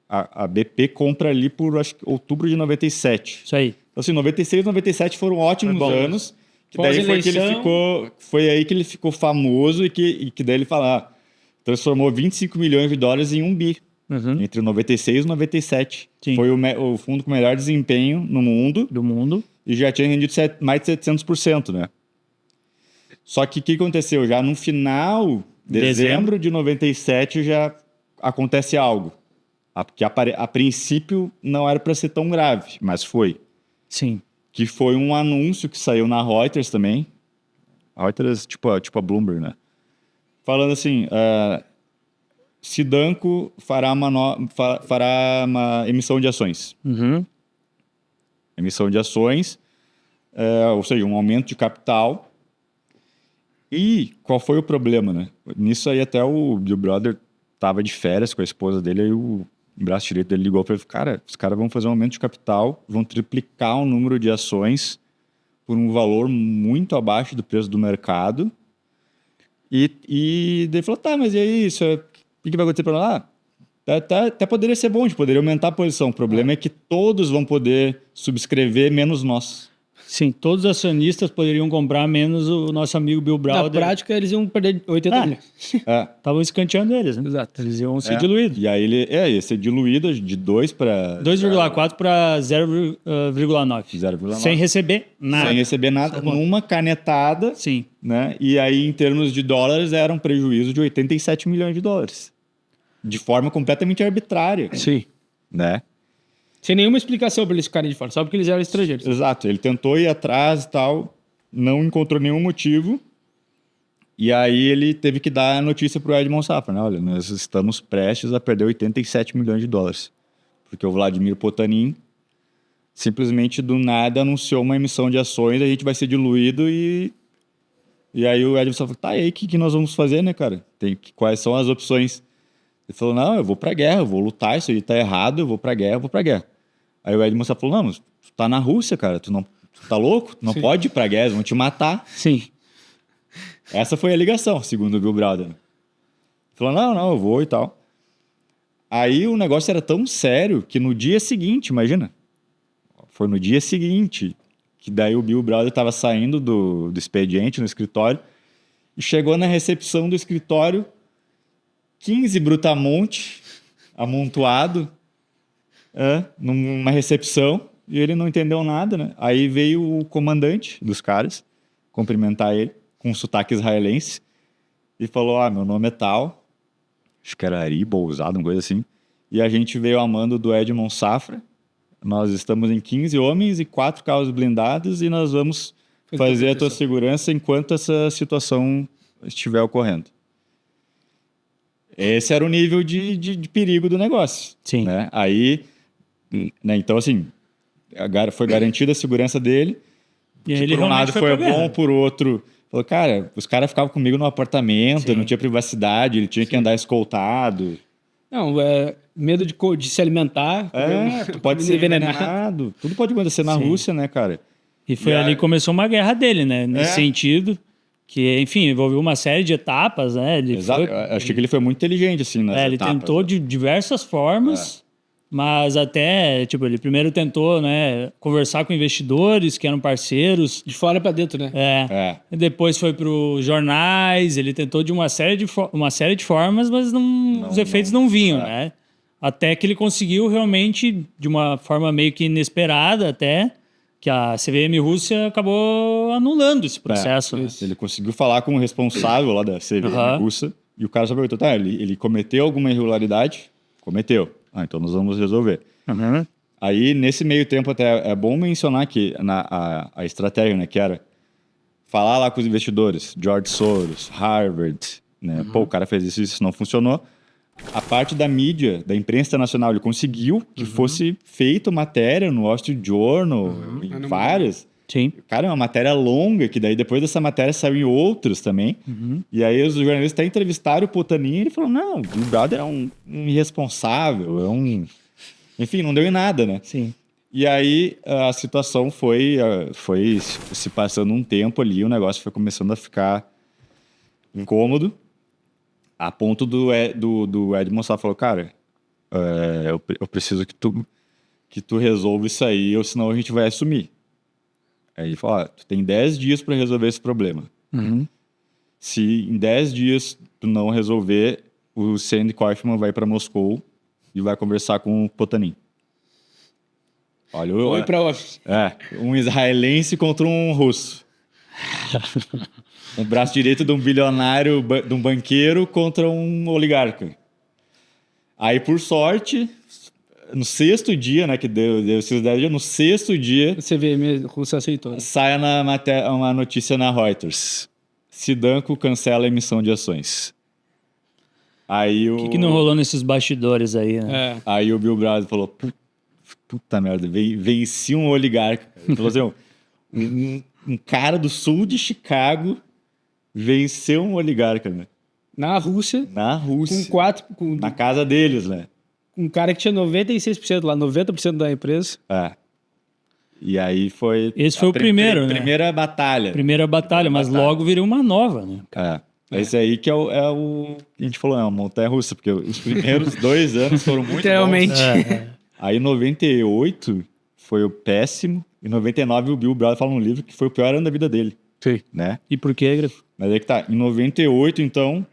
[SPEAKER 1] a BP compra ali por, acho que, outubro de 97.
[SPEAKER 2] Isso aí.
[SPEAKER 1] Então, assim, 96 e 97 foram ótimos anos, que daí foi aí que ele ficou famoso e que daí ele fala, transformou 25 milhões de dólares em 1 bi. Entre 96 e 97.
[SPEAKER 2] Sim.
[SPEAKER 1] Foi o fundo com melhor desempenho no mundo.
[SPEAKER 2] Do mundo.
[SPEAKER 1] E já tinha rendido mais de 700%, né? Só que o que aconteceu? Já no final, dezembro de 97, já acontece algo. Que a princípio não era para ser tão grave, mas foi.
[SPEAKER 2] Sim.
[SPEAKER 1] Que foi um anúncio que saiu na Reuters também. A Reuters, tipo a Bloomberg, né? Falando assim... Sidanco fará uma emissão de ações. Emissão de ações, ou seja, um aumento de capital. E qual foi o problema, né? Nisso aí até o Bill Browder estava de férias com a esposa dele, aí o braço direito dele ligou para ele e falou, cara, os caras vão fazer um aumento de capital, vão triplicar o número de ações por um valor muito abaixo do preço do mercado. E daí ele falou, tá, mas e aí, isso o que vai acontecer para lá? Até poderia ser bom, a gente poderia aumentar a posição. O problema é que todos vão poder subscrever, menos nós.
[SPEAKER 2] Sim, todos os acionistas poderiam comprar, menos o nosso amigo Bill Browder.
[SPEAKER 3] Na prática, eles iam perder 80 milhões.
[SPEAKER 2] Estavam escanteando eles, né?
[SPEAKER 3] Exato.
[SPEAKER 2] Eles iam ser diluídos.
[SPEAKER 1] E aí ele ia ser diluído de 2 para...
[SPEAKER 2] 2,4 para 0,9.
[SPEAKER 1] 0,9.
[SPEAKER 2] Sem receber nada.
[SPEAKER 1] Sem receber nada, numa canetada.
[SPEAKER 2] Sim.
[SPEAKER 1] Né? E aí, em termos de dólares, era um prejuízo de 87 milhões de dólares. De forma completamente arbitrária.
[SPEAKER 3] Sim.
[SPEAKER 1] Né?
[SPEAKER 3] Sem nenhuma explicação para eles ficarem de fora, só porque eles eram estrangeiros.
[SPEAKER 1] Exato. Ele tentou ir atrás e tal, não encontrou nenhum motivo. E aí ele teve que dar a notícia para o Edmond Safra, né? Olha, nós estamos prestes a perder 87 milhões de dólares. Porque o Vladimir Potanin simplesmente do nada anunciou uma emissão de ações, a gente vai ser diluído e aí o Edmond Safra falou, tá, e aí o que nós vamos fazer, né, cara? Quais são as opções? Ele falou, não, eu vou pra guerra, eu vou lutar, isso aí tá errado, eu vou pra guerra. Aí o Edmond Safra falou, não, mas tu tá na Rússia, cara, tu tá louco? Tu não pode ir pra guerra, eles vão te matar.
[SPEAKER 2] Sim.
[SPEAKER 1] Essa foi a ligação, segundo o Bill Browder. Ele falou, não, eu vou e tal. Aí o negócio era tão sério que no dia seguinte, imagina, foi no dia seguinte, que daí o Bill Browder estava saindo do expediente no escritório e chegou na recepção do escritório 15 brutamonte amontoado numa recepção e ele não entendeu nada, né? Aí veio o comandante dos caras cumprimentar ele com um sotaque israelense e falou, meu nome é tal, acho que era Ari Bouzado, uma coisa assim, e a gente veio a mando do Edmond Safra, nós estamos em 15 homens e 4 carros blindados e nós vamos fazer a tua segurança enquanto essa situação estiver ocorrendo. Esse era o nível de perigo do negócio.
[SPEAKER 2] Sim.
[SPEAKER 1] Né? Aí, né, então assim, foi garantida a segurança dele.
[SPEAKER 2] E
[SPEAKER 1] Que
[SPEAKER 2] ele
[SPEAKER 1] por um lado
[SPEAKER 2] realmente
[SPEAKER 1] foi
[SPEAKER 2] pra guerra.
[SPEAKER 1] bom, por outro... Falou, cara, os caras ficavam comigo no apartamento,
[SPEAKER 2] Sim.
[SPEAKER 1] não tinha privacidade, ele tinha que andar escoltado.
[SPEAKER 3] Não, medo de se alimentar.
[SPEAKER 1] Tu pode ser envenenado. Tudo pode acontecer na
[SPEAKER 2] Sim.
[SPEAKER 1] Rússia, né, cara?
[SPEAKER 2] E foi
[SPEAKER 1] E
[SPEAKER 2] ali
[SPEAKER 1] aí-
[SPEAKER 2] que começou uma guerra dele, né? Nesse sentido. Que, enfim, envolveu uma série de etapas, né? Ele
[SPEAKER 1] Exato.
[SPEAKER 2] foi-
[SPEAKER 1] Eu achei que ele foi muito inteligente, assim, nas
[SPEAKER 2] ele
[SPEAKER 1] etapas,
[SPEAKER 2] tentou
[SPEAKER 1] né?
[SPEAKER 2] de diversas formas, mas até, tipo, ele primeiro tentou, né, conversar com investidores que eram parceiros,
[SPEAKER 3] De fora pra dentro, né?
[SPEAKER 1] É.
[SPEAKER 2] depois foi para os jornais, ele tentou de uma série de formas, mas os efeitos não vinham, né? Até que ele conseguiu realmente, de uma forma meio que inesperada até, que a CVM Rússia acabou anulando esse processo. né?
[SPEAKER 1] Ele conseguiu falar com o responsável lá da CVM
[SPEAKER 2] Aham.
[SPEAKER 1] russa e o cara só perguntou, tá, ele cometeu alguma irregularidade? Cometeu. Ah, então nós vamos resolver. Aí, nesse meio tempo, até é bom mencionar que a estratégia, né, que era falar lá com os investidores, George Soros, Harvard, né? Pô, o cara fez isso não funcionou. A parte da mídia, da imprensa internacional, ele conseguiu que fosse feita matéria no Wall Street Journal, em várias.
[SPEAKER 2] Sim.
[SPEAKER 1] Cara, é uma matéria longa, que daí depois dessa matéria saiu em outros também. E aí os jornalistas até entrevistaram o Potanin e ele falou, não, o Brother é um irresponsável, Enfim, não deu em nada, né?
[SPEAKER 2] Sim.
[SPEAKER 1] E aí a situação foi se passando um tempo ali, o negócio foi começando a ficar incômodo, a ponto do Edmond Sá falou, cara, eu preciso que tu resolva isso aí, ou senão a gente vai assumir. Aí ele falou, tu tem 10 dias para resolver esse problema. Se em 10 dias tu não resolver, o Sandy Kaufman vai para Moscou e vai conversar com o Potanin. Olha,
[SPEAKER 3] Foi pra office.
[SPEAKER 1] um israelense contra um russo. Um braço direito de um bilionário, de um banqueiro contra um oligarca. Aí, por sorte, no sexto dia, né, que deu esses 10 dias, no sexto dia,
[SPEAKER 3] A CVM russa aceitou.
[SPEAKER 1] sai uma notícia na Reuters. Sidanco cancela a emissão de ações. Aí
[SPEAKER 2] O que não rolou nesses bastidores aí, né?
[SPEAKER 1] Aí o Bill Browder falou, puta merda, venci um oligarca. Ele falou assim, um cara do sul de Chicago venceu um oligarca, né?
[SPEAKER 3] Na Rússia,
[SPEAKER 1] Na Rússia. Na casa deles, né?
[SPEAKER 3] um cara que tinha 96% lá, 90% da empresa.
[SPEAKER 1] E aí foi...
[SPEAKER 2] Esse foi o primeiro, né?
[SPEAKER 1] Primeira batalha.
[SPEAKER 2] Primeira batalha, mas logo virou uma nova, né?
[SPEAKER 1] Esse aí que é o... A gente falou, é uma montanha-russa, porque os primeiros 2 anos foram muito
[SPEAKER 3] Literalmente.
[SPEAKER 1] bons. Aí, em 98, foi o péssimo. Em 99, o Bill Browder fala no livro que foi o pior ano da vida dele.
[SPEAKER 3] Sim.
[SPEAKER 1] Né?
[SPEAKER 2] E por quê, Graf?
[SPEAKER 1] Mas aí que tá. Em 98, então,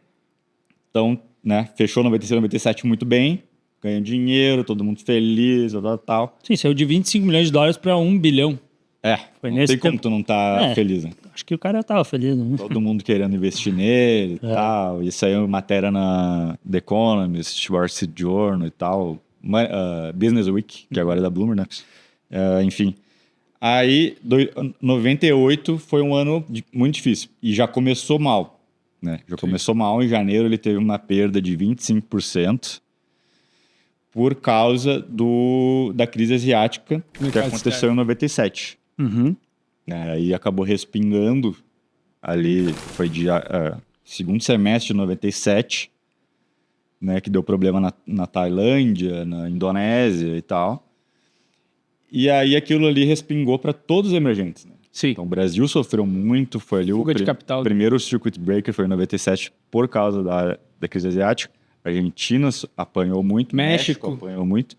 [SPEAKER 1] né, fechou 96, 97 muito bem. Ganhando dinheiro, todo mundo feliz, tal.
[SPEAKER 2] Sim, saiu de 25 milhões de dólares para 1 bilhão. Foi
[SPEAKER 1] Não
[SPEAKER 2] nesse
[SPEAKER 1] tem como
[SPEAKER 2] tempo.
[SPEAKER 1] tu não tá feliz, né?
[SPEAKER 2] Acho que o cara tava feliz, né?
[SPEAKER 1] Todo mundo querendo investir nele e tal. E saiu matéria na The Economist, Wall Street Journal e tal. Business Week, que agora é da Bloomberg, né? Enfim. Aí, 98 foi um ano muito difícil. E já começou mal, né? Começou mal. Em janeiro ele teve uma perda de 25% por causa da crise asiática que aconteceu em 97. Aí acabou respingando ali, foi de segundo semestre de 97, né, que deu problema na Tailândia, na Indonésia e tal. E aí aquilo ali respingou para todos os emergentes. Né?
[SPEAKER 3] Sim.
[SPEAKER 1] Então o Brasil sofreu muito, foi ali
[SPEAKER 3] Fuga de capital.
[SPEAKER 1] primeiro circuit breaker foi em 97 por causa da crise asiática. A Argentina apanhou muito,
[SPEAKER 3] México
[SPEAKER 1] apanhou muito.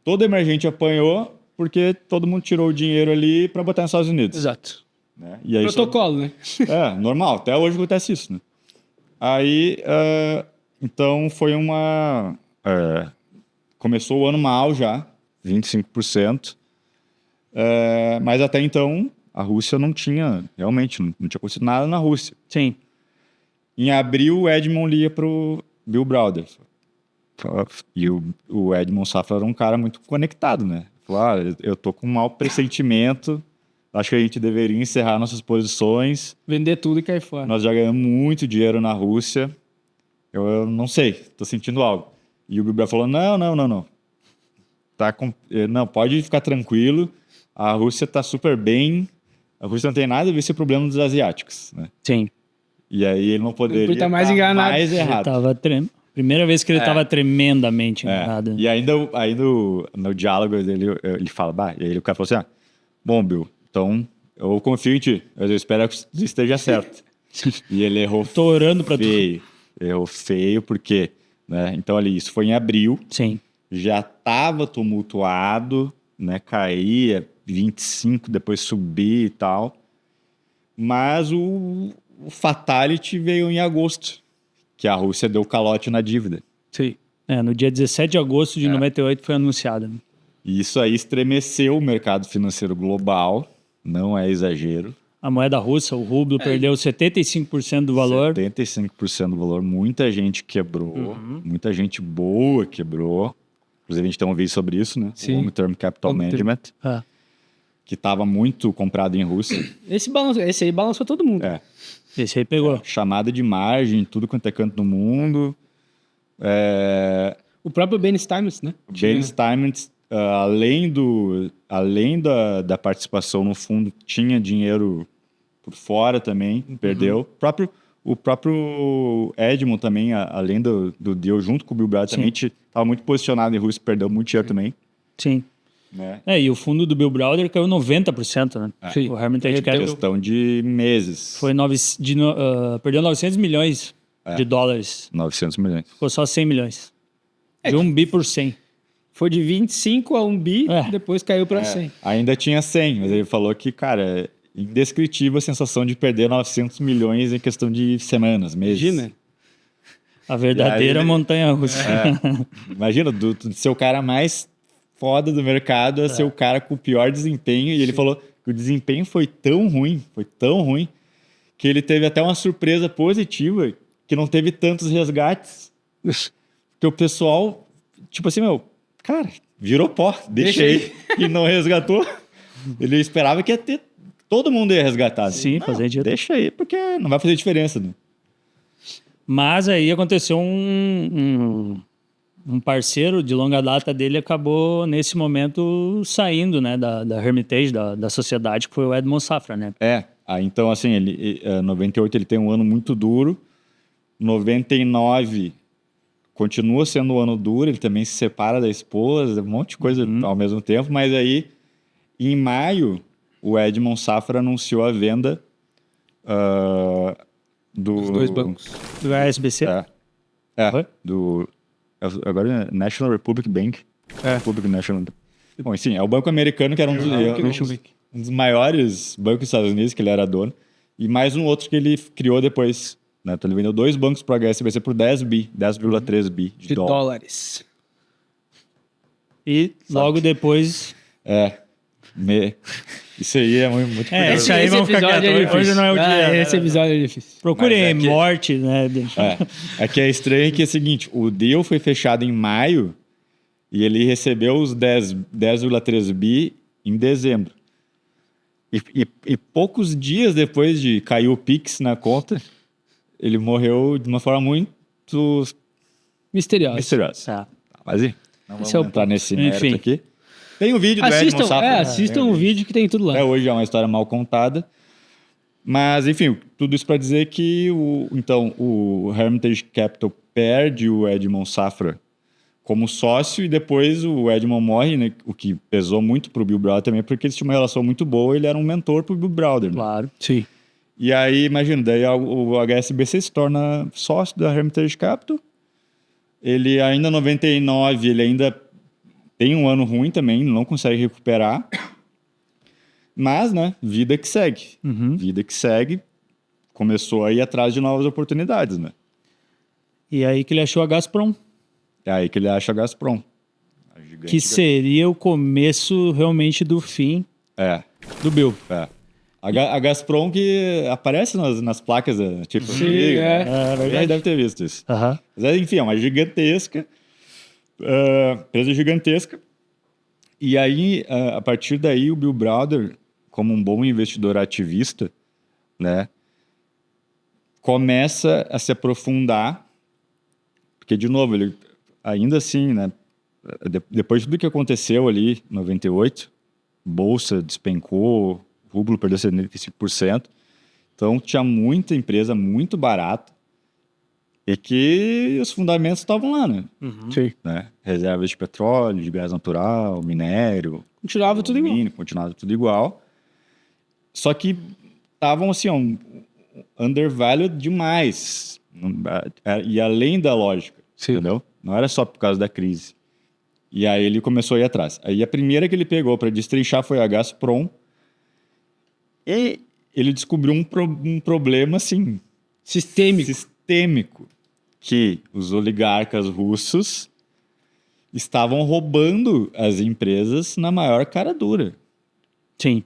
[SPEAKER 1] Todo emergente apanhou porque todo mundo tirou o dinheiro ali para botar nos Estados Unidos.
[SPEAKER 3] Exato.
[SPEAKER 1] Né? E aí
[SPEAKER 3] Protocolo, né?
[SPEAKER 1] Normal. Até hoje acontece isso, né? Aí, então, foi começou o ano mal já, 25%. Mas até então, a Rússia não tinha, realmente, não tinha acontecido nada na Rússia.
[SPEAKER 2] Sim.
[SPEAKER 1] Em abril, o Edmond liga pro Bill Browder. E o Edmond Safra era um cara muito conectado, né? Falou, eu tô com um mau pressentimento, acho que a gente deveria encerrar nossas posições.
[SPEAKER 3] Vender tudo e cair fora.
[SPEAKER 1] Nós já ganhamos muito dinheiro na Rússia. Eu não sei, tô sentindo algo. E o Bill Browder falou, não. Não, pode ficar tranquilo. A Rússia tá super bem. A Rússia não tem nada a ver com esse problema dos asiáticos, né?
[SPEAKER 2] Sim.
[SPEAKER 1] E aí ele não poderia
[SPEAKER 3] Ele tá mais enganado.
[SPEAKER 1] mais
[SPEAKER 2] Ele
[SPEAKER 1] errado.
[SPEAKER 2] tava primeira vez que ele tava tremendamente enganado.
[SPEAKER 1] E ainda no diálogo dele, ele fala, e aí o cara falou assim, bom, Bill, então eu confio em ti, mas eu espero que isso esteja certo. E ele errou
[SPEAKER 2] Tô orando pra tu.
[SPEAKER 1] feio. Errou feio porque, né? Então ali, isso foi em abril,
[SPEAKER 2] Sim.
[SPEAKER 1] já tava tumultuado, né? Caía 25, depois subia e tal. Mas o fatality veio em agosto, que a Rússia deu calote na dívida.
[SPEAKER 3] Sim.
[SPEAKER 2] No dia 17 de agosto de 98 foi anunciado. Né?
[SPEAKER 1] E isso aí estremeceu o mercado financeiro global, não é exagero.
[SPEAKER 2] A moeda russa, o rublo, perdeu 75% do valor.
[SPEAKER 1] 75% do valor, muita gente quebrou, muita gente boa quebrou. Inclusive a gente tem um vídeo sobre isso, né?
[SPEAKER 3] Sim.
[SPEAKER 1] O Long Term Capital Management,
[SPEAKER 2] Ah.
[SPEAKER 1] que estava muito comprado em Rússia.
[SPEAKER 3] Esse aí balançou todo mundo.
[SPEAKER 2] Esse aí pegou.
[SPEAKER 1] Chamada de margem, tudo quanto é canto do mundo.
[SPEAKER 3] O próprio Ben Steinmetz, né?
[SPEAKER 1] James Steinmetz, além da participação no fundo, tinha dinheiro por fora também, perdeu. O próprio Edmond também, além do deal, junto com o Bill Browder, também estava muito posicionado em Rússia, perdeu muito dinheiro também.
[SPEAKER 2] Sim.
[SPEAKER 1] Né?
[SPEAKER 2] E o fundo do Bill Browder caiu 90%, né?
[SPEAKER 3] Sim.
[SPEAKER 2] O Hermitage Capital
[SPEAKER 1] Questão de meses.
[SPEAKER 2] foi perdeu 900 milhões de dólares.
[SPEAKER 1] 900 milhões.
[SPEAKER 2] Ficou só 100 milhões. De 1 bi por 100.
[SPEAKER 3] Foi de 25 a 1 bi, depois caiu para 100.
[SPEAKER 1] Ainda tinha 100, mas ele falou que, cara, é indescritível a sensação de perder 900 milhões em questão de semanas, meses.
[SPEAKER 3] Imagina.
[SPEAKER 2] A verdadeira montanha russa.
[SPEAKER 1] Imagina, de ser o cara mais foda do mercado a ser o cara com o pior desempenho. E ele falou que o desempenho foi tão ruim, que ele teve até uma surpresa positiva, que não teve tantos resgates. Porque o pessoal, tipo assim, cara, virou pó, deixa aí. E não resgatou. Ele esperava que ia ter, todo mundo ia resgatar.
[SPEAKER 2] Sim, fazer dinheiro.
[SPEAKER 1] Deixa aí, porque não vai fazer diferença, né?
[SPEAKER 2] Mas aí aconteceu um parceiro de longa data dele acabou, nesse momento, saindo, né, da Hermitage, da sociedade, que foi o Edmond Safra, né?
[SPEAKER 1] Então, assim, ele, 98 ele tem um ano muito duro, 99 continua sendo um ano duro, ele também se separa da esposa, um monte de coisa ao mesmo tempo, mas aí, em maio, o Edmond Safra anunciou a venda
[SPEAKER 3] Os dois bancos.
[SPEAKER 2] Do HSBC.
[SPEAKER 1] Agora é National Republic Bank. Republic National. Bom, enfim, é o banco americano que era um dos maiores bancos dos Estados Unidos, que ele era dono, e mais um outro que ele criou depois. Né? Então ele vendeu 2 bancos para o HSBC por 10,3 bi de dólares.
[SPEAKER 2] E logo depois...
[SPEAKER 1] Isso aí é muito curioso.
[SPEAKER 2] Isso aí vamos ficar quietos. Hoje não é o dia.
[SPEAKER 3] Esse episódio é difícil.
[SPEAKER 2] Procurem morte, né?
[SPEAKER 1] É que é estranho que é o seguinte, o deal foi fechado em maio e ele recebeu os 10,3 bi em dezembro. E poucos dias depois de cair o Pix na conta, ele morreu de uma forma muito misteriosa. Mas não vamos entrar nesse mérito aqui. Tem um vídeo do Edmond Safra.
[SPEAKER 3] Assistam um vídeo que tem tudo lá.
[SPEAKER 1] Até hoje é uma história mal contada. Mas, enfim, tudo isso para dizer que o Hermitage Capital perde o Edmond Safra como sócio e depois o Edmond morre, né? O que pesou muito pro Bill Browder também, porque eles tinham uma relação muito boa, ele era um mentor pro Bill Browder. Né?
[SPEAKER 2] Claro, sim.
[SPEAKER 1] E aí, imagina, daí o HSBC se torna sócio da Hermitage Capital. Ele ainda em 99, ele ainda tem um ano ruim também, não consegue recuperar. Mas, né, vida que segue. Vida que segue. Começou a ir atrás de novas oportunidades, né?
[SPEAKER 2] E aí que ele achou a Gazprom.
[SPEAKER 1] É aí que ele acha a Gazprom.
[SPEAKER 2] Que seria o começo realmente do fim do Bill.
[SPEAKER 1] A Gazprom que aparece nas placas, tipo... Sim,
[SPEAKER 2] verdade.
[SPEAKER 1] Deve ter visto isso. Mas, enfim, é uma gigantesca... empresa gigantesca. E aí, a partir daí, o Bill Browder como um bom investidor ativista, né, começa a se aprofundar, porque, de novo, ele ainda assim, né, depois de tudo que aconteceu ali em 98, bolsa despencou, rublo perdeu 75%, então tinha muita empresa muito barata e que os fundamentos estavam lá, né?
[SPEAKER 3] Sim.
[SPEAKER 1] Né? Reservas de petróleo, de gás natural, minério,
[SPEAKER 3] Continuava tudo igual.
[SPEAKER 1] alumínio, continuava tudo igual. Só que estavam assim, undervalued demais. E além da lógica, entendeu? Não era só por causa da crise. E aí ele começou a ir atrás. Aí a primeira que ele pegou para destrinchar foi a Gazprom. E ele descobriu um problema, assim, sistêmico, que os oligarcas russos estavam roubando as empresas na maior cara dura.
[SPEAKER 2] Sim.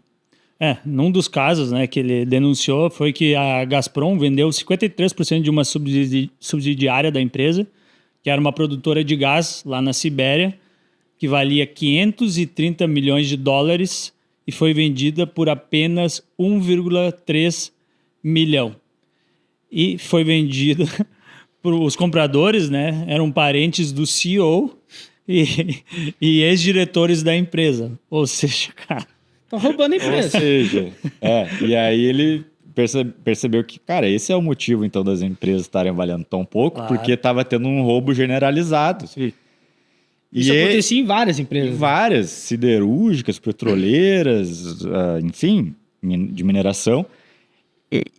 [SPEAKER 2] Num dos casos, né, que ele denunciou foi que a Gazprom vendeu 53% de uma subsidiária da empresa, que era uma produtora de gás lá na Sibéria, que valia 530 milhões de dólares e foi vendida por apenas 1,3 milhão. E foi vendida para os compradores, né? Eram parentes do CEO e ex-diretores da empresa. Ou seja, cara...
[SPEAKER 3] Estão roubando a empresa.
[SPEAKER 1] Ou seja, e aí ele percebeu que, cara, esse é o motivo, então, das empresas estarem valendo tão pouco,
[SPEAKER 2] Claro.
[SPEAKER 1] porque estava tendo um roubo generalizado.
[SPEAKER 3] Sim.
[SPEAKER 1] E
[SPEAKER 3] Isso acontecia em várias empresas.
[SPEAKER 1] várias siderúrgicas, petroleiras, enfim, de mineração.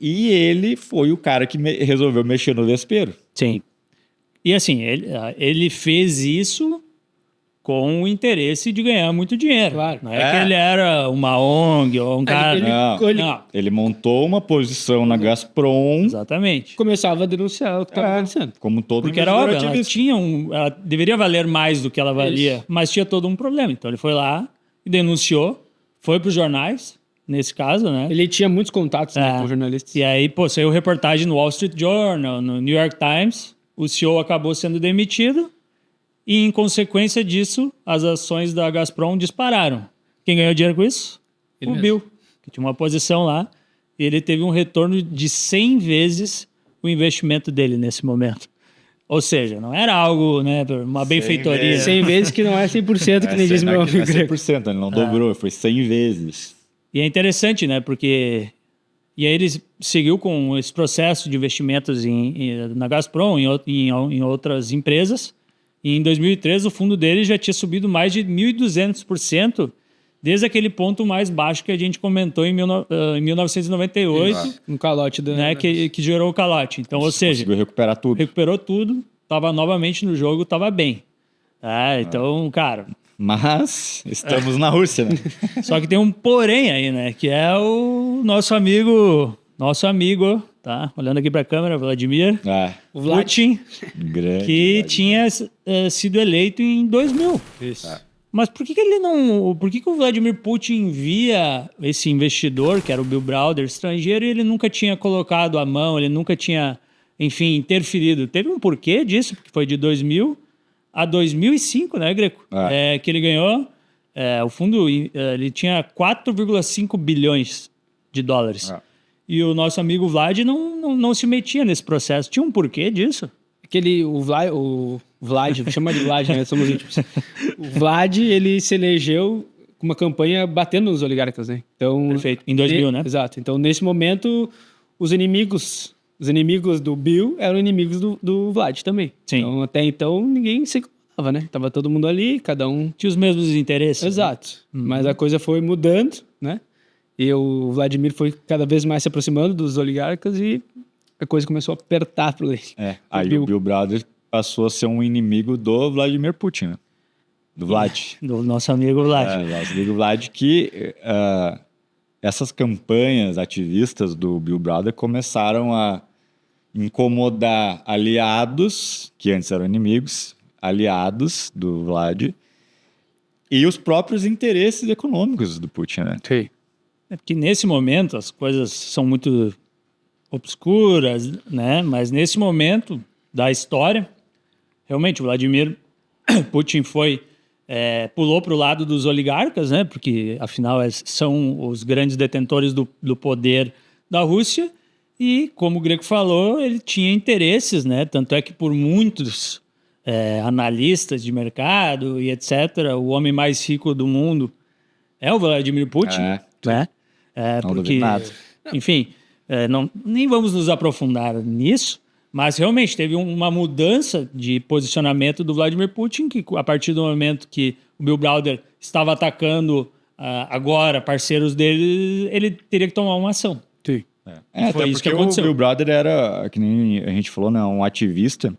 [SPEAKER 1] E ele foi o cara que resolveu mexer no vespeiro.
[SPEAKER 2] Sim. E assim, ele fez isso com o interesse de ganhar muito dinheiro.
[SPEAKER 3] Claro.
[SPEAKER 2] Não é que ele era uma ONG ou um cara...
[SPEAKER 1] Não. Ele montou uma posição na Gazprom.
[SPEAKER 2] Exatamente.
[SPEAKER 3] Começava a denunciar o que estava acontecendo.
[SPEAKER 1] Como todo
[SPEAKER 2] Porque era
[SPEAKER 1] investidor
[SPEAKER 2] óbvio,
[SPEAKER 1] ativista.
[SPEAKER 2] ela deveria valer mais do que ela valia,
[SPEAKER 3] Isso.
[SPEAKER 2] mas tinha todo um problema. Então ele foi lá e denunciou, foi para os jornais, nesse caso, né?
[SPEAKER 3] Ele tinha muitos contatos, né, com jornalistas.
[SPEAKER 2] E aí, saiu reportagem no Wall Street Journal, no New York Times, o CEO acabou sendo demitido e, em consequência disso, as ações da Gazprom dispararam. Quem ganhou dinheiro com isso?
[SPEAKER 3] Ele
[SPEAKER 2] o
[SPEAKER 3] mesmo.
[SPEAKER 2] Bill, que tinha uma posição lá, e ele teve um retorno de 100 vezes o investimento dele nesse momento. Ou seja, não era algo, né, uma benfeitoria.
[SPEAKER 1] vezes.
[SPEAKER 3] 100 vezes que não é 100%, que nem diz meu amigo grego.
[SPEAKER 1] 100%, ele não dobrou, foi 100 vezes.
[SPEAKER 2] E é interessante, né, porque... E aí ele seguiu com esse processo de investimentos na Gazprom, em outras empresas. E em 2013 o fundo dele já tinha subido mais de 1.200%, desde aquele ponto mais baixo que a gente comentou em 1998,
[SPEAKER 3] Um calote da...
[SPEAKER 2] né, que gerou o calote. Então, ou seja,
[SPEAKER 1] Conseguiu recuperar tudo.
[SPEAKER 2] recuperou tudo, estava novamente no jogo, estava bem. Então, cara...
[SPEAKER 1] Mas estamos na Rússia, né?
[SPEAKER 2] Só que tem um porém aí, né? Que é o nosso amigo, tá? Olhando aqui para a câmera, Vladimir
[SPEAKER 3] O Vlad.
[SPEAKER 2] Putin,
[SPEAKER 1] Grande.
[SPEAKER 2] que tinha sido eleito em 2000.
[SPEAKER 3] Isso.
[SPEAKER 2] Mas por que ele não... Por que o Vladimir Putin via esse investidor, que era o Bill Browder, estrangeiro, e ele nunca tinha colocado a mão, ele nunca tinha, enfim, interferido? Teve um porquê disso, porque foi de 2000 a 2005, né, Greco? Que ele ganhou... o fundo ele tinha 4,5 bilhões de dólares. E o nosso amigo Vlad não se metia nesse processo. Tinha um porquê disso?
[SPEAKER 3] O Vlad, chama de Vlad, né? Somos íntimos. O Vlad, ele se elegeu com uma campanha batendo nos oligarcas, né? Então,
[SPEAKER 2] Perfeito. Em 2000, né?
[SPEAKER 3] Exato. Então, nesse momento, os inimigos do Bill eram inimigos do Vlad também.
[SPEAKER 2] Sim.
[SPEAKER 3] Então, até então, ninguém se falava, né? Tava todo mundo ali, cada um...
[SPEAKER 2] Tinha os mesmos interesses.
[SPEAKER 3] Exato.
[SPEAKER 2] Né?
[SPEAKER 3] Mas a coisa foi mudando, né? E o Vladimir foi cada vez mais se aproximando dos oligarcas e a coisa começou a apertar pro ele.
[SPEAKER 1] Aí o Bill Browder passou a ser um inimigo do Vladimir Putin, né? Do Vlad.
[SPEAKER 2] Do nosso amigo Vlad.
[SPEAKER 1] Nosso amigo Vlad, que essas campanhas ativistas do Bill Browder começaram a incomodar aliados, que antes eram inimigos, aliados do Vlad, e os próprios interesses econômicos do Putin, né?
[SPEAKER 3] Sim.
[SPEAKER 2] É porque nesse momento as coisas são muito obscuras, né? Mas nesse momento da história, realmente o Vladimir Putin foi pulou para o lado dos oligarcas, né? Porque, afinal, são os grandes detentores do poder da Rússia. E, como o Greco falou, ele tinha interesses, né? Tanto é que por muitos analistas de mercado e etc., o homem mais rico do mundo é o Vladimir Putin, né?
[SPEAKER 1] Não
[SPEAKER 2] Porque,
[SPEAKER 1] duvido nada.
[SPEAKER 2] enfim, nem vamos nos aprofundar nisso, mas realmente teve uma mudança de posicionamento do Vladimir Putin, que a partir do momento que o Bill Browder estava atacando agora parceiros dele, ele teria que tomar uma ação.
[SPEAKER 3] Sim.
[SPEAKER 2] Foi
[SPEAKER 1] até
[SPEAKER 2] isso que
[SPEAKER 1] porque
[SPEAKER 2] aconteceu.
[SPEAKER 1] O Bill Browder era, que nem a gente falou, né, um ativista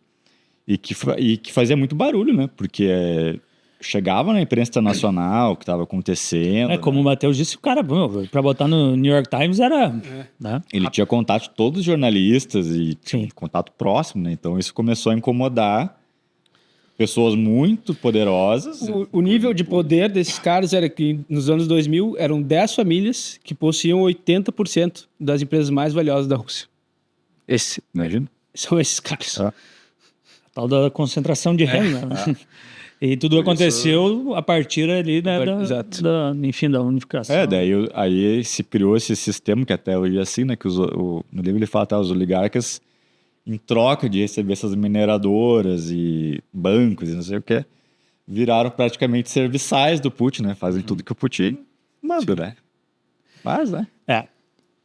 [SPEAKER 1] e que fazia muito barulho, né? Porque chegava na imprensa internacional o que estava acontecendo.
[SPEAKER 2] Como o Matheus disse, o cara, para botar no New York Times era... Né?
[SPEAKER 1] Ele tinha contato com todos os jornalistas e
[SPEAKER 2] Sim.
[SPEAKER 1] contato próximo, né? Então isso começou a incomodar pessoas muito poderosas.
[SPEAKER 3] O nível de poder desses caras era que nos anos 2000 eram 10 famílias que possuíam 80% das empresas mais valiosas da Rússia.
[SPEAKER 1] Imagina.
[SPEAKER 3] São esses caras.
[SPEAKER 1] Ah.
[SPEAKER 2] A tal da concentração de renda, né? E tudo aconteceu a partir ali, né,
[SPEAKER 3] Exato.
[SPEAKER 2] da unificação.
[SPEAKER 1] Daí aí se criou esse sistema que até hoje é assim, né? Que no livro ele fala, os oligarcas, em troca de receber essas mineradoras e bancos e não sei o que, viraram praticamente serviçais do Putin, né? Fazem tudo que o Putin manda, né? Mas, né?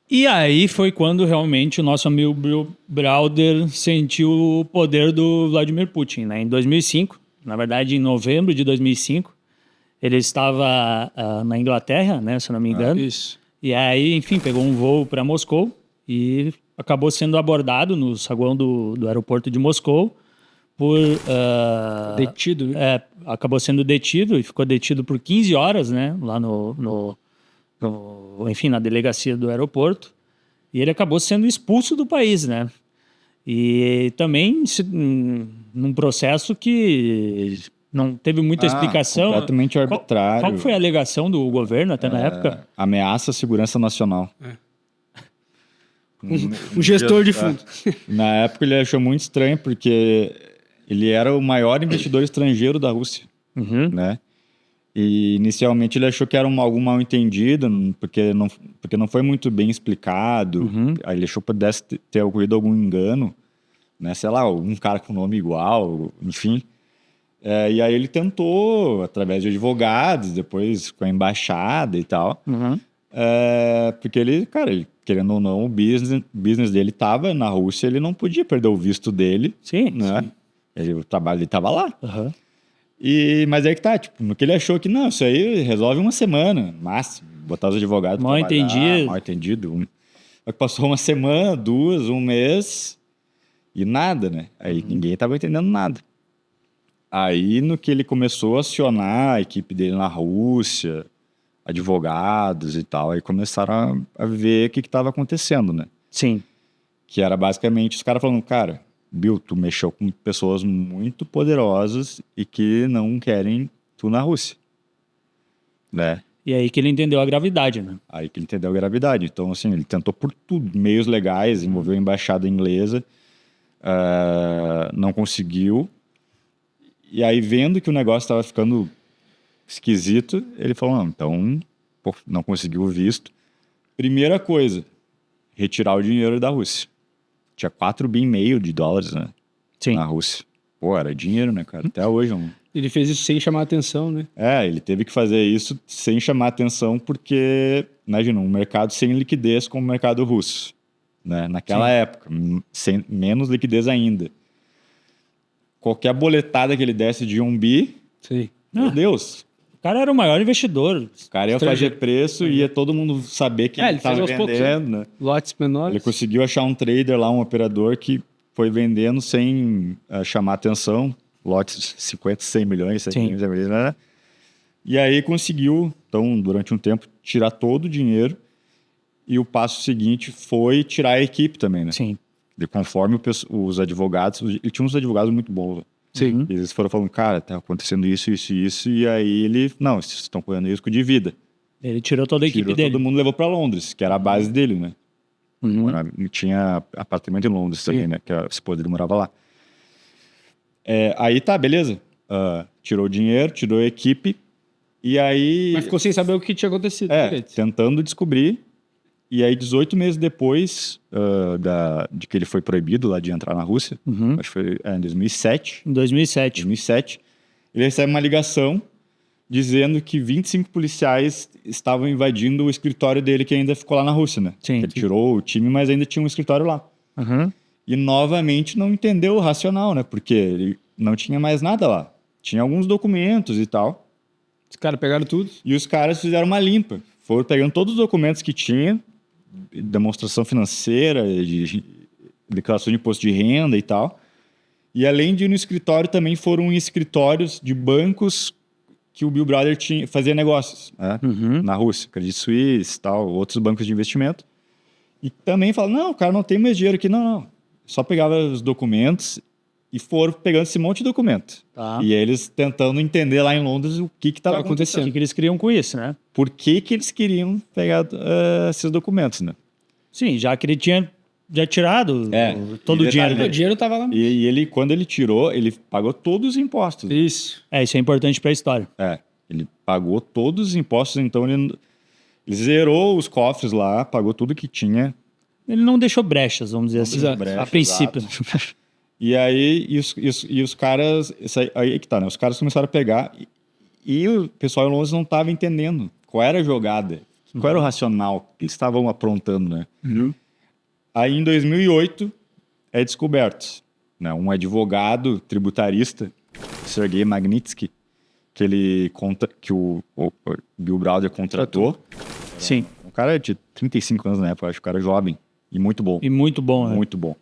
[SPEAKER 2] E aí foi quando realmente o nosso amigo Bill Browder sentiu o poder do Vladimir Putin, né? Em 2005, na verdade em novembro de 2005, ele estava na Inglaterra, né? Se eu não me engano.
[SPEAKER 3] Isso.
[SPEAKER 2] E aí, enfim, pegou um voo para Moscou e acabou sendo abordado no saguão do aeroporto de Moscou por...
[SPEAKER 3] Detido, né?
[SPEAKER 2] acabou sendo detido e ficou detido por 15 horas, né? Lá enfim, na delegacia do aeroporto. E ele acabou sendo expulso do país, né? E também num processo que não teve muita explicação.
[SPEAKER 1] Completamente arbitrário.
[SPEAKER 2] Qual foi a alegação do governo até na época?
[SPEAKER 1] Ameaça à segurança nacional.
[SPEAKER 3] Um gestor de fundo.
[SPEAKER 1] Na época ele achou muito estranho porque ele era o maior investidor estrangeiro da Rússia, né? E inicialmente ele achou que era algo mal entendido, porque não foi muito bem explicado. Aí ele achou que pudesse ter ocorrido algum engano, né? Sei lá, um cara com nome igual, enfim. E aí ele tentou, através de advogados, depois com a embaixada e tal. Porque ele, querendo ou não, o business dele estava na Rússia, ele não podia perder o visto dele.
[SPEAKER 2] Sim,
[SPEAKER 1] né?
[SPEAKER 2] sim.
[SPEAKER 1] O trabalho dele estava lá. Mas aí que tá, no que ele achou que não, isso aí resolve uma semana, máximo, botar os advogados
[SPEAKER 2] Mal entendido.
[SPEAKER 1] Mal entendido. Só que passou uma semana, 2, um mês e nada, né? Aí ninguém tava entendendo nada. Aí no que ele começou a acionar a equipe dele na Rússia, advogados e tal, aí começaram a ver o que estava acontecendo, né?
[SPEAKER 2] Sim.
[SPEAKER 1] Que era basicamente os caras falando, cara, Bill, tu mexeu com pessoas muito poderosas e que não querem tu na Rússia, né?
[SPEAKER 2] E aí que ele entendeu a gravidade, né?
[SPEAKER 1] Aí que ele entendeu a gravidade. Então, assim, ele tentou por tudo, meios legais, envolveu a embaixada inglesa, não conseguiu. E aí, vendo que o negócio estava ficando esquisito, ele falou, não, então, não conseguiu o visto. Primeira coisa, retirar o dinheiro da Rússia. Tinha 4,5 bilhões de dólares, né?
[SPEAKER 2] Sim.
[SPEAKER 1] Na Rússia. Pô, era dinheiro, né, cara? Até hoje,
[SPEAKER 3] Ele fez isso sem chamar atenção, né?
[SPEAKER 1] ele teve que fazer isso sem chamar atenção porque, imagina, um mercado sem liquidez como o mercado russo, né? Naquela época, sem menos liquidez ainda. Qualquer boletada que ele desse de 1 bi,
[SPEAKER 3] Sim.
[SPEAKER 1] meu Deus,
[SPEAKER 2] O cara era o maior investidor.
[SPEAKER 1] o cara ia fazer preço e ia todo mundo saber que ele
[SPEAKER 3] ele fez
[SPEAKER 1] estava
[SPEAKER 3] aos poucos,
[SPEAKER 1] vendendo, né?
[SPEAKER 3] Lotes menores.
[SPEAKER 1] Ele conseguiu achar um trader lá, um operador que foi vendendo sem chamar atenção, lotes de 50, 100 milhões, 100 milhões, 100 milhões, né? E aí conseguiu, então, durante um tempo, tirar todo o dinheiro e o passo seguinte foi tirar a equipe também, né?
[SPEAKER 2] Sim.
[SPEAKER 1] E conforme os advogados, ele tinha uns advogados muito bons, né?
[SPEAKER 3] Sim.
[SPEAKER 1] Eles foram falando, cara, tá acontecendo isso, e aí ele, não, vocês estão correndo risco de vida.
[SPEAKER 2] Ele tirou toda a equipe dele.
[SPEAKER 1] Todo mundo levou para Londres, que era a base dele, né? Tinha apartamento em Londres também, né? Que a esposa dele morava lá. Aí tá, beleza. tirou o dinheiro, tirou a equipe, e aí...
[SPEAKER 3] Mas ficou sem saber o que tinha acontecido.
[SPEAKER 1] Tentando descobrir. E aí, 18 meses depois de que ele foi proibido lá de entrar na Rússia, acho que foi em 2007.
[SPEAKER 2] Em 2007.
[SPEAKER 1] Ele recebe uma ligação dizendo que 25 policiais estavam invadindo o escritório dele, que ainda ficou lá na Rússia, né?
[SPEAKER 2] Sim.
[SPEAKER 1] Ele tirou o time, mas ainda tinha um escritório lá. E novamente não entendeu o racional, né? Porque ele não tinha mais nada lá. Tinha alguns documentos e tal.
[SPEAKER 3] Os caras pegaram tudo.
[SPEAKER 1] E os caras fizeram uma limpa. Foram pegando todos os documentos que tinha, demonstração financeira, de declaração de imposto de renda e tal. E além de ir no escritório, também foram em escritórios de bancos que o Bill Browder fazia negócios, né? Na Rússia, Credit Suisse, tal, outros bancos de investimento. E também falaram, não, o cara não tem mais dinheiro aqui, não. Só pegava os documentos e foram pegando esse monte de documento.
[SPEAKER 2] Tá.
[SPEAKER 1] E eles tentando entender lá em Londres o que estava acontecendo.
[SPEAKER 2] O que eles queriam com isso, né?
[SPEAKER 1] Por que eles queriam pegar esses documentos, né?
[SPEAKER 2] Sim, já que ele tinha já tirado todo o dinheiro dele.
[SPEAKER 3] O dinheiro tava lá.
[SPEAKER 1] E ele, quando ele tirou, ele pagou todos os impostos.
[SPEAKER 3] Isso.
[SPEAKER 2] Isso é importante para a história.
[SPEAKER 1] Ele pagou todos os impostos, então ele zerou os cofres lá, pagou tudo que tinha.
[SPEAKER 2] Ele não deixou brechas, vamos dizer assim.
[SPEAKER 1] Brecha,
[SPEAKER 2] a princípio.
[SPEAKER 1] E aí, os caras... Aí que tá, né? Os caras começaram a pegar e o pessoal em Londres não estava entendendo qual era a jogada, qual era o racional que eles estavam aprontando, né? Aí, em 2008, é descoberto, né? Um advogado tributarista, Sergei Magnitsky, que o Bill Browder contratou.
[SPEAKER 2] Sim.
[SPEAKER 1] Um cara de 35 anos na época, acho que o cara jovem e muito bom.
[SPEAKER 2] E muito bom, né?
[SPEAKER 1] Muito bom.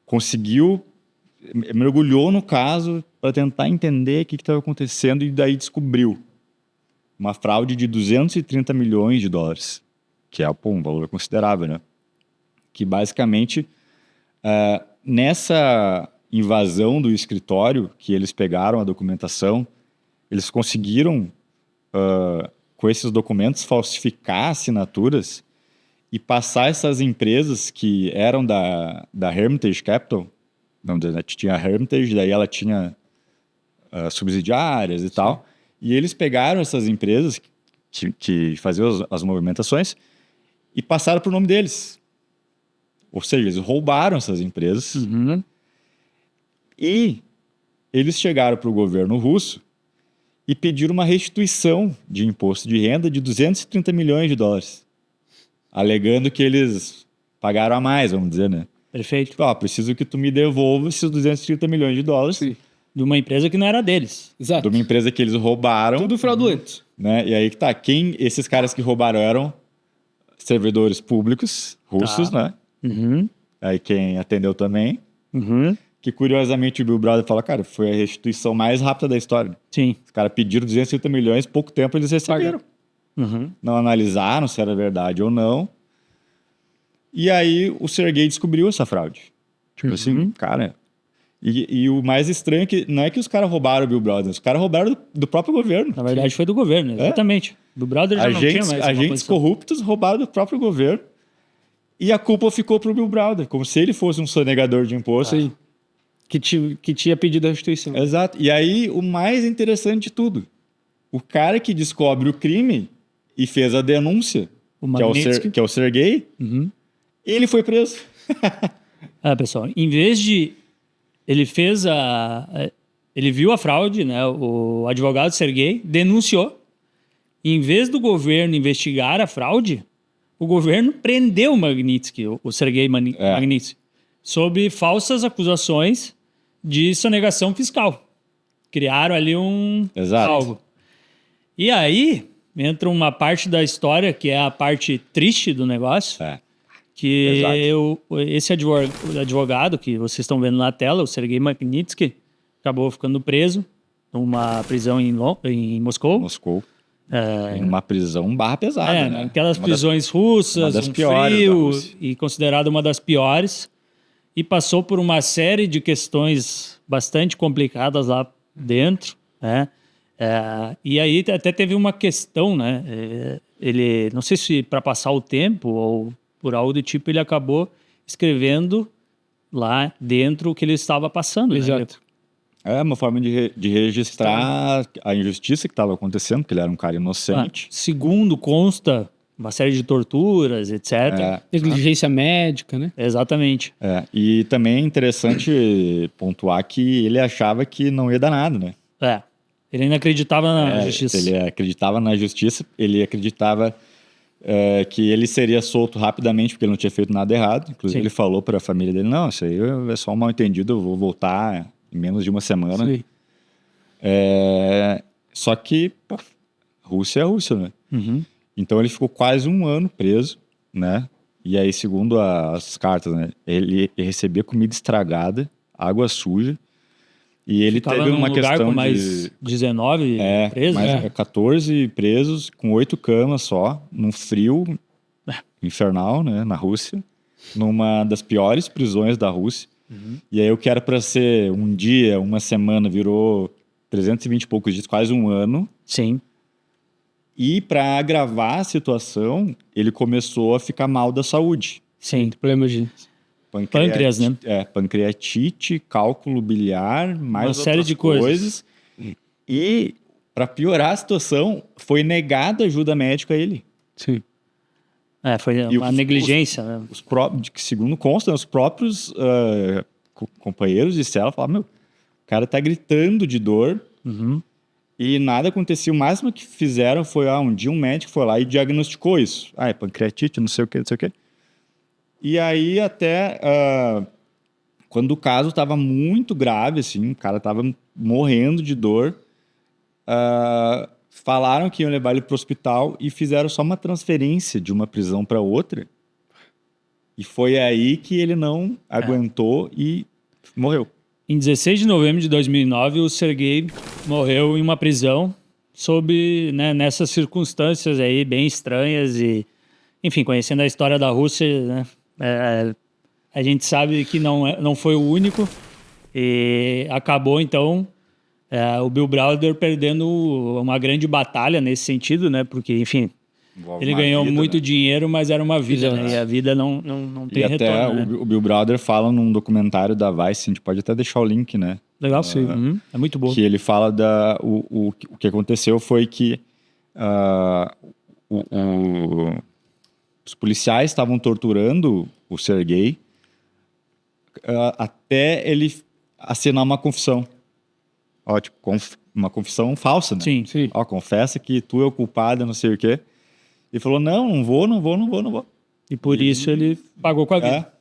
[SPEAKER 1] Conseguiu, mergulhou no caso para tentar entender o que estava acontecendo e daí descobriu uma fraude de 230 milhões de dólares, que é um valor considerável, né? Que basicamente, nessa invasão do escritório, que eles pegaram a documentação, eles conseguiram, com esses documentos, falsificar assinaturas e passar essas empresas que eram da Hermitage Capital, não, tinha a Hermitage, daí ela tinha subsidiárias e tal, e eles pegaram essas empresas que faziam as movimentações e passaram para o nome deles. Ou seja, eles roubaram essas empresas e eles chegaram para o governo russo e pediram uma restituição de imposto de renda de 230 milhões de dólares. Alegando que eles pagaram a mais, vamos dizer, né?
[SPEAKER 2] Perfeito.
[SPEAKER 1] Tipo, preciso que tu me devolva esses 230 milhões de dólares.
[SPEAKER 3] Sim.
[SPEAKER 2] De uma empresa que não era deles.
[SPEAKER 3] Exato.
[SPEAKER 1] De uma empresa que eles roubaram.
[SPEAKER 3] Tudo fraudulento.
[SPEAKER 1] Né? E aí que tá, esses caras que roubaram eram servidores públicos russos, né? Aí quem atendeu também. Que curiosamente o Bill Browder fala, cara, foi a restituição mais rápida da história.
[SPEAKER 2] Sim.
[SPEAKER 1] Os caras pediram 230 milhões, pouco tempo eles receberam. Não analisaram se era verdade ou não. E aí o Sergei descobriu essa fraude. Tipo assim, cara... E o mais estranho é que não é que os caras roubaram o Bill Browder, os caras roubaram do próprio governo.
[SPEAKER 2] Na verdade foi do governo, exatamente. Do Browder já não tinha mais
[SPEAKER 1] agentes corruptos roubaram do próprio governo e a culpa ficou pro Bill Browder, como se ele fosse um sonegador de imposto.
[SPEAKER 3] Sim. Que tinha pedido a restituição.
[SPEAKER 1] Exato. E aí o mais interessante de tudo, o cara que descobre o crime e fez a denúncia, que é o Sergei, ele foi preso.
[SPEAKER 2] Pessoal, em vez de... Ele viu a fraude, né? O advogado Sergei denunciou. Em vez do governo investigar a fraude, o governo prendeu o Magnitsky, o Sergei Magnitsky, sob falsas acusações de sonegação fiscal. Criaram ali algo. E aí entra uma parte da história que é a parte triste do negócio. Que esse advogado que vocês estão vendo na tela, o Sergei Magnitsky, acabou ficando preso numa prisão em Moscou. Em
[SPEAKER 1] uma prisão barra pesada, né?
[SPEAKER 2] Aquelas prisões russas,
[SPEAKER 1] uma das piores
[SPEAKER 2] frio, e considerada uma das piores. E passou por uma série de questões bastante complicadas lá dentro, né? E aí até teve uma questão, né? Ele, não sei se para passar o tempo ou por algo do tipo, ele acabou escrevendo lá dentro o que ele estava passando.
[SPEAKER 3] Exato.
[SPEAKER 1] É uma forma de registrar a injustiça que estava acontecendo, porque ele era um cara inocente.
[SPEAKER 2] Segundo consta, uma série de torturas, etc.
[SPEAKER 3] Negligência médica, né?
[SPEAKER 2] Exatamente.
[SPEAKER 1] E também é interessante pontuar que ele achava que não ia dar nada, né?
[SPEAKER 2] Ele ainda acreditava na justiça.
[SPEAKER 1] Ele acreditava na justiça, ele acreditava que ele seria solto rapidamente porque ele não tinha feito nada errado. Inclusive, ele falou para a família dele, não, isso aí é só um mal-entendido, eu vou voltar em menos de uma semana.
[SPEAKER 3] Sim.
[SPEAKER 1] Só que, pô, Rússia é Rússia, né?
[SPEAKER 2] Uhum.
[SPEAKER 1] Então ele ficou quase um ano preso, né? E aí, segundo as cartas, né? Ele recebia comida estragada, água suja, e ele
[SPEAKER 2] Ficava
[SPEAKER 1] teve
[SPEAKER 2] num
[SPEAKER 1] uma
[SPEAKER 2] lugar
[SPEAKER 1] questão
[SPEAKER 2] com mais 19 presos.
[SPEAKER 1] 14 presos com 8 camas só, num frio infernal, né? Na Rússia, numa das piores prisões da Rússia.
[SPEAKER 2] Uhum.
[SPEAKER 1] E aí o que era para ser um dia, uma semana, virou 320 e poucos dias, quase um ano.
[SPEAKER 2] Sim.
[SPEAKER 1] E para agravar a situação, ele começou a ficar mal da saúde.
[SPEAKER 2] Sim.
[SPEAKER 3] Problema de...
[SPEAKER 2] Pâncreas, né?
[SPEAKER 1] Pancreatite, cálculo biliar, mais
[SPEAKER 2] uma série de coisas.
[SPEAKER 1] E, para piorar a situação, foi negada ajuda médica a ele.
[SPEAKER 3] Sim.
[SPEAKER 2] Foi uma negligência, né?
[SPEAKER 1] Segundo consta, os próprios companheiros de cela falaram, meu, o cara tá gritando de dor.
[SPEAKER 2] Uhum.
[SPEAKER 1] E nada aconteceu. O máximo que fizeram foi, um dia um médico foi lá e diagnosticou isso. É pancreatite, não sei o quê. E aí até quando o caso estava muito grave, assim, o cara estava morrendo de dor, falaram que iam levar ele para o hospital e fizeram só uma transferência de uma prisão para outra. E foi aí que ele não aguentou e morreu.
[SPEAKER 2] Em 16 de novembro de 2009, o Sergei morreu em uma prisão nessas circunstâncias aí bem estranhas e, enfim, conhecendo a história da Rússia, né, a gente sabe que não foi o único e acabou, então, o Bill Browder perdendo uma grande batalha nesse sentido, né, porque, enfim, ele ganhou muito dinheiro, mas era uma vida, né? E a vida não tem
[SPEAKER 1] e
[SPEAKER 2] retorno.
[SPEAKER 1] Até
[SPEAKER 2] né?
[SPEAKER 1] o Bill Browder fala num documentário da Vice, a gente pode até deixar o link, né?
[SPEAKER 2] Legal, sim. É muito bom.
[SPEAKER 1] Que ele fala o que aconteceu foi que os policiais estavam torturando o Sergei até ele assinar uma confissão. Uma confissão falsa, né?
[SPEAKER 2] Sim.
[SPEAKER 1] Confessa que tu é o culpado, não sei o quê. Ele falou, não vou.
[SPEAKER 2] E por isso ele pagou com a vida.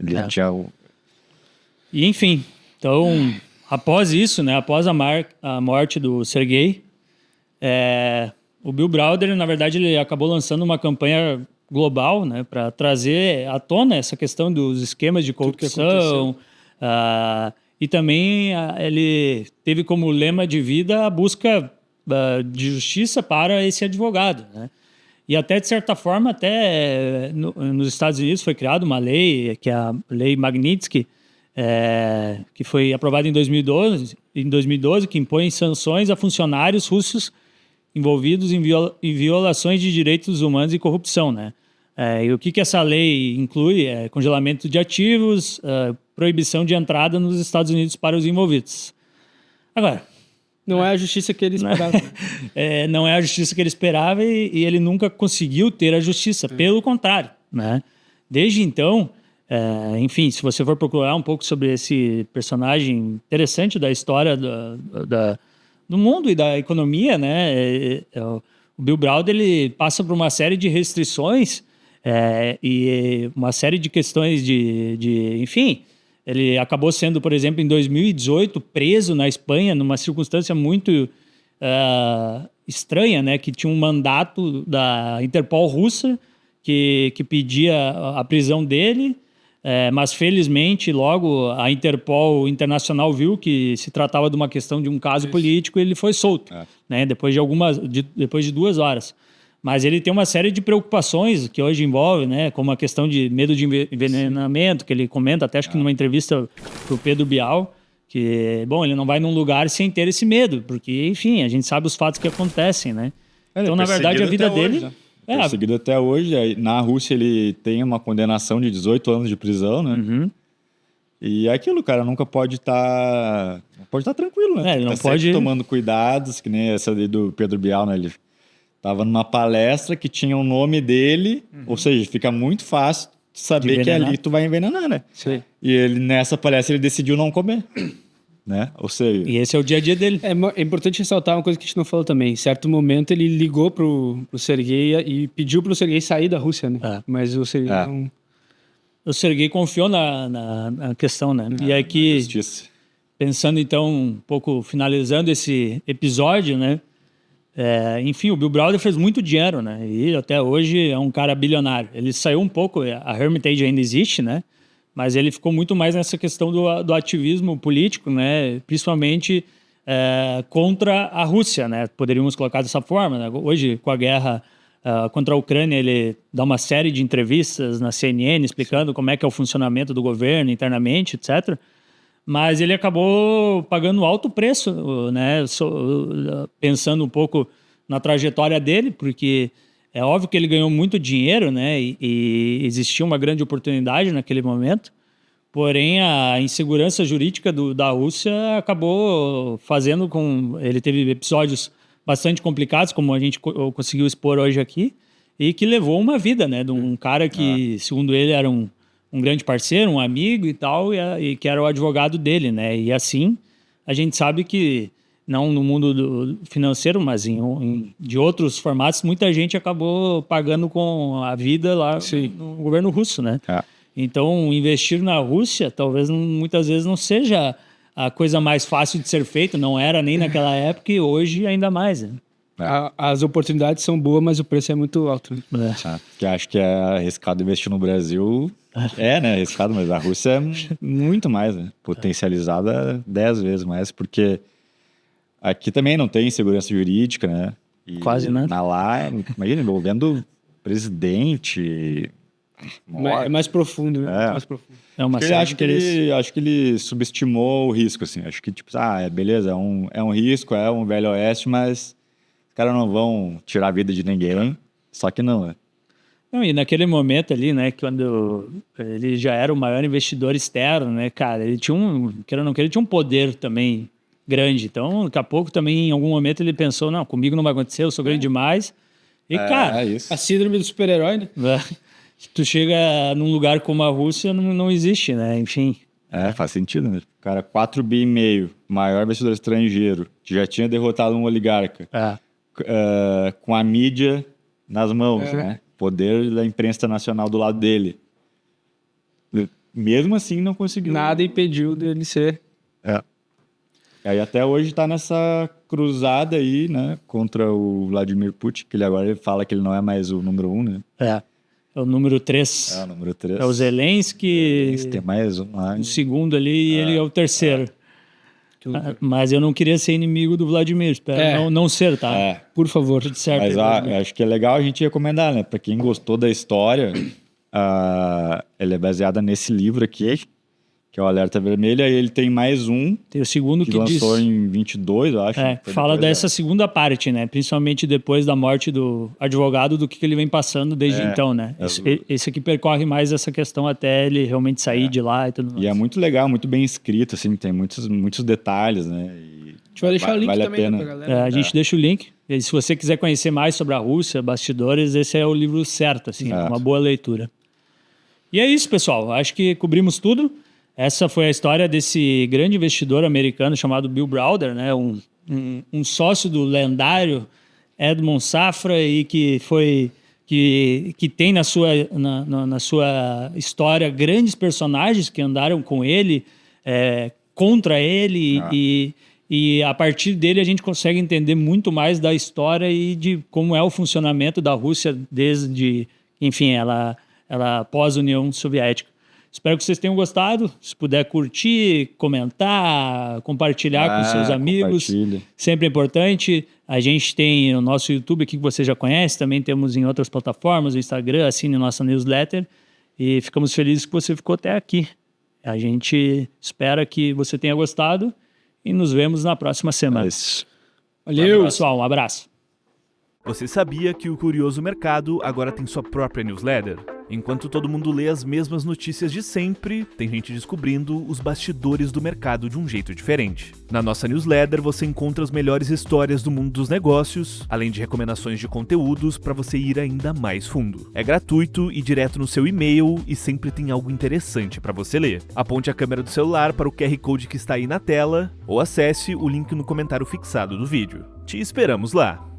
[SPEAKER 1] Ele tinha
[SPEAKER 2] E enfim, então, após isso, né, após a morte do Sergei, o Bill Browder, na verdade, ele acabou lançando uma campanha global, né, para trazer à tona essa questão dos esquemas de corrupção. E também ele teve como lema de vida a busca de justiça para esse advogado, né? E até, de certa forma, até nos Estados Unidos foi criada uma lei, que é a Lei Magnitsky, que foi aprovada em 2012, que impõe sanções a funcionários russos envolvidos em violações de direitos humanos e corrupção, né? E o que essa lei inclui? Congelamento de ativos, proibição de entrada nos Estados Unidos para os envolvidos. Agora...
[SPEAKER 3] Não é a justiça que ele esperava.
[SPEAKER 2] Não é a justiça que ele esperava e ele nunca conseguiu ter a justiça. Pelo contrário, né? Desde então, enfim, se você for procurar um pouco sobre esse personagem interessante da história do mundo e da economia, né? O Bill Browder, ele passa por uma série de restrições e uma série de questões enfim... Ele acabou sendo, por exemplo, em 2018, preso na Espanha, numa circunstância muito estranha, né? Que tinha um mandato da Interpol russa que pedia a prisão dele, mas felizmente logo a Interpol internacional viu que se tratava de uma questão de um caso político e ele foi solto, né? Depois de 2 horas. Mas ele tem uma série de preocupações que hoje envolve, né, como a questão de medo de envenenamento, que ele comenta até acho que numa entrevista para o Pedro Bial, que, bom, ele não vai num lugar sem ter esse medo, porque, enfim, a gente sabe os fatos que acontecem, né? Então, na verdade, a vida dele...
[SPEAKER 1] Hoje, né? Perseguido até hoje. Na Rússia ele tem uma condenação de 18 anos de prisão, né?
[SPEAKER 2] Uhum.
[SPEAKER 1] E é aquilo, cara, nunca pode estar tranquilo, né?
[SPEAKER 2] Ele não
[SPEAKER 1] sempre
[SPEAKER 2] pode
[SPEAKER 1] tomando cuidados, que nem essa ali do Pedro Bial, né? Ele tava numa palestra que tinha o nome dele, ou seja, fica muito fácil saber que ali tu vai envenenar, né?
[SPEAKER 3] Sim.
[SPEAKER 1] E ele, nessa palestra, ele decidiu não comer, né? Ou seja...
[SPEAKER 2] E esse é o dia a dia dele.
[SPEAKER 3] É importante ressaltar uma coisa que a gente não falou também. Em certo momento, ele ligou pro Sergei e pediu pro Sergei sair da Rússia, né? Mas o Sergei não...
[SPEAKER 2] O Sergei confiou na questão, né? E aqui,
[SPEAKER 1] Justiça.
[SPEAKER 2] pensando então, um pouco finalizando esse episódio, né? Enfim, o Bill Browder fez muito dinheiro, né? E até hoje é um cara bilionário. Ele saiu um pouco, a Hermitage ainda existe, né? Mas ele ficou muito mais nessa questão do ativismo político, né? Principalmente contra a Rússia, né? Poderíamos colocar dessa forma, né? Hoje, com a guerra contra a Ucrânia, ele dá uma série de entrevistas na CNN explicando como é que é o funcionamento do governo internamente, etc. Mas ele acabou pagando alto preço, né? Pensando um pouco na trajetória dele, porque é óbvio que ele ganhou muito dinheiro, né? E existia uma grande oportunidade naquele momento. Porém, a insegurança jurídica da Rússia acabou fazendo com... Ele teve episódios bastante complicados, como a gente conseguiu expor hoje aqui, e que levou uma vida, né? De um cara que, segundo ele, era um grande parceiro, um amigo e tal, e que era o advogado dele, né? E assim, a gente sabe que, não no mundo financeiro, mas de outros formatos, muita gente acabou pagando com a vida lá no governo russo, né? Então, investir na Rússia, talvez muitas vezes não seja a coisa mais fácil de ser feita, não era nem naquela época e hoje ainda mais, né?
[SPEAKER 3] As oportunidades são boas, mas o preço é muito alto. Né?
[SPEAKER 1] Que acho que é arriscado investir no Brasil. Né? Arriscado, mas a Rússia é muito mais, né? Potencializada 10 vezes mais, porque aqui também não tem segurança jurídica, né? E
[SPEAKER 2] quase nada.
[SPEAKER 1] Lá, imagina, envolvendo presidente...
[SPEAKER 3] É mais profundo, né? Mais profundo.
[SPEAKER 2] É uma
[SPEAKER 1] acho que ele subestimou o risco, assim. Acho que, tipo, beleza, é um risco, é um velho oeste, mas os caras não vão tirar a vida de ninguém, só que não, né?
[SPEAKER 2] Não, e naquele momento ali, né, quando ele já era o maior investidor externo, né, cara, ele tinha queira ou não queira, ele tinha um poder também grande. Então, daqui a pouco também, em algum momento, ele pensou, não, comigo não vai acontecer, eu sou grande demais. E, cara...
[SPEAKER 3] A síndrome do super-herói, né?
[SPEAKER 2] Tu chega num lugar como a Rússia, não existe, né? Enfim.
[SPEAKER 1] Faz sentido, né? O cara, 4,5 bi, maior investidor estrangeiro, que já tinha derrotado um oligarca, com a mídia nas mãos, né? Poder da imprensa nacional do lado dele. Mesmo assim, não conseguiu.
[SPEAKER 3] Nada impediu dele ser.
[SPEAKER 1] E aí até hoje tá nessa cruzada aí, né? Contra o Vladimir Putin, que ele fala que ele não é mais o número 1, né?
[SPEAKER 2] É o número 3.
[SPEAKER 1] É o número 3.
[SPEAKER 2] É o Zelensky.
[SPEAKER 1] Tem mais um lá.
[SPEAKER 2] O segundo ali e ele é o terceiro. Mas eu não queria ser inimigo do Vladimir. Espero não ser, tá?
[SPEAKER 3] Por favor.
[SPEAKER 2] Tudo certo.
[SPEAKER 1] Mas acho que é legal a gente recomendar, né? Pra quem gostou da história, ele é baseada nesse livro aqui, que é o Alerta Vermelho. Aí ele tem mais um.
[SPEAKER 2] Tem o segundo que
[SPEAKER 1] lançou
[SPEAKER 2] diz...
[SPEAKER 1] em 22, eu acho.
[SPEAKER 2] Fala dessa segunda parte, né? Principalmente depois da morte do advogado, do que ele vem passando desde então, né? Esse aqui percorre mais essa questão até ele realmente sair de lá e tudo mais.
[SPEAKER 1] E é muito legal, muito bem escrito, assim, tem muitos detalhes, né?
[SPEAKER 3] A gente vai deixar o link também pra galera.
[SPEAKER 2] A gente deixa o link. E se você quiser conhecer mais sobre a Rússia, bastidores, esse é o livro certo, assim, uma boa leitura. E é isso, pessoal. Acho que cobrimos tudo. Essa foi a história desse grande investidor americano chamado Bill Browder, né? Um sócio do lendário Edmond Safra e que tem na sua história grandes personagens que andaram com ele, contra ele e a partir dele a gente consegue entender muito mais da história e de como é o funcionamento da Rússia desde, enfim, ela pós-União Soviética. Espero que vocês tenham gostado. Se puder curtir, comentar, compartilhar com seus amigos. Sempre é importante. A gente tem o nosso YouTube aqui que você já conhece. Também temos em outras plataformas, o Instagram, assine nossa newsletter. E ficamos felizes que você ficou até aqui. A gente espera que você tenha gostado e nos vemos na próxima semana. Valeu, pessoal. Um abraço.
[SPEAKER 4] Você sabia que o Curioso Mercado agora tem sua própria newsletter? Enquanto todo mundo lê as mesmas notícias de sempre, tem gente descobrindo os bastidores do mercado de um jeito diferente. Na nossa newsletter você encontra as melhores histórias do mundo dos negócios, além de recomendações de conteúdos para você ir ainda mais fundo. É gratuito e direto no seu e-mail e sempre tem algo interessante para você ler. Aponte a câmera do celular para o QR Code que está aí na tela ou acesse o link no comentário fixado do vídeo. Te esperamos lá!